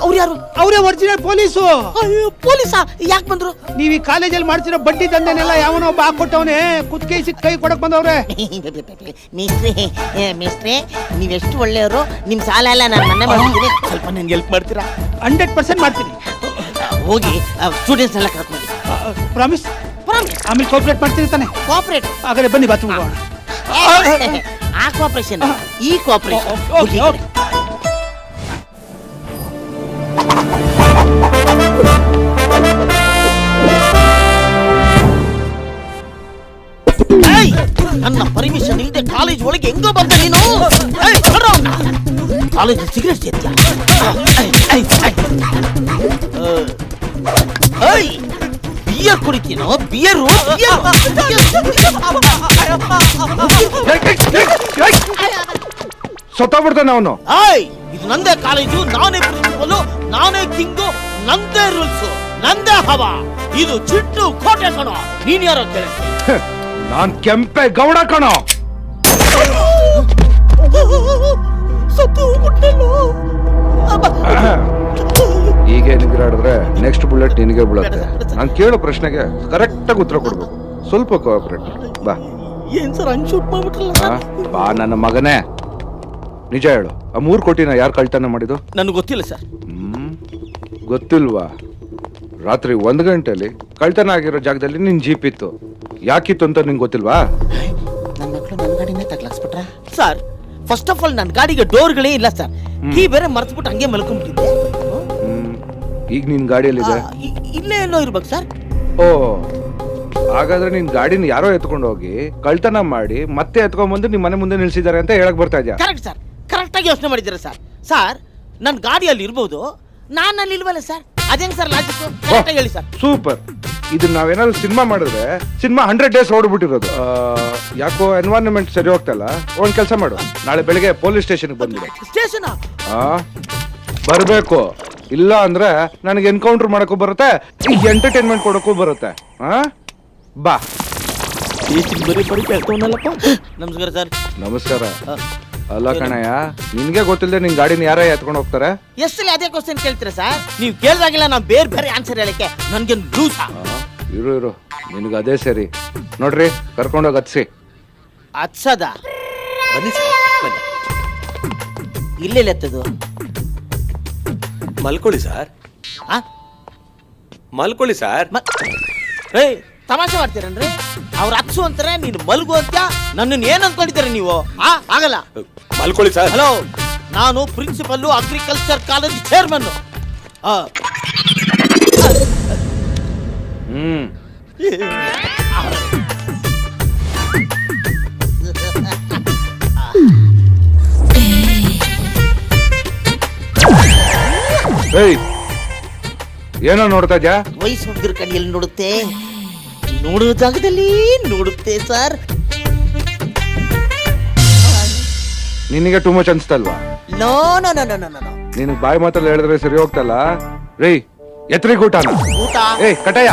ಅವ್ರು ಯಾರು? ಅವರೇ ಒರಿಜಿನಲ್ ಪೊಲೀಸು. ಪೊಲೀಸಾ? ಯಾಕೆ ಬಂದ್ರು? ನೀವು ಈ ಕಾಲೇಜಲ್ಲಿ ಮಾಡ್ತಿರೋ ಬಡ್ಡಿ ದಂಧೆನೆಲ್ಲ ಯಾವನೋ ಒಬ್ಬ ಹಾಕೊಟ್ಟವನೇ ಕುತ್ಕೈ ಸಿಕ್ಕ ಕೈ ಕೊಡಕ್ ಬಂದವ್ರೆ. ಮೇಷ್ಟ್ರೆ ನೀವೆಷ್ಟು ಒಳ್ಳೆಯವರು. ನಿಮ್ ಸಾಲ ಎಲ್ಲ ನಾನು ಮನೆ ಮಾಡ್ತೀನಿ, ಸ್ವಲ್ಪ ನನ್ಗೆ ಹೆಲ್ಪ್ ಮಾಡ್ತೀರಾ? 100% ಮಾಡ್ತೀನಿ. ಹೋಗಿ ಸ್ಟೂಡೆಂಟ್ಸ್ ಎಲ್ಲ ಕರ್ಕೊಂಡು ಪ್ರಾಮಿಸ್. ಆಮೇಲೆ ಕೋಆಪರೇಟ್ ಮಾಡ್ತೀನಿ ತಾನೆ? ಕೋಆಪರೇಟ್ ಹಾಗಾದ್ರೆ ಬನ್ನಿ ಬಾತ್ರೂಮ್ ಹೋಗೋಣ. ಆ ಕೋಆಪರೇಷನ್, ಈ ಕೋಆಪರೇಷನ್. ನನ್ನ ಪರ್ಮಿಷನ್ ಇಲ್ಲದೆ ಕಾಲೇಜ್ ಒಳಗೆ ಹೆಂಗೋ ಬಂದ ನೀನು? ಕಾಲೇಜ್ ಸಿಗರೇಟ್ ಸೇರ್ತೀಯ? ಬಿಯರ್ ಕುಡಿತೀನೋ? ಬಿಯರು ಸತ್ತೋಗ್ಬಿಡ್ತಾನೆ ಅವನು. ಇದು ನಂದೇ ಕಾಲೇಜು, ನಾನೇ ಪ್ರಿನ್ಸಿಪಲ್, ನಾನೇ ಕಿಂಗು, ನಂದೇ ರೂಲ್ಸ್, ನಂದೇ ಹವಾ. ಇದು ಚಿಟ್ಟು ಕೋಟೆ ಕಣೋ. ನೀನ್ ಯಾರೋ ಕೇಳಿ? ನಾನ್ ಕೆಂಪೆ ಗೌಡ ಕಣೋ. ಹೀಗೆ ನಿಗ್ರಾಡಿದ್ರೆ ನೆಕ್ಸ್ಟ್ ಬುಲೆಟ್ ನಿನಗೆ ಬೀಳುತ್ತೆ. ನಾನು ಕೇಳೋ ಪ್ರಶ್ನೆಗೆ ಕರೆಕ್ಟ್ ಆಗಿ ಉತ್ತರ ಕೊಡ್ಬೇಕು. ಸ್ವಲ್ಪ ಕೋಆಪರೇಟ್ ಬಾ. ಏನ್ ಸರ್ ಹಂಗ್ ಶೂಟ್ ಮಾಡ್ಬಿಟ್ರಲ್ಲ? ಬಾ ನನ್ನ ಮಗನೇ, ನಿಜ ಹೇಳು, ಆ 3 ಕೋಟಿನ ಯಾರು ಕಳ್ತನ ಮಾಡಿದ್ದು? ನನಗೆ ಗೊತ್ತಿಲ್ಲ ಸರ್. ಗೊತ್ತಿಲ್ವಾ? ರಾತ್ರಿ 1 ಗಂಟೆಲಿ ಕಳ್ತನ ಆಗಿರೋ ಜಾಗದಲ್ಲಿ ನಿನ್ ಜೀಪ್ ಇತ್ತು. ಯಾಕಿತ್ತು ಅಂತ ನಿಂಗೆ ಗೊತ್ತಿಲ್ವಾ? ನನ್ನ ಮಕ್ಕಳು ನನ್ನ ಗಾಡಿನೇ ತಗ್ಲಾಕ್ಸ್ಬಿಟ್ರ ಸರ್. ಫಸ್ಟ್ ಆಫ್ ಆಲ್ ನನ್ನ ಗಾಡಿಗೆ ಡೋರ್ಗಳೇ ಇಲ್ಲ ಸರ್. ಕೀ ಬೇರೆ ಮರ್ತ್ಬಿಟ್ಟು ಹಂಗೆ ಮಲ್ಕೊಂಡ್ಬಿಟ್ಟಿದ್ದೆ. ಈಗ ನಿನ್ ಗಾಡಿಯಲ್ಲಿದೆ? ಇಲ್ಲೇ ಎಲ್ಲೋ ಇರ್ಬೇಕು ಸರ್. ಓ, ಹಾಗಾದ್ರೆ ನಿನ್ ಗಾಡಿನ ಯಾರೋ ಎತ್ಕೊಂಡು ಹೋಗಿ ಕಳ್ತನ ಮಾಡಿ ಮತ್ತೆ ಎತ್ಕೊಂಡ್ ಬಂದು ನಿಮ್ ಮನೆ ಮುಂದೆ ನಿಲ್ಸಿದ್ದಾರೆ ಅಂತ ಹೇಳಕ್ ಬರ್ತಾ ಇದ್ಯಾ? ಕರೆಕ್ಟ್ ಸರ್, ಕರೆಕ್ಟ್ ಆಗಿ ಯೋಚನೆ ಮಾಡಿದ್ದೀರಾ ಸರ್. ಸರ್ ನನ್ನ ಗಾಡಿಯಲ್ಲಿ ಇರ್ಬೋದು, ನಾನು ಅಲ್ಲಿ ಇಲ್ವಲ್ಲ ಸರ್. ಅದೇನ್ ಸರ್ ಲಾಜಿಕ್? ಕರೆಕ್ಟ್ ಆಗಿ ಹೇಳಿ ಸರ್. ಸೂಪರ್. ಇದನ್ನ ನಾವೇನಾದ್ರು ಸಿನಿಮಾ ಮಾಡಿದ್ರೆ ಸಿನಿಮಾ 100 ಡೇಸ್ ಓಡ್ಬಿಟ್ಟಿರೋದು. ಯಾಕೋ ಎನ್ವೈರನ್ಮೆಂಟ್ ಸರಿ ಹೋಗ್ತಲ್ಲ. ಒಂದ್ ಕೆಲಸ ಮಾಡು, ನಾಳೆ ಬೆಳಿಗ್ಗೆ ಪೊಲೀಸ್ ಸ್ಟೇಷನ್ ಬಂದಿದೆ. ಸ್ಟೇಷನ್ ಬರ್ಬೇಕು. ಇಲ್ಲ ಅಂದ್ರೆ ನನಗೆ ಎನ್ಕೌಂಟರ್ ಮಾಡಕ್ಕೂ ಬರುತ್ತೆ, ಎಂಟರ್ಟೈನ್ಮೆಂಟ್ ಕೊಡಕ್ಕೂ ಬರುತ್ತೆ. ಬಾ. ನಮಸ್ಕಾರ ಸರ್. ನಮಸ್ಕಾರ. ಅಲ್ಲ ಕಣಯ್ಯ, ನಿನ್ಗೆ ಗೊತ್ತಿಲ್ಲದೆ ನಿನ್ ಗಾಡಿನ ಯಾರ ಎತ್ಕೊಂಡು ಹೋಗ್ತಾರೆ? ಎಷ್ಟಲ್ಲಿ ಅದೇ ಕ್ವಶನ್ ಕೇಳ್ತೀರಾ ಸರ್? ನೀವು ಕೇಳಿದಾಗೆಲ್ಲ ನಾವು ಬೇರೆ ಬೇರೆ ಆನ್ಸರ್ ಹೇಳಕ್ಕೆ ನನ್ಗೆ ಲೂಸ್. ಇರು, ನಿನ್ಗೆ ಅದೇ ಸರಿ. ನೋಡ್ರಿ, ಕರ್ಕೊಂಡೋಗಿ ಹತ್ಸಿ. ಹತ್ಸದ? ಬನ್ನಿ ಸರ್, ಬನ್ನಿ. ಇಲ್ಲೆಲ್ಲ ಎತ್ತದು? ಮಲ್ಕೊಳ್ಳಿ ಸರ್. ಮಲ್ಕೊಳ್ಳಿ ಸರ್. ಏಯ್, ತಮಾಷೆ ಮಾಡ್ತೀರನ್ರಿ? ಅವ್ರು ಹತ್ಸು ಅಂತಾರೆ, ನೀನು ಮಲ್ಗು ಅಂತ. ನನ್ನನ್ನು ಏನ್ ಅನ್ಕೊಂಡಿದ್ದೀರ ನೀವು? ಆಗಲ್ಲ. ಮಲ್ಕೊಳ್ಳಿ ಸರ್. ಹಲೋ, ನಾನು ಪ್ರಿನ್ಸಿಪಲ್, ಅಗ್ರಿಕಲ್ಚರ್ ಕಾಲೇಜ್ ಚೇರ್ಮನ್. ಏನೋ ನೋಡ್ತಾ ಇದ್ಯಾ? ವಯಸ್ಸು ಹುಡುಗರ ಕಣ್ಣಿಯಲ್ಲಿ ನೋಡುತ್ತೆ, ನೋಡೋ ಜಾಗದಲ್ಲಿ ನೋಡುತ್ತೆ ಸರ್. ನಿನಗೆ ಟೂ ಮಚ್ ಅನ್ಸ್ತಲ್ವಾ? No no no no no no. ನಿನಗೆ ಬಾಯಿ ಮಾತಲ್ಲಿ ಹೇಳಿದ್ರೆ ಸರಿ ಹೋಗ್ತಲ್ಲ. ರೇ, ಎತ್ತರಿಗೆ ಊಟನ? ಊಟ? ಏಯ್ ಕಟಯ್ಯ.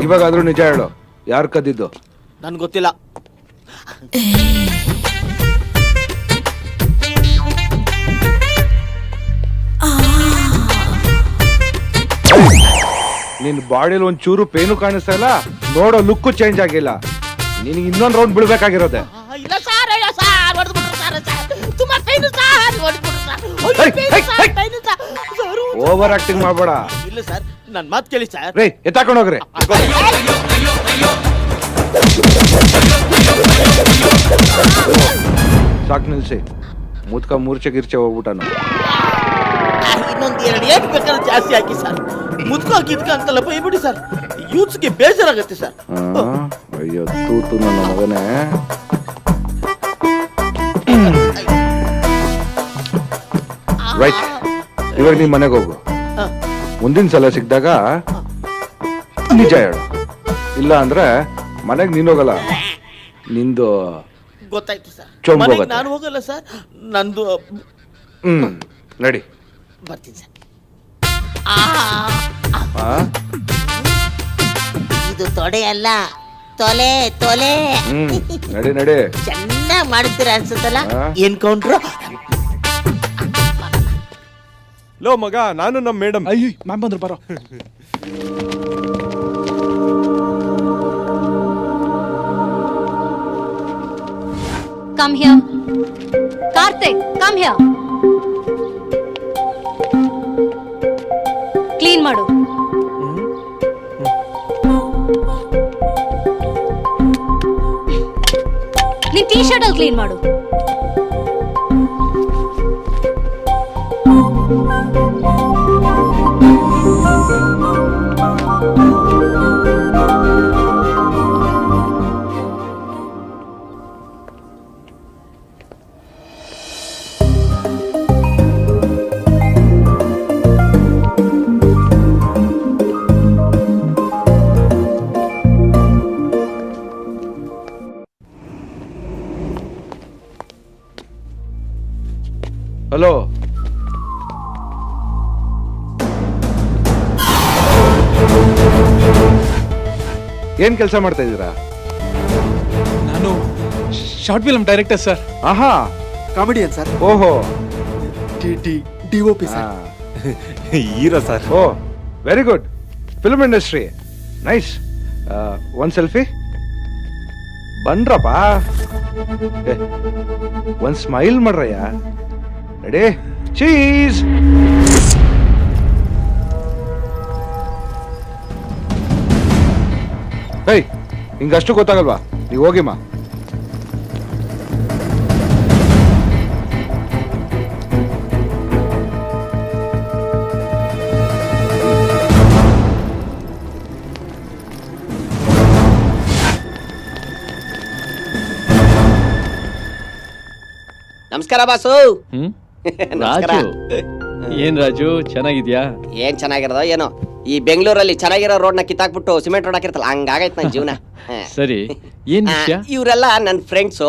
ಇವಾಗಾದ್ರೂ ನಿಜ ಹೇಳು, ಯಾರು ಕದ್ದಿದ್ದು? ನನ್ಗೆ ಗೊತ್ತಿಲ್ಲ. ನಿನ್ ಬಾಡಿಲಿ ಒಂದ್ ಚೂರು ಪೇನು ಕಾಣಿಸ್ತಾ ಇಲ್ಲ, ನೋಡೋ ಲುಕ್ಕು ಚೇಂಜ್ ಆಗಿಲ್ಲ. ನಿನಗೆ ಇನ್ನೊಂದ್ ರೌಂಡ್ ಬೀಳ್ಬೇಕಾಗಿರೋದೆ. ಇಲ್ಲ ಸರ್, ಇಲ್ಲ ಸರ್, ಹೊಡೆದ್ಬಿಟ್ರು ಸರ್, ತುಂಬಾ ಪೈನು ಸರ್, ಹೊಡೆದ್ಬಿಟ್ರು ಸರ್. ಓವರ್ ಆಕ್ಟಿಂಗ್ ಮಾಡ್ಬೇಡ. ಇಲ್ಲ ಸರ್, ನನ್ ಮಾತು ಕೇಳಿ ಸರ್. ರೇ ಎತ್ತಾಕೊಂಡು ಹೋಗ್ರಿ. ಸಾಕ್ ನಿಲ್ಸಿ. ಮುದ್ಕ ಮೂರ್ಛೆ ಗಿರ್ಚೆ ಹೋಗ್ಬಿಟ್ಟನು. ಇನ್ನೊಂದು 2 ಏಟ್ ಬೇಕಾದ್ರೆ ಜಾಸ್ತಿ ಹಾಕಿ ಸರ್. ಮುದ್ಕ ಗಿದ್ಕ ಅಂತೆಲ್ಲ ಬೈಬಿಡಿ ಸರ್, ಯೂತ್ಸ್ಗೆ ಬೇಜಾರಾಗತ್ತೆ ಸರ್. ಅಯ್ಯೋ ತೂತು ನನ್ನ ಮಗನೇ. ರೈಟ್, ಇವಾಗ ನೀನ್ ಮನೆಗೆ ಹೋಗು. ಮುಂದಿನ ಸಲ ಸಿಕ್ಕಿದಾಗ ನಿಜ ಹೇಳು, ಇಲ್ಲ ಅಂದ್ರೆ ಮನೆಗೆ ನೀನ್ ಹೋಗಲ್ಲ, ನಿಂದು ಗೊತ್ತಾಯ್ತು ಸರ್. ಚೊಂಬು ಮನೆಗೆ ಹೋಗುತ್ತೆ. ನಾನು ಹೋಗಲ್ಲ ಸರ್, ನಂದು ನಡಿ. ಬರ್ತೀನಿ ಸರ್. ಇದು ತೊಡೆ ಅಲ್ಲ, ತೊಲೆ ತೊಲೆ. ನಡಿ ನಡಿ. ಚೆನ್ನಾಗಿ ಮಾಡ್ತೀರ ಅನ್ಸುತ್ತಲ್ಲ ಎನ್ಕೌಂಟ್ರು. ಲೋ ಮಗ, ನಾನು ನಮ್ಮ ಮೇಡಮ್. ಅಯ್ಯೋ ಮ್ಯಾಮ್ ಬಂದ್ರು, ಬರೋ. Come here. Karthik, come here. Clean ಮಾಡು. ನಿನ್ ಟೀ ಶರ್ಟ್ ಅಲ್ಲಿ ಕ್ಲೀನ್ ಮಾಡು. ಹಲೋ, ಏನ್ ಕೆಲಸ ಮಾಡ್ತಾ ಇದ್ದೀರಾ? ನಾನು ಶಾರ್ಟ್ ಫಿಲ್ಮ್ ಡೈರೆಕ್ಟರ್ ಸರ್. ಆಹಾ, ಕಾಮಿಡಿಯನ್ ಸರ್. ಓಹೋ, DOP sir. Hero sir. Oh very good. Film industry nice. ಒಂದ್ ಸೆಲ್ಫಿ ಬನ್ರಪ್ಪ. ಒಂದ್ ಸ್ಮೈಲ್ ಮಾಡ್ರಯ್ಯ. Ready, cheese. ಹೇ, ಹಿಂಗಷ್ಟು ಗೊತ್ತಾಗಲ್ವಾ? ನೀವು ಹೋಗಿಮ್ಮ. ನಮಸ್ಕಾರ ಬಾಸು. ರಾಜು, ಏನ್ ರಾಜು ಚೆನ್ನಾಗಿದ್ಯಾ? ಏನ್ ಚೆನ್ನಾಗಿರೋದೋ ಏನೋ, ಈ ಬೆಂಗಳೂರಲ್ಲಿ ಚೆನ್ನಾಗಿರೋ ರೋಡ್ ನ ಕಿತ್ತಾಕ್ಬಿಟ್ಟು ಸಿಮೆಂಟ್ ರೋಡ್ ಹಾಕಿರ್ತಲ್ಲ, ಹಂಗಾಗೈತ್ ನನ್ ಜೀವನ. ಸರಿ, ಏನ್ ವಿಷಯ? ಇವರೆಲ್ಲ ನನ್ನ ಫ್ರೆಂಡ್ಸು.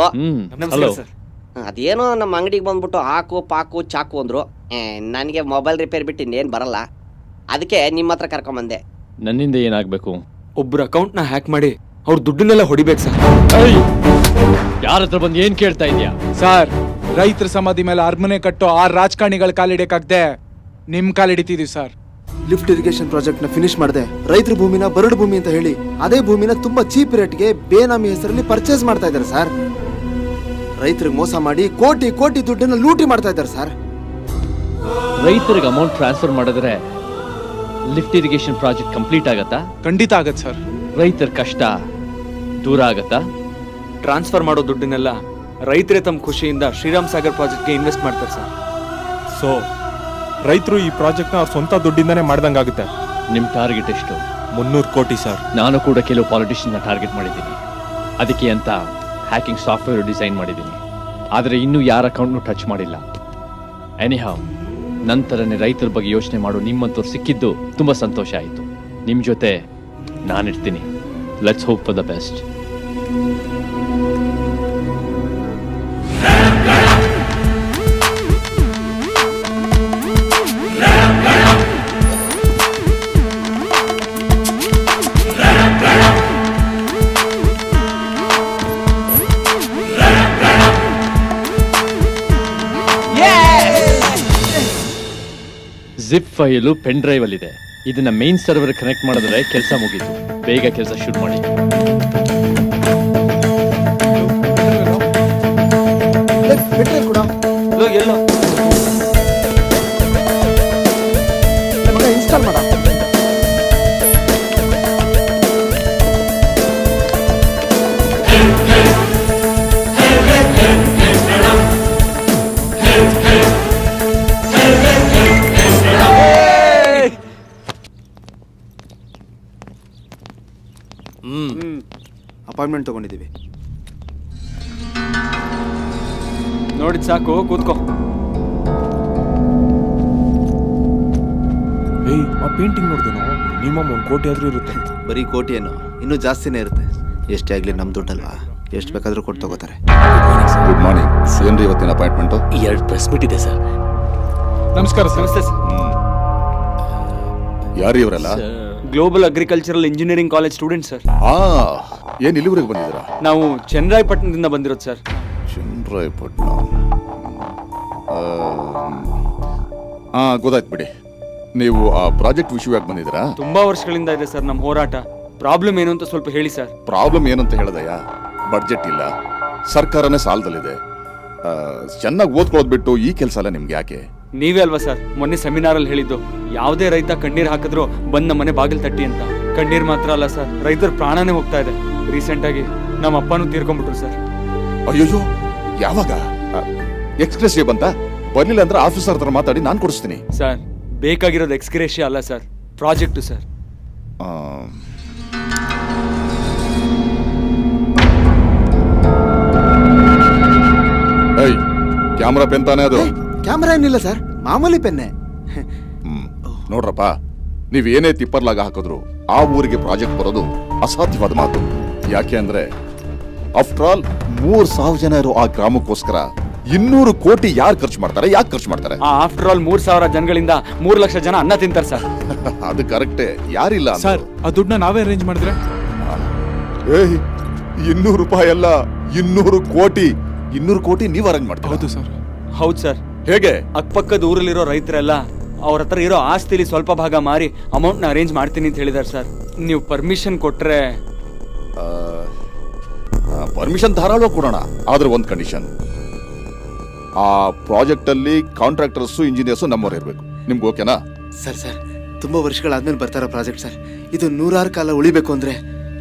ಹಲೋ. ಅದೇನೋ ನಮ್ಮ ಅಂಗಡಿಗೆ ಬಂದ್ಬಿಟ್ಟು ಹಾಕು ಪಾಕು ಚಾಕು ಅಂದ್ರು. ನನಗೆ ಮೊಬೈಲ್ ರಿಪೇರ್ ಬಿಟ್ಟು ಇನ್ನೇನ್ ಬರಲ್ಲ, ಅದಕ್ಕೆ ನಿಮ್ಮ ಹತ್ರ ಕರ್ಕೊಂಬಂದೆ. ನನ್ನಿಂದ ಏನಾಗ್ಬೇಕು? ಒಬ್ಬರ ಅಕೌಂಟ್ ನ ಹ್ಯಾಕ್ ಮಾಡಿ ಅವ್ರ ದುಡ್ಡನ್ನೆಲ್ಲ ಹೊಡಿಬೇಕು ಸರ್. ಯಾರ ಹತ್ರ ಬಂದು ಏನ್ ಕೇಳ್ತಾ ಇದ್ಯಾ? ಸರ್, ರೈತರ ಸಮಾಧಿ ಮೇಲೆ ಅರಮನೆ ಕಟ್ಟೋ 6 ರಾಜಕಾರಣಿಗಳ ಕಾಲಿಡಕ್ಕಾಗ್ದೆ ನಿಮ್ ಕಾಲಿಡಿತಿದೀವಿ ಸರ್. ಲಿಫ್ಟ್ ಇರಿಗೇಷನ್ ಪ್ರಾಜೆಕ್ಟ್ ನ ಫಿನಿಶ್ ಮಾಡಿದೆ. ರೈತರ ಭೂಮಿನ ಬರಡು ಭೂಮಿ ಅಂತ ಹೇಳಿ ಅದೇ ಭೂಮಿನ ತುಂಬಾ ಚೀಪ್ ರೇಟ್ಗೆ ಬೇನಾಮಿ ಹೆಸರಲ್ಲಿ ಪರ್ಚೇಸ್ ಮಾಡ್ತಾ ಇದ್ದಾರೆ ಸರ್. ರೈತರಿಗೆ ಮೋಸ ಮಾಡಿ ಕೋಟಿ ಕೋಟಿ ದುಡ್ಡನ್ನ ಲೂಟಿ ಮಾಡ್ತಾ ಇದ್ದಾರೆ ಸರ್. ರೈತರಿಗೆ ಅಮೌಂಟ್ ಟ್ರಾನ್ಸ್ಫರ್ ಮಾಡಿದ್ರೆ ಲಿಫ್ಟ್ ಇರಿಗೇಷನ್ ಪ್ರಾಜೆಕ್ಟ್ ಕಂಪ್ಲೀಟ್ ಆಗತ್ತಾ? ಖಂಡಿತ ಆಗತ್ತೆ ಸರ್. ರೈತರ ಕಷ್ಟ ದೂರ ಆಗತ್ತಾ? ಟ್ರಾನ್ಸ್ಫರ್ ಮಾಡೋ ದುಡ್ಡನ್ನೆಲ್ಲ ರೈತರೇ ತಮ್ಮ ಖುಷಿಯಿಂದ ಶ್ರೀರಾಮ್ ಸಾಗರ್ ಪ್ರಾಜೆಕ್ಟ್ಗೆ ಇನ್ವೆಸ್ಟ್ ಮಾಡ್ತಾರೆ ಸರ್. ಸೊ ರೈತರು ಈ ಪ್ರಾಜೆಕ್ಟ್ ನ ಅವ್ರ ಸ್ವಂತ ದುಡ್ಡಿಂದಾನೇ ಮಾಡ್ದಂಗಾಗುತ್ತೆ. ನಿಮ್ ಟಾರ್ಗೆಟ್ ಎಷ್ಟು? 300 ಕೋಟಿ ಸರ್. ನಾನು ಕೂಡ ಕೆಲವು ಪಾಲಿಟಿಷಿಯನ್ ಟಾರ್ಗೆಟ್ ಮಾಡಿದ್ದೀನಿ. ಅದಕ್ಕೆ ಅಂತ ಹ್ಯಾಕಿಂಗ್ ಸಾಫ್ಟ್ವೇರ್ ಡಿಸೈನ್ ಮಾಡಿದ್ದೀನಿ. ಆದರೆ ಇನ್ನೂ ಯಾರ ಅಕೌಂಟ್ನು ಟಚ್ ಮಾಡಿಲ್ಲ. ಎನಿಹಾವ್, ನಂತರನೇ ರೈತರ ಬಗ್ಗೆ ಯೋಚನೆ ಮಾಡೋ ನಿಮ್ಮಂತವ್ರು ಸಿಕ್ಕಿದ್ದು ತುಂಬಾ ಸಂತೋಷ ಆಯಿತು. ನಿಮ್ಮ ಜೊತೆ ನಾನಿರ್ತೀನಿ. Let's hope for the best. Zip file pen drive ಅಲ್ಲಿದೆ. ಇದನ್ನ ಮೇನ್ ಸರ್ವರ್ ಕನೆಕ್ಟ್ ಮಾಡಿದ್ರೆ ಕೆಲಸ ಮುಗೀತು. ಬೇಗ ಕೆಲಸ ಶುರು ಮಾಡಿ. ಇನ್ಸ್ಟಾಲ್ ಮಾಡ. ಅಪಾಯಿಂಟ್ಮೆಂಟ್ ತಗೊಂಡಿದ್ದೀವಿ. ನೋಡಿದ್ ಸಾಕು, ಕೂತ್ಕೋ. ಆ ಪೇಂಟಿಂಗ್ ನೋಡಿದೆನೋ, ಮಿನಿಮಮ್ 1 ಕೋಟಿ ಆದ್ರೂ ಇರುತ್ತೆ. ಬರೀ ಕೋಟಿ ಏನು, ಇನ್ನೂ ಜಾಸ್ತಿನೇ ಇರುತ್ತೆ. ಎಷ್ಟೇ ಆಗ್ಲಿ ನಮ್ ದುಡ್ಡಲ್ವಾ, ಎಷ್ಟು ಬೇಕಾದ್ರೂ ಕೊಟ್ಟು ತಗೋತಾರೆ. Good morning. ಏನ್ರಿ ಇವತ್ತಿನ ಅಪಾಯಿಂಟ್ಮೆಂಟು? 2 ಪ್ರೆಸ್ ಮೀಟ್ ಇದೆ ಸರ್. ನಮಸ್ಕಾರ ಸರ್. ನಮಸ್ತೆ ಸರ್. ಯಾರು ಇವರೆಲ್ಲ? Global agricultural engineering college student sir. ಏನ್ ಇಲ್ಲಿವರೆಗೆ ಬಂದಿದ್ದೀರಾ? ನಾವು ಚನ್ನರಾಯಪಟ್ಟಣದಿಂದ ಬಂದಿರೋದು ಸರ್. ಚನ್ನರಾಯಪಟ್ಟಣ. ಗೊತ್ತಾಯ್ತು ಬಿಡಿ. ನೀವು ಆ ಪ್ರಾಜೆಕ್ಟ್ ವಿಷಯವಾಗಿ ಬಂದಿದ್ದೀರಾ? ತುಂಬಾ ವರ್ಷಗಳಿಂದ ಇದೆ ಸರ್ ನಮ್ಮ ಹೋರಾಟ. ಪ್ರಾಬ್ಲಮ್ ಏನು ಅಂತ ಸ್ವಲ್ಪ ಹೇಳಿ ಸರ್. ಪ್ರಾಬ್ಲಮ್ ಏನಂತ ಹೇಳದಯ್ಯ? ಬಡ್ಜೆಟ್ ಇಲ್ಲ, ಸರ್ಕಾರನೇ ಸಾಲದಲ್ಲಿದೆ. ಚೆನ್ನಾಗಿ ಓದ್ಕೊಳ್ಳೋದು ಬಿಟ್ಟು ಈ ಕೆಲಸ ಎಲ್ಲ ನಿಮ್ಗೆ ಯಾಕೆ? ನೀವೇ ಅಲ್ವಾ ಸರ್ ಮೊನ್ನೆ ಸೆಮಿನಾರಲ್ಲಿ ಹೇಳಿದ್ದು, ಯಾವುದೇ ರೈತ ಕಣ್ಣೀರ್ ಹಾಕಿದ್ರು ಬಂದ್ ನಮ್ಮ ಮನೆ ಬಾಗಿಲು ತಟ್ಟಿ ಅಂತ. ಕಣ್ಣೀರ್ ಮಾತ್ರ ಅಲ್ಲ ಸರ್, ರೈತರ ಪ್ರಾಣನೇ ಹೋಗ್ತಾ ಇದೆ. ರೀಸೆಂಟ್ ಆಗಿ ನಮ್ಮ ಅಪ್ಪನೂ ತೀರ್ಕೊಂಡ್ಬಿಟ್ರು ಸರ್. ಅಯ್ಯೋ, ಯಾವಾಗ? ಎಕ್ಸ್ಗ್ರೇಷಿಯಾ ಬಂತ? ಬರ್ಲಿಲ್ಲ ಅಂದ್ರೆ ಆಫೀಸರ್ ಹತ್ರ ಮಾತಾಡಿ ನಾನು ಕೊಡಿಸ್ತೀನಿ. ಸರ್ ಬೇಕಾಗಿರೋದು ಎಕ್ಸ್ಗ್ರೇಷಿಯಾ ಅಲ್ಲ sir, project sir. Camera pen ತಾನೇ ಅದು? ಕ್ಯಾಮ್ರಾ ಏನಿಲ್ಲ ಸರ್, ಮಾಮೂಲಿ ಪೆನ್ನೆ. ನೋಡ್ರಪ್ಪ, ನೀವ್ ಏನೇ ತಿಪ್ಪರ್ಲಾಗ ಹಾಕಿದ್ರು ಆ ಊರಿಗೆ ಪ್ರಾಜೆಕ್ಟ್ ಬರೋದು ಅಸಾಧ್ಯವಾದ ಮಾತು. ಯಾಕೆ ಅಂದ್ರೆ ಆಫ್ಟರ್ ಆಲ್ 3,000 ಜನ ಇರೋ ಆ ಗ್ರಾಮಕ್ಕೋಸ್ಕರ 200 ಕೋಟಿ ಯಾರು ಖರ್ಚು ಮಾಡ್ತಾರೆ? ಯಾಕೆ ಖರ್ಚು ಮಾಡ್ತಾರೆ? ಆಫ್ಟರ್ ಆಲ್ 3,000 ಜನಗಳಿಂದ 3 ಲಕ್ಷ ಜನ ಅನ್ನ ತಿಂತಾರೆ ಸರ್. ಅದು ಕರೆಕ್ಟೇ, ಯಾರಿಲ್ಲ ಸರ್. ಆ ದುಡ್ಡನ್ನ ನಾವೇ ಅರೇಂಜ್ ಮಾಡಿದ್ರೆ? 200 ರೂಪಾಯಿ ಅಲ್ಲ, 200 ಕೋಟಿ. 200 ಕೋಟಿ ನೀವು ಅರೇಂಜ್ ಮಾಡ್ತೀರಾ? ಹೌದು ಸರ್. ಹೌದು ಸರ್. ಹೇಗೆ? ಅಕ್ಕಪಕ್ಕದ ಊರಲ್ಲಿರೋ ರೈತರೆಲ್ಲ ಅವ್ರ ಹತ್ರ ಇರೋ ಆಸ್ತಿಲಿ ಸ್ವಲ್ಪ ಭಾಗ ಮಾರಿ ಅಮೌಂಟ್ ನ ಅರೇಂಜ್ ಮಾಡ್ತೀನಿ ಅಂತ ಹೇಳಿದಾರೆ ಸರ್. ನೀವು ಪರ್ಮಿಷನ್ ಕೊಟ್ರೆ? ಪರ್ಮಿಷನ್ ಧಾರಾಳವಾಗಿ ಕೊಡೋಣ, ಆದ್ರೆ ಒಂದು ಕಂಡೀಷನ್. ಆ ಪ್ರಾಜೆಕ್ಟ್ ಅಲ್ಲಿ ಕಾಂಟ್ರಾಕ್ಟರ್ಸ್ ಇಂಜಿನಿಯರ್ಸ್ ನಮ್ಮವ್ರು ಇರ್ಬೇಕು. ನಿಮ್ಗೆ ಓಕೆನಾ? ಸರ್ ತುಂಬಾ ವರ್ಷಗಳಾದ್ಮೇಲೆ ಬರ್ತಾರ ಪ್ರಾಜೆಕ್ಟ್ ಸರ್. ಇದು 100 ಕಾಲ ಉಳಿಬೇಕು ಅಂದ್ರೆ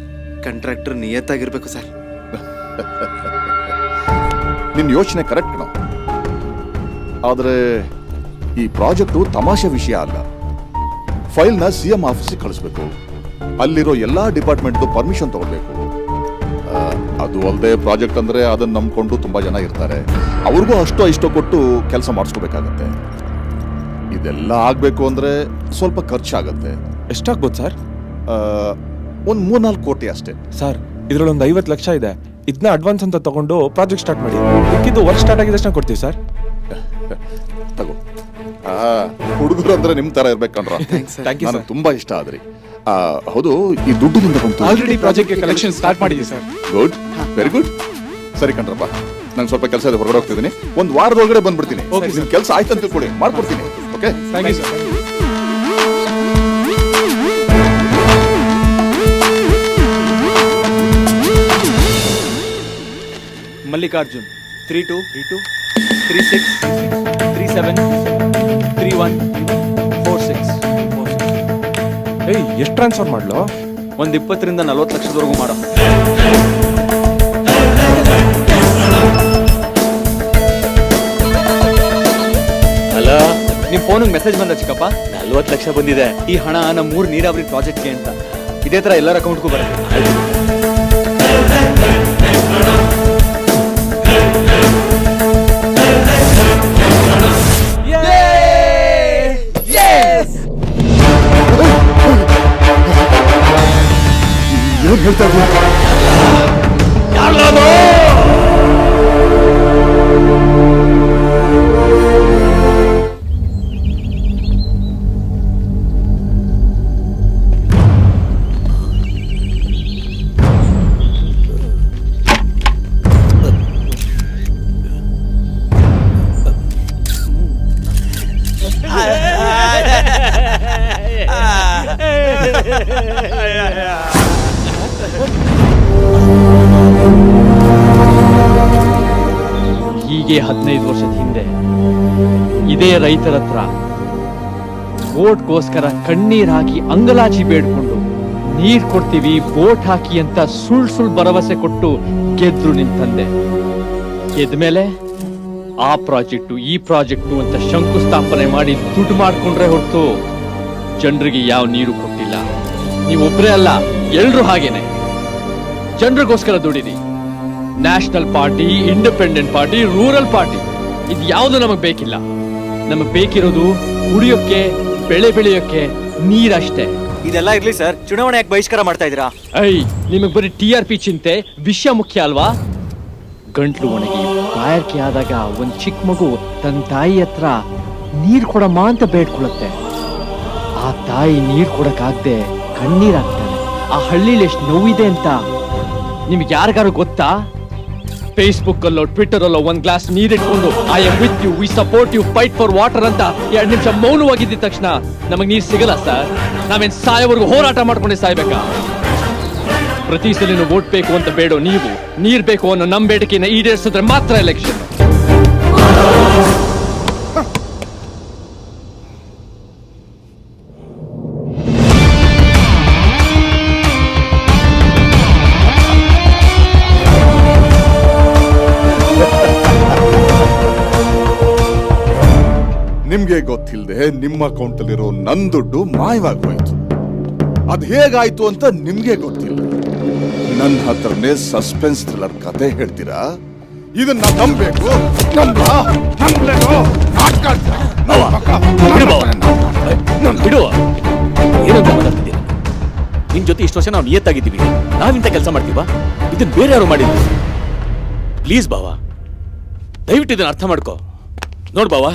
ಕಾಂಟ್ರಾಕ್ಟರ್ ನಿಯತ್ತಾಗಿರ್ಬೇಕು ಸರ್. ನಿನ್ ಯೋಚನೆ ಕರೆಕ್ಟ್ ಕಣ, ಆದ್ರೆ ಈ ಪ್ರಾಜೆಕ್ಟು ತಮಾಷೆ ವಿಷಯ ಅಲ್ಲ. ಫೈಲ್ನ CM ಆಫೀಸಿಗೆ ಕಳಿಸ್ಬೇಕು, ಅಲ್ಲಿರೋ ಎಲ್ಲಾ ಡಿಪಾರ್ಟ್ಮೆಂಟ್ ಪರ್ಮಿಷನ್ ತಗೊಳ್ಬೇಕು. ಅದು ಅಲ್ಲದೆ ಪ್ರಾಜೆಕ್ಟ್ ಅಂದ್ರೆ ಅದನ್ನ ನಂಬ್ಕೊಂಡು ತುಂಬಾ ಜನ ಇರ್ತಾರೆ, ಅವ್ರಿಗೂ ಅಷ್ಟೋ ಇಷ್ಟೋ ಕೊಟ್ಟು ಕೆಲಸ ಮಾಡಿಸ್ಕೋಬೇಕಾಗತ್ತೆ. ಇದೆಲ್ಲ ಆಗ್ಬೇಕು ಅಂದ್ರೆ ಸ್ವಲ್ಪ ಖರ್ಚಾಗತ್ತೆ. ಎಷ್ಟಾಗ್ಬೋದು ಸರ್? ಒಂದ್ 3-4 ಕೋಟಿ ಅಷ್ಟೇ. ಸರ್, ಇದ್ರಲ್ಲಿ ಒಂದು 50 ಲಕ್ಷ ಇದೆ. ಇದನ್ನ ಅಡ್ವಾನ್ಸ್ ಅಂತ ತಗೊಂಡು ಪ್ರಾಜೆಕ್ಟ್ ಸ್ಟಾರ್ಟ್ ಮಾಡಿ. ಇದು ವರ್ಕ್ ಸ್ಟಾರ್ಟ್ ಆಗಿದ ತಕ್ಷಣ ಕೊಡ್ತೀವಿ ಸರ್. ತಗೋ. ಹುಡುಗರು ಅಂದ್ರೆ ನಿಮ್ ತರ ಇರ್ಬೇಕಂದ್ರ. ನನಗೆ ತುಂಬಾ ಇಷ್ಟ ಆದ್ರಿ. ಹೌದು, ಈ ದುಡ್ಡಿನಿಂದ ಆಲ್ರೆಡಿ ಪ್ರಾಜೆಕ್ಟ್ ಕಲೆಕ್ಷನ್ ಸ್ಟಾರ್ಟ್ ಮಾಡಿದ್ವಿ ಸರ್. Good, very good. ಸರಿ ಕಣ್ರಪ್ಪ, ನಂಗೆ ಸ್ವಲ್ಪ ಕೆಲಸ ಇದೆ, ಹೊರಗಡೆ ಹೋಗ್ತಿದ್ದೀನಿ. ಒಂದು ವಾರದೊಳಗಡೆ ಬಂದ್ಬಿಡ್ತೀನಿ. ನಿಮ್ ಕೆಲಸ ಆಯ್ತು ಅಂತ ತಿಳ್ಕೊಳ್ಳಿ, ಮಾಡ್ಕೊಡ್ತೀನಿ. Okay, thank you sir. Mallikarjun 32 36 37 31 46. ಎಷ್ಟು ಟ್ರಾನ್ಸ್ಫರ್ ಮಾಡ್ಲೋ? ಒಂದು 20 ರಿಂದ 40 ಲಕ್ಷದವರೆಗೂ ಮಾಡೋ. ಅಲ್ಲ, ನಿಮ್ ಫೋನಿಗೆ ಮೆಸೇಜ್ ಬಂದ ಚಿಕ್ಕಪ್ಪ? 40 ಲಕ್ಷ ಬಂದಿದೆ. ಈ ಹಣ ನಮ್ಮ 3 ನೀರಾವರಿ ಪ್ರಾಜೆಕ್ಟ್ಗೆ ಅಂತ. ಇದೇ ತರ ಎಲ್ಲರ ಅಕೌಂಟ್ಗೂ ಬರುತ್ತೆ. ಏನ್ ಹೇಳ್ತಾ ಇದ್ದೀರಾ? ಹೀಗೆ 15 ವರ್ಷದ ಹಿಂದೆ ಇದೇ ರೈತರ ಹತ್ರ ಬೋಟ್ಗೋಸ್ಕರ ಕಣ್ಣೀರ್ ಹಾಕಿ ಅಂಗಲಾಚಿ ಬೇಡ್ಕೊಂಡು ನೀರ್ ಕೊಡ್ತೀವಿ ಬೋಟ್ ಹಾಕಿ ಅಂತ ಸುಳ್ ಭರವಸೆ ಕೊಟ್ಟು ಗೆದ್ರು ನಿಂತಂದೆ. ಗೆದ್ಮೇಲೆ ಆ ಪ್ರಾಜೆಕ್ಟು ಈ ಪ್ರಾಜೆಕ್ಟು ಅಂತ ಶಂಕುಸ್ಥಾಪನೆ ಮಾಡಿ ದುಡ್ಡು ಮಾಡ್ಕೊಂಡ್ರೆ ಹೊರತು ಜನರಿಗೆ ಯಾವ ನೀರು ಕೊಟ್ಟಿಲ್ಲ. ನೀವೊಬ್ರೇ ಅಲ್ಲ, ಎಲ್ರು ಹಾಗೇನೆ. ಜನರಿಗೋಸ್ಕರ ದುಡಿರಿ. National party, independent party, rural party, ಇದು ಯಾವುದು ನಮಗ್ ಬೇಕಿಲ್ಲ. ನಮಗ್ ಬೇಕಿರೋದು ಕುಡಿಯೋಕೆ, ಬೆಳೆ ಬೆಳೆಯೋಕೆ ನೀರಷ್ಟೇ. ಇದೆಲ್ಲ ಇರ್ಲಿ ಸರ್, ಚುನಾವಣೆ ಯಾಕೆ ಬಹಿಷ್ಕಾರ ಮಾಡ್ತಾ ಇದ್ದೀರಾ? ನಿಮಗ್ ಬರೀ TRP ಚಿಂತೆ, ವಿಷಯ ಮುಖ್ಯ ಅಲ್ವಾ? ಗಂಟ್ಲು ಒಣಗಿ ಬಾಯಾರಿಕೆ ಆದಾಗ ಒಂದ್ ಚಿಕ್ಕ ಮಗು ತನ್ನ ತಾಯಿ ಹತ್ರ ನೀರ್ ಕೊಡಮ್ಮ ಅಂತ ಬೇಡ್ಕೊಳತ್ತೆ. ಆ ತಾಯಿ ನೀರ್ ಕೊಡಕ್ಕಾಗ್ದೆ ಕಣ್ಣೀರಾಗ್ತಾನೆ. ಆ ಹಳ್ಳಿಲಿ ಎಷ್ಟು ನೋವಿದೆ ಅಂತ ನಿಮ್ಗೆ ಯಾರಿಗಾರು ಗೊತ್ತಾ? ಫೇಸ್ಬುಕ್ ಅಲ್ಲೋ ಟ್ವಿಟರ್ ಅಲ್ಲೋ ಒಂದ್ ಗ್ಲಾಸ್ ನೀರಿಟ್ಕೊಂಡು I am with you, we support you, fight for water ಅಂತ 2 ನಿಮಿಷ ಮೌನವಾಗಿದ್ದ ತಕ್ಷಣ ನಮಗ್ ನೀರ್ ಸಿಗಲ್ಲ ಸರ್. ನಾವೇನ್ ಸಾಯೋವರೆಗೂ ಹೋರಾಟ ಮಾಡ್ಕೊಂಡೆ ಸಾಯ್ಬೇಕಾ? ಪ್ರತಿ ಸಲಿನೂ ವೋಟ್ ಬೇಕು ಅಂತ ಬೇಡೋ ನೀವು, ನೀರ್ ಬೇಕು ಅನ್ನೋ ನಮ್ ಬೇಡಿಕೆನ ಈಡೇರಿಸಿದ್ರೆ ಮಾತ್ರ ಎಲೆಕ್ಷನ್. ನಿಮ್ಗೆ ಗೊತ್ತಿಲ್ಲದೆ ನಿಮ್ಮ ಅಕೌಂಟ್ ಅಲ್ಲಿರೋ ನನ್ ದುಡ್ಡು ಮಾಯವಾಗೋಯ್ತು. ಅದ್ ಹೇಗಾಯ್ತು ಅಂತ ನಿಮ್ಗೆ ಗೊತ್ತಿಲ್ಲ. ನನ್ನ ಹತ್ರನೇ ಸಸ್ಪೆನ್ಸ್ ಥ್ರಿಲ್ಲರ್ ಕತೆ ಹೇಳ್ತೀರಾ? ಇದನ್ನ ನಂಬೇಕು? ಏನಂತ ಮಾತಾಡ್ತಿದ್ದೀರಾ? ನಿನ್ ಜೊತೆ ಇಷ್ಟು ವರ್ಷ ನಾವು ನಿಯತ್ತಾಗಿದ್ದೀವಿ, ನಾವಿಂತ ಕೆಲಸ ಮಾಡ್ತೀವ? ಇದನ್ನ ಬೇರೆ ಯಾರು ಮಾಡಿದ್ವಿ? ಪ್ಲೀಸ್ ಬಾವಾ, ದಯವಿಟ್ಟು ಇದನ್ನ ಅರ್ಥ ಮಾಡ್ಕೋ. ನೋಡ್ ಬಾವಾ,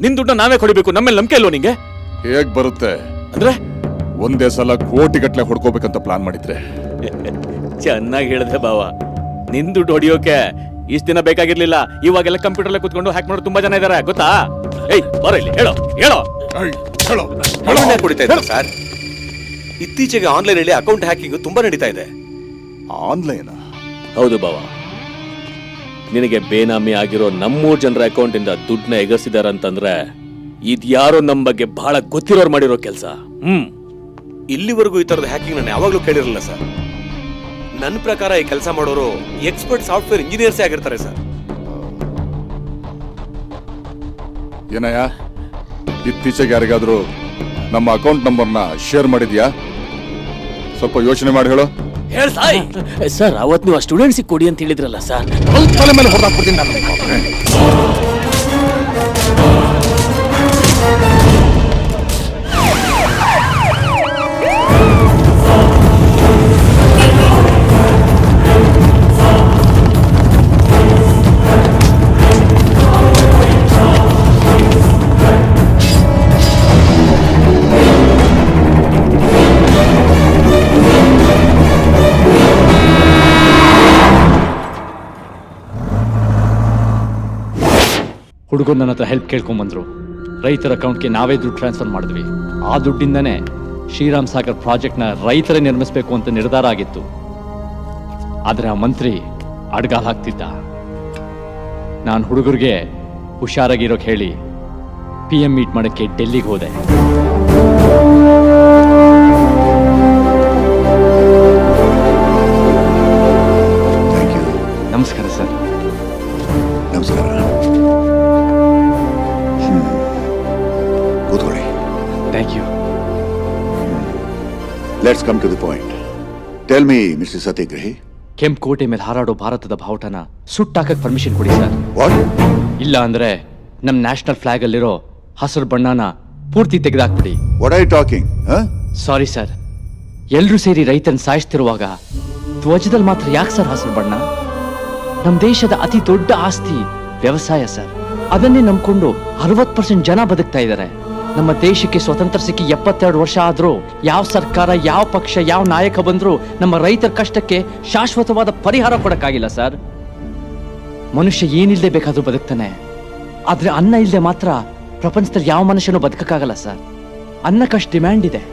ನಿನ್ ದುಡ್ಡ ನಾವೇ ಕೊಡಿಬೇಕು, ನಮ್ಮೇಲೆ ನಂಬಿಕೆ ಇಲ್ವೋ ನಿಂಗೆ? ಹೇಗ್ ಬರುತ್ತೆ ಅಂದ್ರೆ ಒಂದೇ ಸಲ ಕೋಟಿಗಟ್ಲೆ ಹೊಡ್ಕೋಬೇಕಂತ ಪ್ಲಾನ್ ಮಾಡಿದ್ರೆ? ಚೆನ್ನಾಗಿ ಹೇಳಿದೆ ಬಾವಾ. ನಿನ್ ದುಡ್ಡು ಹೊಡಿಯೋಕೆ ಇಷ್ಟ ದಿನ ಬೇಕಾಗಿರ್ಲಿಲ್ಲ. ಇವಾಗೆಲ್ಲ ಕಂಪ್ಯೂಟರ್ ಕೂತ್ಕೊಂಡು ಹ್ಯಾಕ್ ಮಾಡೋರು ತುಂಬಾ ಜನ ಇದಾರೆ, ಗೊತ್ತಾ? ಏಯ್ ಬರೋ ಇಲ್ಲಿ, ಹೇಳೋ ಹೇಳೋ ಕುಡಿತಾ ಇದ್ದಾರೆ ಸರ್. ಇತ್ತೀಚೆಗೆ ಆನ್ಲೈನ್ ಅಲ್ಲಿ ಅಕೌಂಟ್ ಹ್ಯಾಕಿಂಗ್ ತುಂಬಾ ನಡೀತಾ ಇದೆ. ಆನ್ಲೈನ್? ಹೌದು ಬಾವಾ. ನಿನಗೆ ಬೇನಾಮಿ ಆಗಿರೋ ನಮ್ಮೂರ್ ಜನರ ಅಕೌಂಟ್ ಇಂದ ದುಡ್ಡನ್ನ ಎಗರ್ಸಿದಾರಂತಂದ್ರೆ ಇದ್ಯಾರೋ ನಮ್ ಬಗ್ಗೆ ಬಹಳ ಗೊತ್ತಿರೋರು ಮಾಡಿರೋ ಕೆಲಸ. ಇಲ್ಲಿವರೆಗೂ ಈ ತರದ ಹ್ಯಾಕಿಂಗ್ ನಾನು ಯಾವಾಗ್ಲೂ ಕೇಳಿರಲಿಲ್ಲ ಸರ್. ನನ್ನ ಪ್ರಕಾರ ಈ ಕೆಲಸ ಮಾಡೋರು ಎಕ್ಸ್ಪರ್ಟ್ ಸಾಫ್ಟ್ವೇರ್ ಇಂಜಿನಿಯರ್ಸೇ ಆಗಿರ್ತಾರೆ ಸರ್. ಏನಯ್ಯ, ಇತ್ತೀಚೆಗೆ ಯಾರಿಗಾದ್ರೂ ನಮ್ಮ ಅಕೌಂಟ್ ನಂಬರ್ನ ಶೇರ್ ಮಾಡಿದ್ಯಾ? ಸ್ವಲ್ಪ ಯೋಚನೆ ಮಾಡಿ ಹೇಳು. ಸರ್, ಅವತ್ ನೀವು ಆ ಸ್ಟೂಡೆಂಟ್ಸಿಗೆ ಕೊಡಿ ಅಂತ ಹೇಳಿದ್ರಲ್ಲ ಸರ್. ತಲೆ ಮೇಲೆ ಹೊರದಾಕ್ಬಿಡ್ತೀನಿ ನಾನು. ಹುಡುಗರು ನನ್ನ ಹತ್ರ ಹೆಲ್ಪ್ ಕೇಳ್ಕೊಂಬಂದ್ರು. ರೈತರ ಅಕೌಂಟ್ಗೆ ನಾವೇ ದುಡ್ಡು ಟ್ರಾನ್ಸ್ಫರ್ ಮಾಡಿದ್ವಿ. ಆ ದುಡ್ಡಿಂದನೇ ಶ್ರೀರಾಮ್ ಸಾಗರ್ ಪ್ರಾಜೆಕ್ಟ್ನ ರೈತರೇ ನಿರ್ಮಿಸಬೇಕು ಅಂತ ನಿರ್ಧಾರ ಆಗಿತ್ತು. ಆದ್ರೆ ಆ ಮಂತ್ರಿ ಅಡ್ಗಾಲ್ ಹಾಕ್ತಿದ್ದ. ನಾನು ಹುಡುಗರಿಗೆ ಹುಷಾರಾಗಿರೋಕೆ ಹೇಳಿ PM ಮೀಟ್ ಮಾಡಕ್ಕೆ ಡೆಲ್ಲಿಗೆ ಹೋದೆ. ನಮಸ್ಕಾರ ಸರ್. ನಮಸ್ಕಾರ. ಕೂತ್ಕೊಳ್ಳಿ. Thank you. Let's come to the point. Tell me mister Satyagrahi, ಕೆಂಪುಕೋಟೆ ಮೇಲೆ ಹಾರಾಡೋ ಭಾರತದ ಬಾವುಟನ ಸುಟ್ಟಾಕಕ್ ಪರ್ಮಿಷನ್ ಕೊಡಿ ಸರ್. ಇಲ್ಲ ಅಂದ್ರೆ ನಮ್ ನ್ಯಾಷನಲ್ ಫ್ಲಾಗ್ ಅಲ್ಲಿರೋ ಹಸಿರು ಬಣ್ಣನ ಪೂರ್ತಿ ತೆಗೆದಾಕ್ಬಿಡಿ. What are you talking? Sorry sir, ಎಲ್ರೂ ಸೇರಿ ರೈತನ್ ಸಾಯಿಸ್ತಿರುವಾಗ ಧ್ವಜದಲ್ಲಿ ಮಾತ್ರ ಯಾಕೆ ಸರ್ ಹಸಿರು ಬಣ್ಣ? ನಮ್ ದೇಶದ ಅತಿ ದೊಡ್ಡ ಆಸ್ತಿ ವ್ಯವಸಾಯ ಸರ್. ಅದನ್ನೇ ನಂಬ್ಕೊಂಡು 60% ಜನ ಬದುಕ್ತಾ ಇದ್ದಾರೆ. ನಮ್ಮ ದೇಶಕ್ಕೆ ಸ್ವತಂತ್ರ ಸಿಕ್ಕಿ 72 ವರ್ಷ ಆದ್ರೂ ಯಾವ ಸರ್ಕಾರ, ಯಾವ ಪಕ್ಷ, ಯಾವ ನಾಯಕ ಬಂದ್ರೂ ನಮ್ಮ ರೈತರ ಕಷ್ಟಕ್ಕೆ ಶಾಶ್ವತವಾದ ಪರಿಹಾರ ಕೊಡಕ್ಕಾಗಿಲ್ಲ ಸರ್. ಮನುಷ್ಯ ಏನಿಲ್ಲದೆ ಬೇಕಾದ್ರೂ ಬದುಕ್ತಾನೆ, ಆದ್ರೆ ಅನ್ನ ಇಲ್ಲದೆ ಮಾತ್ರ ಪ್ರಪಂಚದಲ್ಲಿ ಯಾವ ಮನುಷ್ಯನೂ ಬದುಕಕ್ಕಾಗಲ್ಲ ಸರ್. ಅನ್ನಕ್ಕಷ್ಟು ಡಿಮ್ಯಾಂಡ್ ಇದೆ.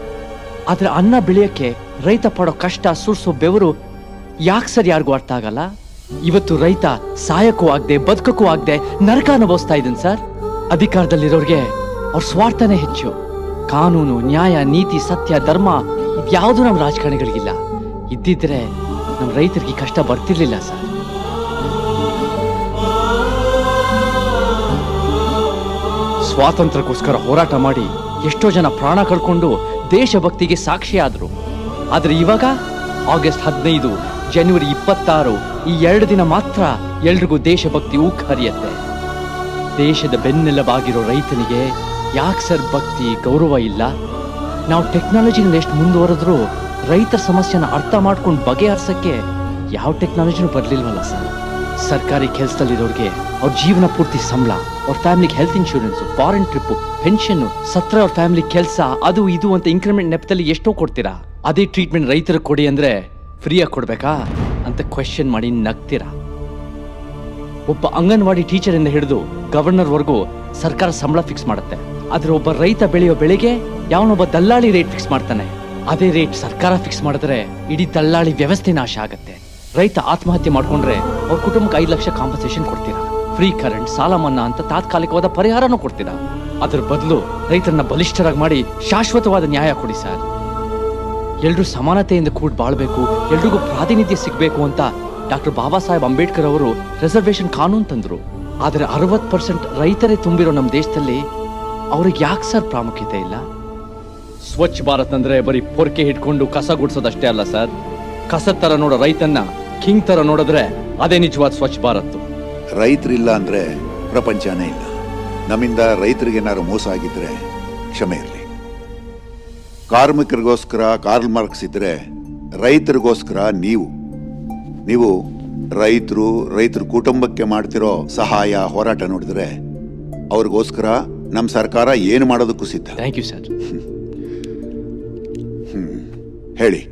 ಆದ್ರೆ ಅನ್ನ ಬೆಳೆಯಕ್ಕೆ ರೈತ ಪಡೋ ಕಷ್ಟ, ಸುರ್ಸೋ ಬೆವರು ಯಾಕೆ ಸರ್ ಯಾರಿಗೂ ಅರ್ಥ ಆಗಲ್ಲ? ಇವತ್ತು ರೈತ ಸಾಯಕ್ಕೂ ಆಗದೆ ಬದುಕಕ್ಕೂ ಆಗದೆ ನರಕ ಅನುಭವಿಸ್ತಾ ಇದ್ದೀನಿ ಸರ್. ಅಧಿಕಾರದಲ್ಲಿರೋರ್ಗೆ ಅವ್ರ ಸ್ವಾರ್ಥನೇ ಹೆಚ್ಚು. ಕಾನೂನು, ನ್ಯಾಯ, ನೀತಿ, ಸತ್ಯ, ಧರ್ಮ ಇದ್ಯಾವುದು ನಮ್ಮ ರಾಜಕಾರಣಿಗಳಿಗಿಲ್ಲ. ಇದ್ದಿದ್ರೆ ನಮ್ಮ ರೈತರಿಗೆ ಕಷ್ಟ ಬರ್ತಿರ್ಲಿಲ್ಲ ಸರ್. ಸ್ವಾತಂತ್ರ್ಯಕ್ಕೋಸ್ಕರ ಹೋರಾಟ ಮಾಡಿ ಎಷ್ಟೋ ಜನ ಪ್ರಾಣ ಕಳ್ಕೊಂಡು ದೇಶಭಕ್ತಿಗೆ ಸಾಕ್ಷಿಯಾದ್ರು. ಆದ್ರೆ ಇವಾಗ ಆಗಸ್ಟ್ 15, ಜನವರಿ 26 ಈ 2 ದಿನ ಮಾತ್ರ ಎಲ್ರಿಗೂ ದೇಶಭಕ್ತಿ ಉಕ್ ಹರಿಯತ್ತೆ. ದೇಶದ ಬೆನ್ನೆಲುಬಾಗಿರೋ ರೈತನಿಗೆ ಯಾಕೆ ಸರ್ ಭಕ್ತಿ ಗೌರವ ಇಲ್ಲ? ನಾವು ಟೆಕ್ನಾಲಜಿನಲ್ಲಿ ಎಷ್ಟು ಮುಂದುವರೆದ್ರೂ ರೈತರ ಸಮಸ್ಯೆನ ಅರ್ಥ ಮಾಡ್ಕೊಂಡು ಬಗೆಹರಿಸಕ್ಕೆ ಯಾವ ಟೆಕ್ನಾಲಜಿನೂ ಬರ್ಲಿಲ್ವಲ್ಲ ಸರ್. ಸರ್ಕಾರಿ ಕೆಲಸದಲ್ಲಿರೋರಿಗೆ ಅವ್ರ ಜೀವನ ಪೂರ್ತಿ ಸಂಬಳ, ಅವ್ರ ಫ್ಯಾಮಿಲಿಗೆ health insurance, foreign trip, pension, ಸತ್ರ ಅವ್ರ ಫ್ಯಾಮಿಲಿ ಕೆಲಸ, ಅದು ಇದು ಅಂತ ಇನ್ಕ್ರಿಮೆಂಟ್ ನೆಪದಲ್ಲಿ ಎಷ್ಟೋ ಕೊಡ್ತೀರಾ. ಅದೇ ಟ್ರೀಟ್ಮೆಂಟ್ ರೈತರಿಗೆ ಕೊಡಿ ಅಂದ್ರೆ ಫ್ರೀಯಾಗಿ ಕೊಡ್ಬೇಕಾ ಅಂತ ಕ್ವೆಶ್ಚನ್ ಮಾಡಿ ನಗ್ತೀರಾ. ಒಬ್ಬ ಅಂಗನವಾಡಿ ಟೀಚರ್ ಇಂದ ಹಿಡಿದು ಗವರ್ನರ್ ವರ್ಗೂ ಸರ್ಕಾರ ಸಂಬಳ ಫಿಕ್ಸ್ ಮಾಡುತ್ತೆ. ಆದ್ರೆ ಒಬ್ಬ ರೈತ ಬೆಳೆಯೋ ಬೆಳೆಗೆ ಯಾವನೊಬ್ಬ ದಲ್ಲಾಳಿ ರೇಟ್ ಫಿಕ್ಸ್ ಮಾಡ್ತಾನೆ. ಅದೇ ರೇಟ್ ಸರ್ಕಾರ ಫಿಕ್ಸ್ ಮಾಡಿದ್ರೆ ಇಡೀ ದಲ್ಲಾಳಿ ವ್ಯವಸ್ಥೆ ನಾಶ ಆಗತ್ತೆ. ರೈತ ಆತ್ಮಹತ್ಯೆ ಮಾಡ್ಕೊಂಡ್ರೆ ಅವ್ರ ಕುಟುಂಬಕ್ಕೆ 5 ಲಕ್ಷ ಕಾಂಪನ್ಸೇಷನ್ ಕೊಡ್ತೀರಾ. ಫ್ರೀ ಕರೆಂಟ್, ಸಾಲ ಮನ್ನಾ ಅಂತ ತಾತ್ಕಾಲಿಕವಾದ ಪರಿಹಾರನೂ ಕೊಡ್ತೀರಾ. ಅದ್ರ ಬದಲು ರೈತರನ್ನ ಬಲಿಷ್ಠರಾಗಿ ಮಾಡಿ ಶಾಶ್ವತವಾದ ನ್ಯಾಯ ಕೊಡಿ ಸರ್. ಎಲ್ರೂ ಸಮಾನತೆಯಿಂದ ಕೂಡ್ ಬಾಳ್ಬೇಕು, ಎಲ್ರಿಗೂ ಪ್ರಾತಿನಿಧ್ಯ ಸಿಗ್ಬೇಕು ಅಂತ ಡಾಕ್ಟರ್ ಬಾಬಾ ಸಾಹೇಬ್ ಅಂಬೇಡ್ಕರ್ ಅವರು ರಿಸರ್ವೇಶನ್ ಕಾನೂನು ತಂದ್ರು. ಆದ್ರೆ 60% ರೈತರೇ ತುಂಬಿರೋ ನಮ್ಮ ದೇಶದಲ್ಲಿ ಅವ್ರಿಗೆ ಯಾಕೆ ಸರ್ ಪ್ರಾಮುಖ್ಯತೆ ಇಲ್ಲ? ಸ್ವಚ್ಛ ಭಾರತ್ ಅಂದ್ರೆ ಬರೀ ಪೊರ್ಕೆ ಹಿಡ್ಕೊಂಡು ಕಸ ಗುಡ್ಸೋದಷ್ಟೇ ಅಲ್ಲ ಸರ್. ಕಸ ತರ ನೋಡೋ ರೈತನ್ನ ಕಿಂಗ್ ತರ ನೋಡಿದ್ರೆ ಅದೇ ನಿಜವಾದ ಸ್ವಚ್ಛ ಭಾರತ್. ರೈತರಿಲ್ಲ ಅಂದ್ರೆ ಪ್ರಪಂಚನೇ ಇಲ್ಲ. ನಮ್ಮಿಂದ ರೈತರಿಗೇನಾದ್ರು ಮೋಸ ಆಗಿದ್ರೆ ಕ್ಷಮೆ ಇರಲಿ. ಕಾರ್ಮಿಕರಿಗೋಸ್ಕರ ಕಾರ್ಲ್ ಮಾರ್ಕ್ಸ್ ಇದ್ರೆ ರೈತರಿಗೋಸ್ಕರ ನೀವು ರೈತರ ಕುಟುಂಬಕ್ಕೆ ಮಾಡ್ತಿರೋ ಸಹಾಯ, ಹೋರಾಟ ನೋಡಿದ್ರೆ ಅವ್ರಿಗೋಸ್ಕರ ನಮ್ಮ ಸರ್ಕಾರ ಏನು ಮಾಡೋದಕ್ಕೂ ಸಿದ್ಧ. Thank you sir. ಹೇಳಿ,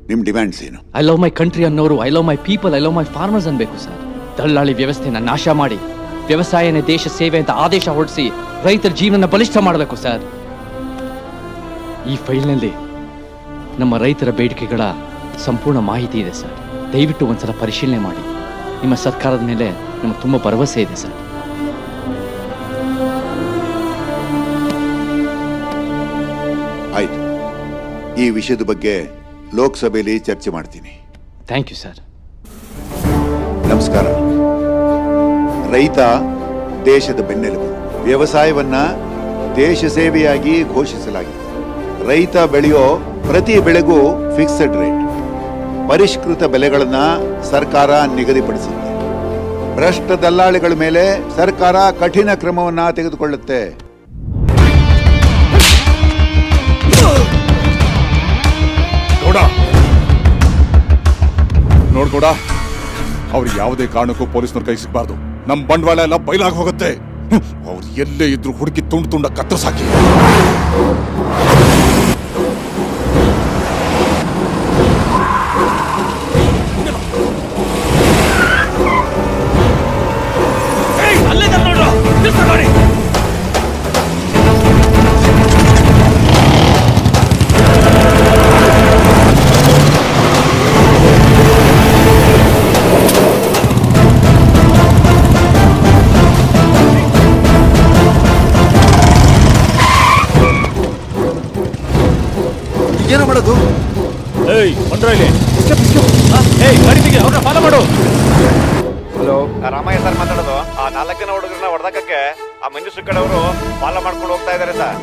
ನಿಮ್ ಡಿಮ್ಯಾಂಡ್ಸ್ ಏನು? ಐ ಲವ್ ಮೈ ಕಂಟ್ರಿ ಅನ್ನೋರು I love my people, I love my farmers ಅನ್ಬೇಕು ಸರ್. ದಳ್ಳಾಳಿ ವ್ಯವಸ್ಥೆನ ನಾಶ ಮಾಡಿ ವ್ಯವಸಾಯನೇ ದೇಶ ಸೇವೆ ಅಂತ ಆದೇಶ ಹೊರಡಿಸಿ ರೈತರ ಜೀವನ ಬಲಿಷ್ಠ ಮಾಡಬೇಕು ಸರ್. ಈ ಫೈಲ್ನಲ್ಲಿ ನಮ್ಮ ರೈತರ ಬೇಡಿಕೆಗಳ ಸಂಪೂರ್ಣ ಮಾಹಿತಿ ಇದೆ ಸರ್. ದಯವಿಟ್ಟು ಒಂದ್ಸಲ ಪರಿಶೀಲನೆ ಮಾಡಿ. ನಿಮ್ಮ ಸರ್ಕಾರದ ಮೇಲೆ ನಮಗೆ ತುಂಬ ಭರವಸೆ ಇದೆ ಸರ್. ಆಯ್ತು, ಈ ವಿಷಯದ ಬಗ್ಗೆ ಲೋಕಸಭೆಯಲ್ಲಿ ಚರ್ಚೆ ಮಾಡ್ತೀನಿ. Thank you sir. ನಮಸ್ಕಾರ. ರೈತ ದೇಶದ ಬೆನ್ನೆಲುಬು. ವ್ಯವಸಾಯವನ್ನ ದೇಶ ಸೇವೆಯಾಗಿ ಘೋಷಿಸಲಾಗಿದೆ. ರೈತ ಬೆಳೆಯೋ ಪ್ರತಿ ಬೆಳೆಗೂ ಫಿಕ್ಸೆಡ್ ರೇಟ್, ಪರಿಷ್ಕೃತ ಬೆಲೆಗಳನ್ನ ಸರ್ಕಾರ ನಿಗದಿಪಡಿಸುತ್ತೆ. ಭ್ರಷ್ಟ ದಲ್ಲಾಳಿಗಳ ಮೇಲೆ ಸರ್ಕಾರ ಕಠಿಣ ಕ್ರಮವನ್ನ ತೆಗೆದುಕೊಳ್ಳುತ್ತೆ. ನೋಡ್ಕೊಡ, ಅವ್ರು ಯಾವುದೇ ಕಾರಣಕ್ಕೂ ಪೊಲೀಸ್ನವ್ರ ಕೈ ಸಿಗಬಾರ್ದು. ನಮ್ ಬಂಡವಾಳ ಎಲ್ಲ ಬಯಲಾಗಿ ಹೋಗುತ್ತೆ. ಅವ್ರು ಎಲ್ಲೇ ಇದ್ರು ಹುಡುಕಿ ತುಂಡ ಕತ್ತರಿಸಾಕಿ. ಏನು ಮಾಡೋದು? ಹಲೋ, ರಾಮಯ್ಯ ಸರ್ ಮಾತಾಡೋದು. ಆ 4 ಜನ ಹುಡುಗರನ್ನ ಹೊಡೆದಕ್ಕೆ ಆ ಮಂಜುಶ್ರೀ ಕಡೆ ಅವರು ಫಾಲೋ ಮಾಡ್ಕೊಂಡು ಹೋಗ್ತಾ ಇದಾರೆ ಸರ್.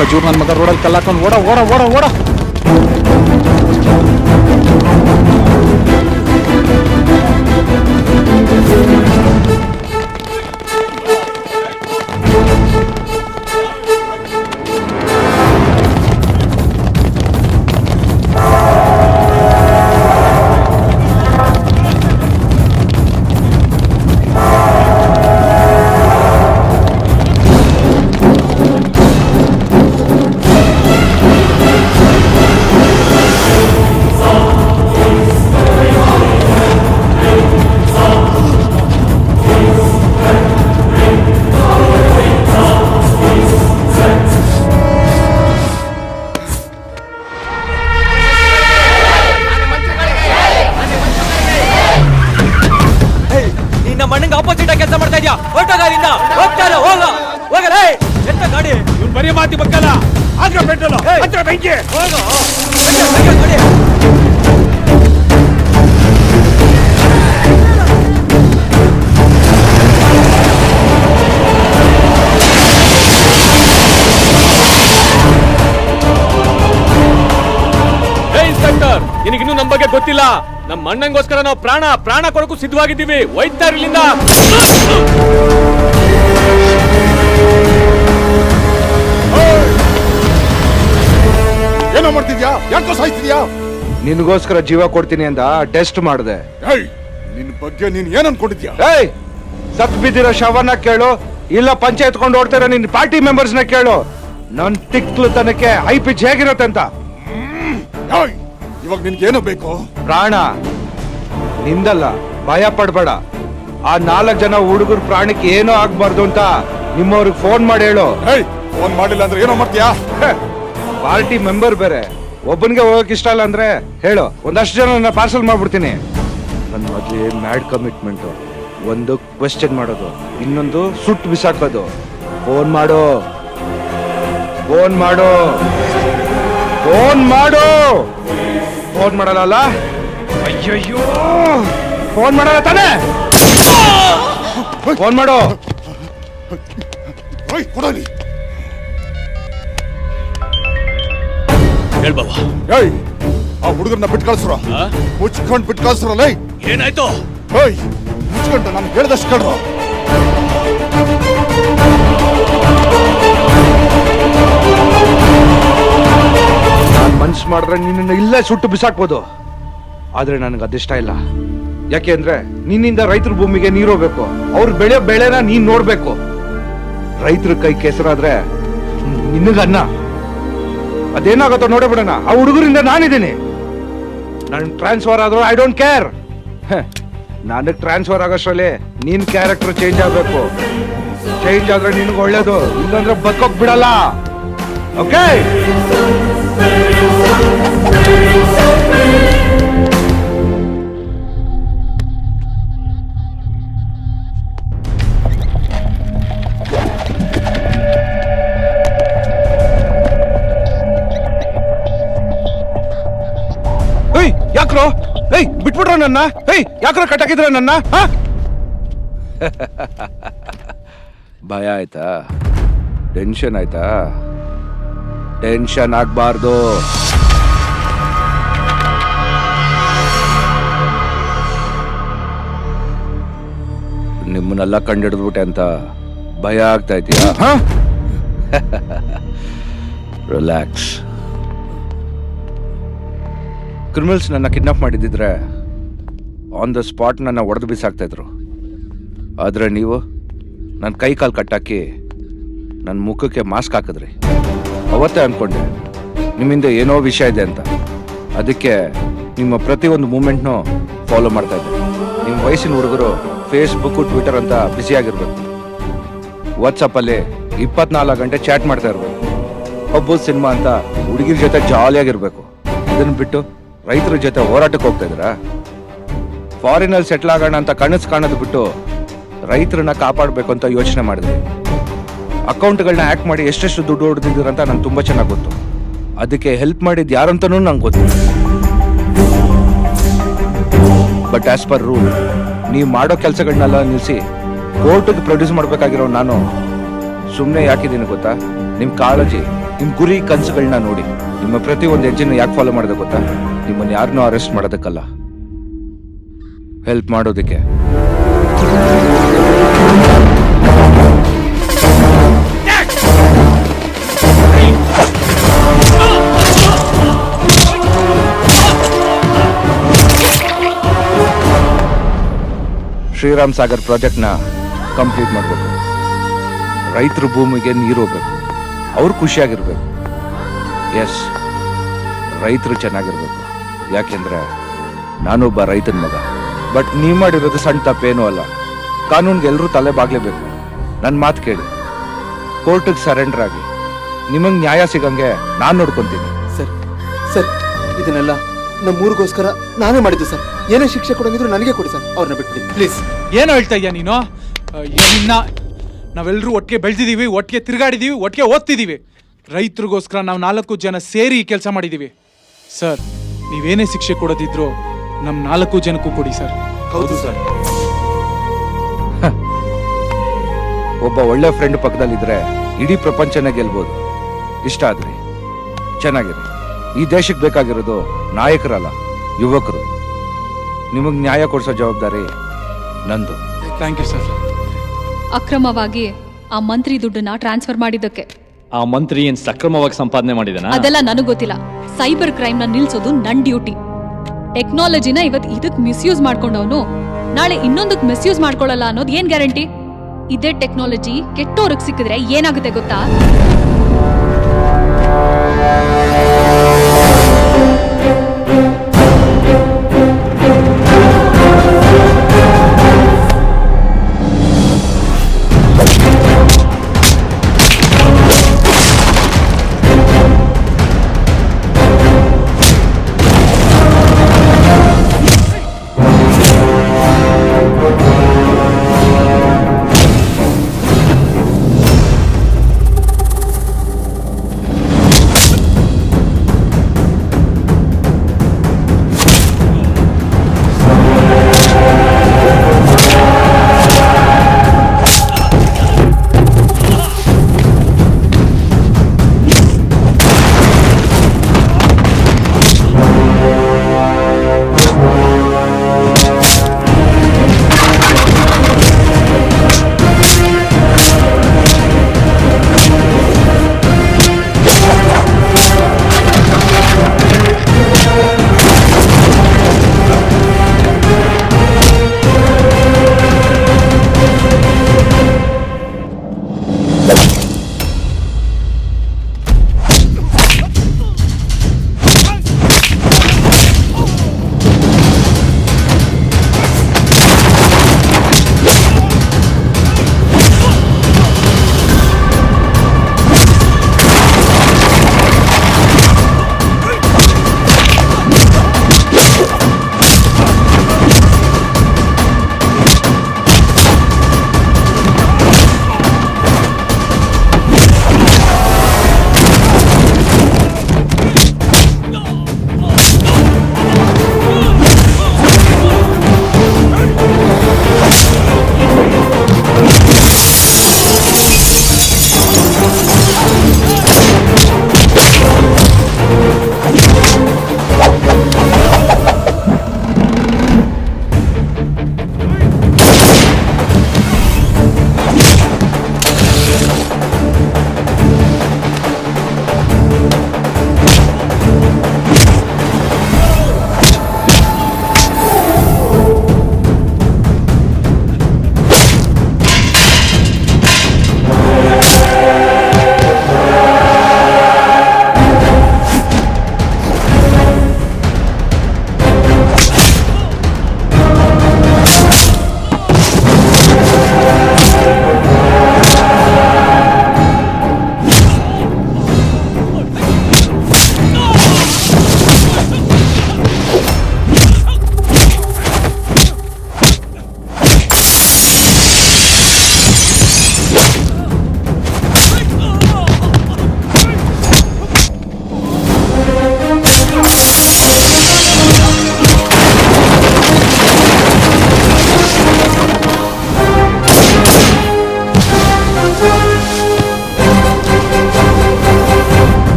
ಖಜೂರ್ ನನ್ನ ಮಗ ರೋಡಲ್ಲಿ ಕಲ್ಲಾಕೊಂಡು ಓಡ ಓಡ ಓಡ ಓಡ ನಿನ್ನ ಮಣ್ಣಂಗೆ ಆಪೋಸಿಟ್ ಆಗಿ ಕೆಲಸ ಮಾಡ್ತಾ ಇದ್ಯಾ? ಹೊರಟೋಗಾರಿಂದ ಹೋಗ್ತಾರ ಹೋಗ ಹೋಗಲೇ ಎಂತ ಗಾಡಿ ಇವ್ನು ಬರೀ ಮಾತಿ ಬಕ್ಕಲ್ಲ ಆದ್ರ ಪೆಟ್ರೋಲ್ ಹತ್ರ ಬೆಂಕಿ ಹೋಗೋ ಇನ್ಸ್ಪೆಕ್ಟರ್, ನಿನಗಿನ್ನೂ ನಮ್ಮ ಬಗ್ಗೆ ಗೊತ್ತಿಲ್ಲ. ನಮ್ಮ ಅಣ್ಣಂಗೋಸ್ಕರ ನಾವು ಪ್ರಾಣ ಕೊಡಕ್ಕೂ ಸಿದ್ಧವಾಗಿದ್ದೀವಿ. ಒಯ್ತಾ ಇರ್ಲಿಲ್ಲ. ಏನೋ ಮಾಡ್ತಿದ್ಯಾ? ಯಾಕೋ ಸಾಯ್ತಿದ್ಯಾ? ನಿನಗೋಸ್ಕರ ಜೀವ ಕೊಡ್ತೀನಿ ಅಂತ ಟೆಸ್ಟ್ ಮಾಡಿದೆ. ನಿನ್ ಬಗ್ಗೆ ನೀನ್ ಏನ್ ಅನ್ಕೊಂಡಿದ್ಯಾ? ಏಯ್, ಸತ್ ಬಿದ್ದಿರೋ ಶವನ ಕೇಳು, ಇಲ್ಲ ಪಂಚೆ ಎತ್ಕೊಂಡು ಓಡ್ತಾರ ನಿನ್ ಪಾರ್ಟಿ ಮೆಂಬರ್ಸ್ ನ ಕೇಳು. ನನ್ ತಿಕ್ಲು ತನಕ್ಕೆ ಹೈ ಪಿಚ್ ಹೇಗಿರುತ್ತೆ ಅಂತ. ಇವಾಗ ನಿನ್ಗೇನು ಬೇಕು? ಪ್ರಾಣ ನಿಂದಲ್ಲ, ಭಯ ಪಡ್ಬೇಡ. ಆ 4 ಜನ ಹುಡುಗರು ಪ್ರಾಣಕ್ಕೆ ಏನೂ ಆಗ್ಬಾರ್ದು ಅಂತ ನಿಮ್ಮವ್ರಿಗೆ ಫೋನ್ ಮಾಡಿ ಹೇಳು. ಫೋನ್ ಮಾಡಿಲ್ಲ ಅಂದ್ರೆ ಏನೋ ಮಾಡ್ತೀಯಾ? ಪಾರ್ಟಿ ಮೆಂಬರ್ ಬೇರೆ, ಒಬ್ಬನಿಗೆ ಹೋಗಕ್ ಇಷ್ಟ ಇಲ್ಲ ಅಂದ್ರೆ ಹೇಳು, ಒಂದಷ್ಟು ಜನ ಪಾರ್ಸಲ್ ಮಾಡ್ಬಿಡ್ತೀನಿ. ನನ್ನ ಮೊದ್ಲೇ ಮ್ಯಾಡ್ ಕಮಿಟ್ಮೆಂಟ್. ಒಂದು ಕ್ವೆಶ್ಚನ್ ಮಾಡೋದು, ಇನ್ನೊಂದು ಸುಟ್ಟು ಬಿಸಾಕೋದು. ಫೋನ್ ಮಾಡು, ಫೋನ್ ಮಾಡು, ಫೋನ್ ಮಾಡು. ಫೋನ್ ಮಾಡಲ್ಲ? ಅಯ್ಯಯ್ಯೋ, ಫೋನ್ ಮಾಡಲ್ಲ ತಾನೇ? ಫೋನ್ ಮಾಡು. ಕೊಡಲಿ. ಹೇಳ್ಬಾವ. ಏಯ್, ಆ ಹುಡುಗರನ್ನ ಬಿಟ್ಟು ಕಳ್ಸ್ರ. ಮುಚ್ಕೊಂಡ್ ಬಿಟ್ಟು ಕಳ್ಸ್ರಲ್ಲ. ಏನಾಯ್ತು? ಏಯ್, ಮುಚ್ಕೊಂಡು ನಾನು ಹೇಳ್ದಷ್ಟು ಕಳ್ರು. ನಾನ್ ಮನ್ಸು ಮಾಡಿದ್ರೆ ನಿನ್ನ ಇಲ್ಲೇ ಸುಟ್ಟು ಬಿಸಾಕ್ಬೋದು. ಆದ್ರೆ ನನಗೆ ಅದಿಷ್ಟ ಇಲ್ಲ. ಯಾಕೆ ಅಂದ್ರೆ ನಿನ್ನಿಂದ ರೈತರ ಭೂಮಿಗೆ ನೀರು ಹೋಗ್ಬೇಕು, ಅವ್ರು ಬೆಳೆಯೋ ಬೆಳೆನ ನೀನ್ ನೋಡ್ಬೇಕು. ರೈತರ ಕೈ ಕೆಸರಾದ್ರೆ ನಿನಗನ್ನ. ಅದೇನಾಗತ್ತೋ ನೋಡೇ ಬಿಡೋಣ. ಆ ಹುಡುಗರಿಂದ ನಾನಿದ್ದೀನಿ. ನನ್ ಟ್ರಾನ್ಸ್ಫರ್ ಆದ್ರೂ ಐ ಡೋಂಟ್ ಕೇರ್. ನನಗ್ ಟ್ರಾನ್ಸ್ಫರ್ ಆಗೋಷ್ಟರಲ್ಲಿ ನಿನ್ ಕ್ಯಾರೆಕ್ಟರ್ ಚೇಂಜ್ ಆಗ್ಬೇಕು. ಚೇಂಜ್ ಆದ್ರೆ ನಿನಗೆ ಒಳ್ಳೇದು, ಇಲ್ಲಾಂದ್ರೆ ಬದುಕೋಕ್ ಬಿಡಲ್ಲ. ಓಕೆ? ಯಾಕ್ರೋ? ಏಯ್, ಬಿಟ್ಬಿಟ್ರ ನನ್ನ? ಏಯ್, ಯಾಕ್ರೋ ಕಟ್ಟಾಕಿದ್ರ ನನ್ನ? ಭಯ ಆಯ್ತಾ? ಟೆನ್ಷನ್ ಆಯ್ತಾ? ಟೆನ್ಷನ್ ಆಗ್ಬಾರ್ದು. ನಿಮ್ಮನ್ನೆಲ್ಲ ಕಂಡಿಡಿದ್ಬಿಟ್ಟೆ ಅಂತ ಭಯ ಆಗ್ತಾ ಇದೆಯಾ? ರಿಲ್ಯಾಕ್ಸ್. ಕ್ರಿಮಿನಲ್ಸ್ ನನ್ನ ಕಿಡ್ನಾಪ್ ಮಾಡಿದ್ದಿದ್ರೆ ಆನ್ ದ ಸ್ಪಾಟ್ ನನ್ನ ಒಡೆದು ಬಿಸಾಕ್ತಾ ಇದ್ರು. ಆದರೆ ನೀವು ನನ್ನ ಕೈ ಕಾಲು ಕಟ್ಟಾಕಿ ನನ್ನ ಮುಖಕ್ಕೆ ಮಾಸ್ಕ್ ಹಾಕಿದ್ರಿ. ಅವತ್ತೇ ಅಂದ್ಕೊಂಡೆ ನಿಮ್ಮಿಂದ ಏನೋ ವಿಷಯ ಇದೆ ಅಂತ. ಅದಕ್ಕೆ ನಿಮ್ಮ ಪ್ರತಿಯೊಂದು ಮೂಮೆಂಟ್ನೂ ಫಾಲೋ ಮಾಡ್ತಾ ಇದ್ದೆ. ನಿಮ್ಮ ವಯಸ್ಸಿನ ಹುಡುಗರು ಫೇಸ್ಬುಕ್ಕು ಟ್ವಿಟರ್ ಅಂತ ಬ್ಯುಸಿಯಾಗಿರ್ಬೇಕು. ವಾಟ್ಸಪ್ಪಲ್ಲಿ 24 ಗಂಟೆ ಚಾಟ್ ಮಾಡ್ತಾ ಇರಬೇಕು. ಹಬ್ಬದ ಸಿನಿಮಾ ಅಂತ ಹುಡುಗಿರ ಜೊತೆ ಜಾಲಿಯಾಗಿರ್ಬೇಕು. ಇದನ್ನು ಬಿಟ್ಟು ರೈತರ ಜೊತೆ ಹೋರಾಟಕ್ಕೆ ಹೋಗ್ತಾ ಇದ್ದೀರಾ? ಫಾರಿನಲ್ಲಿ ಸೆಟ್ಲ್ ಆಗೋಣ ಅಂತ ಕನಸು ಕಾಣೋದು ಬಿಟ್ಟು ರೈತರನ್ನ ಕಾಪಾಡಬೇಕು ಅಂತ ಯೋಚನೆ ಮಾಡಿದ್ರಿ. ಅಕೌಂಟ್ಗಳನ್ನ ಹ್ಯಾಕ್ ಮಾಡಿ ಎಷ್ಟೆಷ್ಟು ದುಡ್ಡು ಹೊಡೆದಿದ್ದೀರಂತ ನಂಗೆ ತುಂಬ ಚೆನ್ನಾಗಿ ಗೊತ್ತು. ಅದಕ್ಕೆ ಹೆಲ್ಪ್ ಮಾಡಿದ್ದು ಯಾರಂತನೂ ನಂಗೆ ಗೊತ್ತು. ಬಟ್ ಆಸ್ ಪರ್ ರೂಲ್ ನೀವು ಮಾಡೋ ಕೆಲಸಗಳನ್ನೆಲ್ಲ ನಿಲ್ಲಿಸಿ ಕೋರ್ಟಿಗೆ ಪ್ರೊಡ್ಯೂಸ್ ಮಾಡಬೇಕಾಗಿರೋ ನಾನು ಸುಮ್ಮನೆ ಯಾಕಿದ್ದೀನಿ ಗೊತ್ತಾ? ನಿಮ್ಮ ಕಾಳಜಿ, ನಿಮ್ಮ ಗುರಿ, ಕನಸುಗಳನ್ನ ನೋಡಿ ನಿಮ್ಮ ನಿಮ್ಮ ಪ್ರತಿ ಒಂದು ಹೆಜ್ಜೆನ ಯಾಕೆ ಫಾಲೋ ಮಾಡಿದೆ ಗೊತ್ತಾ? ನಿಮ್ಮನ್ನು ಯಾರನ್ನೂ ಅರೆಸ್ಟ್ ಮಾಡೋದಕ್ಕಲ್ಲ, ಹೆಲ್ಪ್ ಮಾಡೋದಕ್ಕೆ. ಶ್ರೀರಾಮ್ ಸಾಗರ್ ಪ್ರಾಜೆಕ್ಟ್ನ ಕಂಪ್ಲೀಟ್ ಮಾಡಬೇಕು. ರೈತರ ಭೂಮಿಗೆ ನೀರು ಹೋಗ್ಬೇಕು, ಅವ್ರು ಖುಷಿಯಾಗಿರ್ಬೇಕು. ಎಸ್, ರೈತರು ಚೆನ್ನಾಗಿರ್ಬೇಕು. ಯಾಕೆಂದ್ರೆ ನಾನೊಬ್ಬ ರೈತನ ಮಗ. ಬಟ್ ನೀವು ಮಾಡಿರೋದು ಸಣ್ಣ ತಪ್ಪೇನೂ ಅಲ್ಲ. ಕಾನೂನ್ಗೆ ಎಲ್ಲರೂ ತಲೆ ಬಾಗ್ಲೇಬೇಕು. ನನ್ನ ಮಾತು ಕೇಳಿ, ಕೋರ್ಟಿಗೆ ಸರೆಂಡರ್ ಆಗಿ ನಿಮಗೆ ನ್ಯಾಯ ಸಿಗಂಗೆ ನಾನು ನೋಡ್ಕೊಂತೀನಿ. ಸರ್, ಇದನ್ನೆಲ್ಲ ನಮ್ಮೂರಿಗೋಸ್ಕರ ನಾನೇ ಮಾಡಿದ್ದು ಸರ್. ಏನೇ ಶಿಕ್ಷೆ ಕೊಡಂಗಿದ್ರು ನನಗೆ ಕೊಡಿ ಸರ್, ಅವ್ರನ್ನ ಬಿಟ್ಬಿಡಿ ಪ್ಲೀಸ್. ಏನು ಹೇಳ್ತಾ ಇದೀಯ ನೀನು? ನಾವೆಲ್ಲರೂ ಒಟ್ಟಿಗೆ ಬೆಳೆದಿದ್ದೀವಿ, ಒಟ್ಟಿಗೆ ತಿರುಗಾಡಿದೀವಿ, ಒಟ್ಟಿಗೆ ಓದ್ತಿದ್ದೀವಿ. ರೈತರಿಗೋಸ್ಕರ ನಾವು 4 ಜನ ಸೇರಿ ಕೆಲಸ ಮಾಡಿದ್ದೀವಿ. ಸರ್, ನೀವೇನೇ ಶಿಕ್ಷೆ ಕೊಡೋದಿದ್ರು ನಮ್ಮ 4 ಜನಕ್ಕೂ ಕೊಡಿ ಸರ್. ಹೌದು ಸರ್. ಒಬ್ಬ ಒಳ್ಳೆ ಫ್ರೆಂಡ್ ಪಕ್ಕದಲ್ಲಿದ್ರೆ ಇಡೀ ಪ್ರಪಂಚನೇ ಗೆಲ್ಬೋದು. ಇಷ್ಟ ಆದ್ರಿ, ಚೆನ್ನಾಗಿರಿ. ಈ ದೇಶಕ್ಕೆ ಬೇಕಾಗಿರೋದು ನಾಯಕರಲ್ಲ, ಯುವಕರು. ನಿಮಗೆ ನ್ಯಾಯ ಕೊಡಿಸೋ ಜವಾಬ್ದಾರಿ ನಂದು. Thank you sir. ಅಕ್ರಮವಾಗಿ ಆ ಮಂತ್ರಿ ದುಡ್ಡನ್ನ ಟ್ರಾನ್ಸ್ಫರ್ ಮಾಡಿದ್ದಕ್ಕೆ. ಆ ಮಂತ್ರಿ ಏನ್ ಸಕ್ರಮವಾಗಿ ಸಂಪಾದನೆ ಮಾಡಿದನ? ಅದೆಲ್ಲ ನನಗ್ ಗೊತ್ತಿಲ್ಲ. ಸೈಬರ್ ಕ್ರೈಮ್ ನ ನಿಲ್ಸೋದು ನನ್ ಡ್ಯೂಟಿ. ಟೆಕ್ನಾಲಜಿನ ಇವತ್ ಇದಕ್ ಮಿಸ್ಯೂಸ್ ಮಾಡ್ಕೊಂಡವನು ನಾಳೆ ಇನ್ನೊಂದಕ್ ಮಿಸ್ಯೂಸ್ ಮಾಡ್ಕೊಳ್ಳಲ್ಲ ಅನ್ನೋದು ಏನ್ ಗ್ಯಾರಂಟಿ? ಇದೇ ಟೆಕ್ನಾಲಜಿ ಕೆಟ್ಟೋರ್ಗ್ ಸಿಕ್ಕಿದ್ರೆ ಏನಾಗುತ್ತೆ ಗೊತ್ತಾ?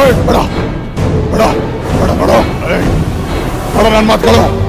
ಬೇಡ ಬೇಡ ಬೇಡ ಬೇಡ ಬೇಡ ನನ್ನ ಮಾತುಗಳು